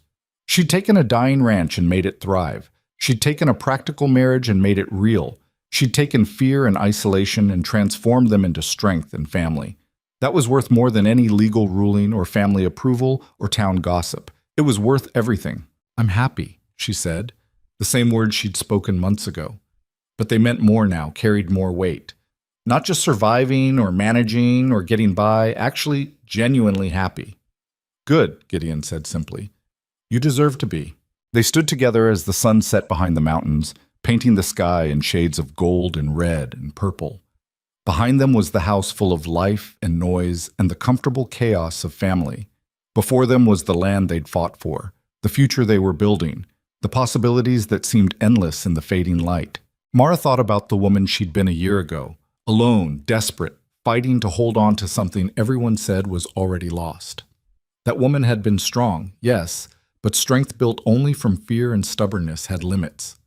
She'd taken a dying ranch and made it thrive. She'd taken a practical marriage and made it real. She'd taken fear and isolation and transformed them into strength and family. That was worth more than any legal ruling or family approval or town gossip. It was worth everything. "I'm happy," she said, the same words she'd spoken months ago. But they meant more now, carried more weight. Not just surviving or managing or getting by, actually genuinely happy. "Good," Gideon said simply. "You deserve to be." They stood together as the sun set behind the mountains, painting the sky in shades of gold and red and purple. Behind them was the house full of life and noise and the comfortable chaos of family. Before them was the land they'd fought for, the future they were building, the possibilities that seemed endless in the fading light. Mara thought about the woman she'd been a year ago, alone, desperate, fighting to hold on to something everyone said was already lost. That woman had been strong, yes, but strength built only from fear and stubbornness had limits.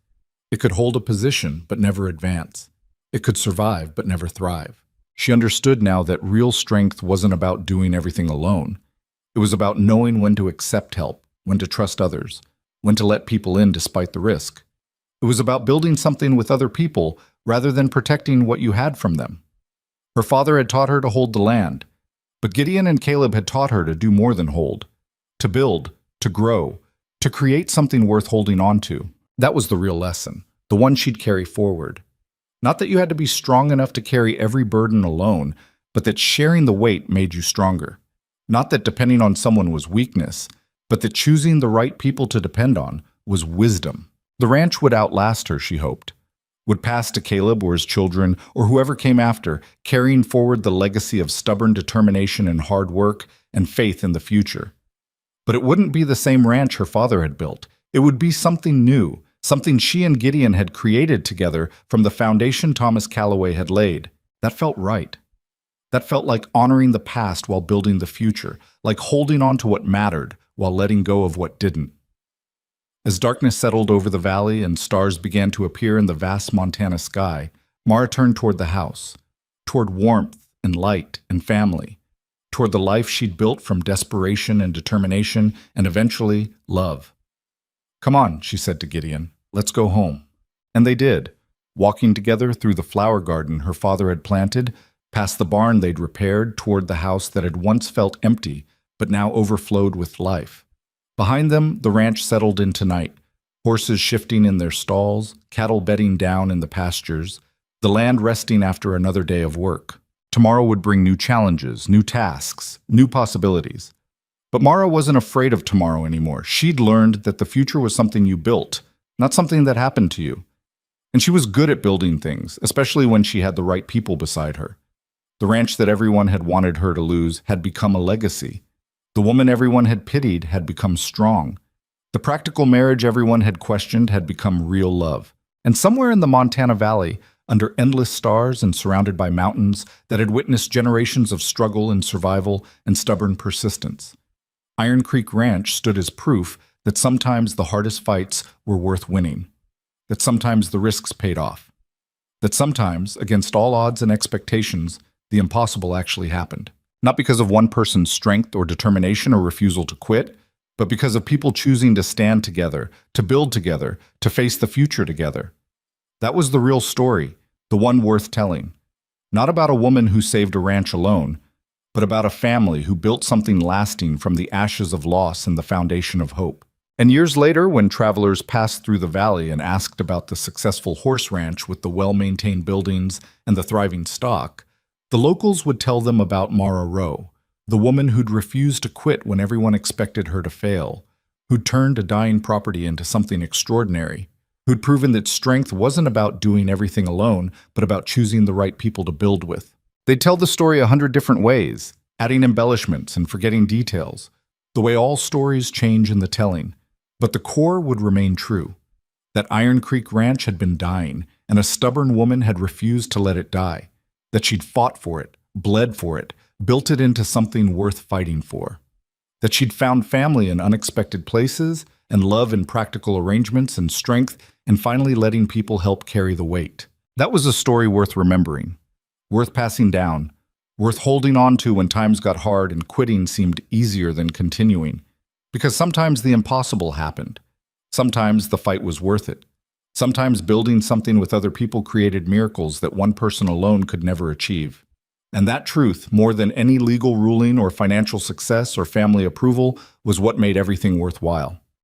It could hold a position, but never advance. It could survive, but never thrive. She understood now that real strength wasn't about doing everything alone. It was about knowing when to accept help, when to trust others, when to let people in despite the risk. It was about building something with other people rather than protecting what you had from them. Her father had taught her to hold the land, but Gideon and Caleb had taught her to do more than hold, to build, to grow, to create something worth holding on to. That was the real lesson, the one she'd carry forward. Not that you had to be strong enough to carry every burden alone, but that sharing the weight made you stronger. Not that depending on someone was weakness, but that choosing the right people to depend on was wisdom. The ranch would outlast her, she hoped. Would pass to Caleb or his children or whoever came after, carrying forward the legacy of stubborn determination and hard work and faith in the future. But it wouldn't be the same ranch her father had built. It would be something new, something she and Gideon had created together from the foundation Thomas Calloway had laid. That felt right. That felt like honoring the past while building the future, like holding on to what mattered while letting go of what didn't. As darkness settled over the valley and stars began to appear in the vast Montana sky, Mara turned toward the house, toward warmth and light and family, toward the life she'd built from desperation and determination and eventually love. "Come on," she said to Gideon, "let's go home." And they did, walking together through the flower garden her father had planted, past the barn they'd repaired, toward the house that had once felt empty but now overflowed with life. Behind them, the ranch settled into night, horses shifting in their stalls, cattle bedding down in the pastures, the land resting after another day of work. Tomorrow would bring new challenges, new tasks, new possibilities. But Mara wasn't afraid of tomorrow anymore. She'd learned that the future was something you built, not something that happened to you. And she was good at building things, especially when she had the right people beside her. The ranch that everyone had wanted her to lose had become a legacy. The woman everyone had pitied had become strong. The practical marriage everyone had questioned had become real love. And somewhere in the Montana Valley, under endless stars and surrounded by mountains that had witnessed generations of struggle and survival and stubborn persistence, Iron Creek Ranch stood as proof that sometimes the hardest fights were worth winning, that sometimes the risks paid off, that sometimes, against all odds and expectations, the impossible actually happened. Not because of one person's strength or determination or refusal to quit, but because of people choosing to stand together, to build together, to face the future together. That was the real story, the one worth telling. Not about a woman who saved a ranch alone, but about a family who built something lasting from the ashes of loss and the foundation of hope. And years later, when travelers passed through the valley and asked about the successful horse ranch with the well-maintained buildings and the thriving stock, the locals would tell them about Mara Rowe, the woman who'd refused to quit when everyone expected her to fail, who'd turned a dying property into something extraordinary, who'd proven that strength wasn't about doing everything alone, but about choosing the right people to build with. They'd tell the story 100 different ways, adding embellishments and forgetting details, the way all stories change in the telling. But the core would remain true, that Iron Creek Ranch had been dying, and a stubborn woman had refused to let it die, that she'd fought for it, bled for it, built it into something worth fighting for, that she'd found family in unexpected places, and love in practical arrangements and strength, and finally letting people help carry the weight. That was a story worth remembering, worth passing down, worth holding on to when times got hard and quitting seemed easier than continuing. Because sometimes the impossible happened. Sometimes the fight was worth it. Sometimes building something with other people created miracles that one person alone could never achieve. And that truth, more than any legal ruling or financial success or family approval, was what made everything worthwhile.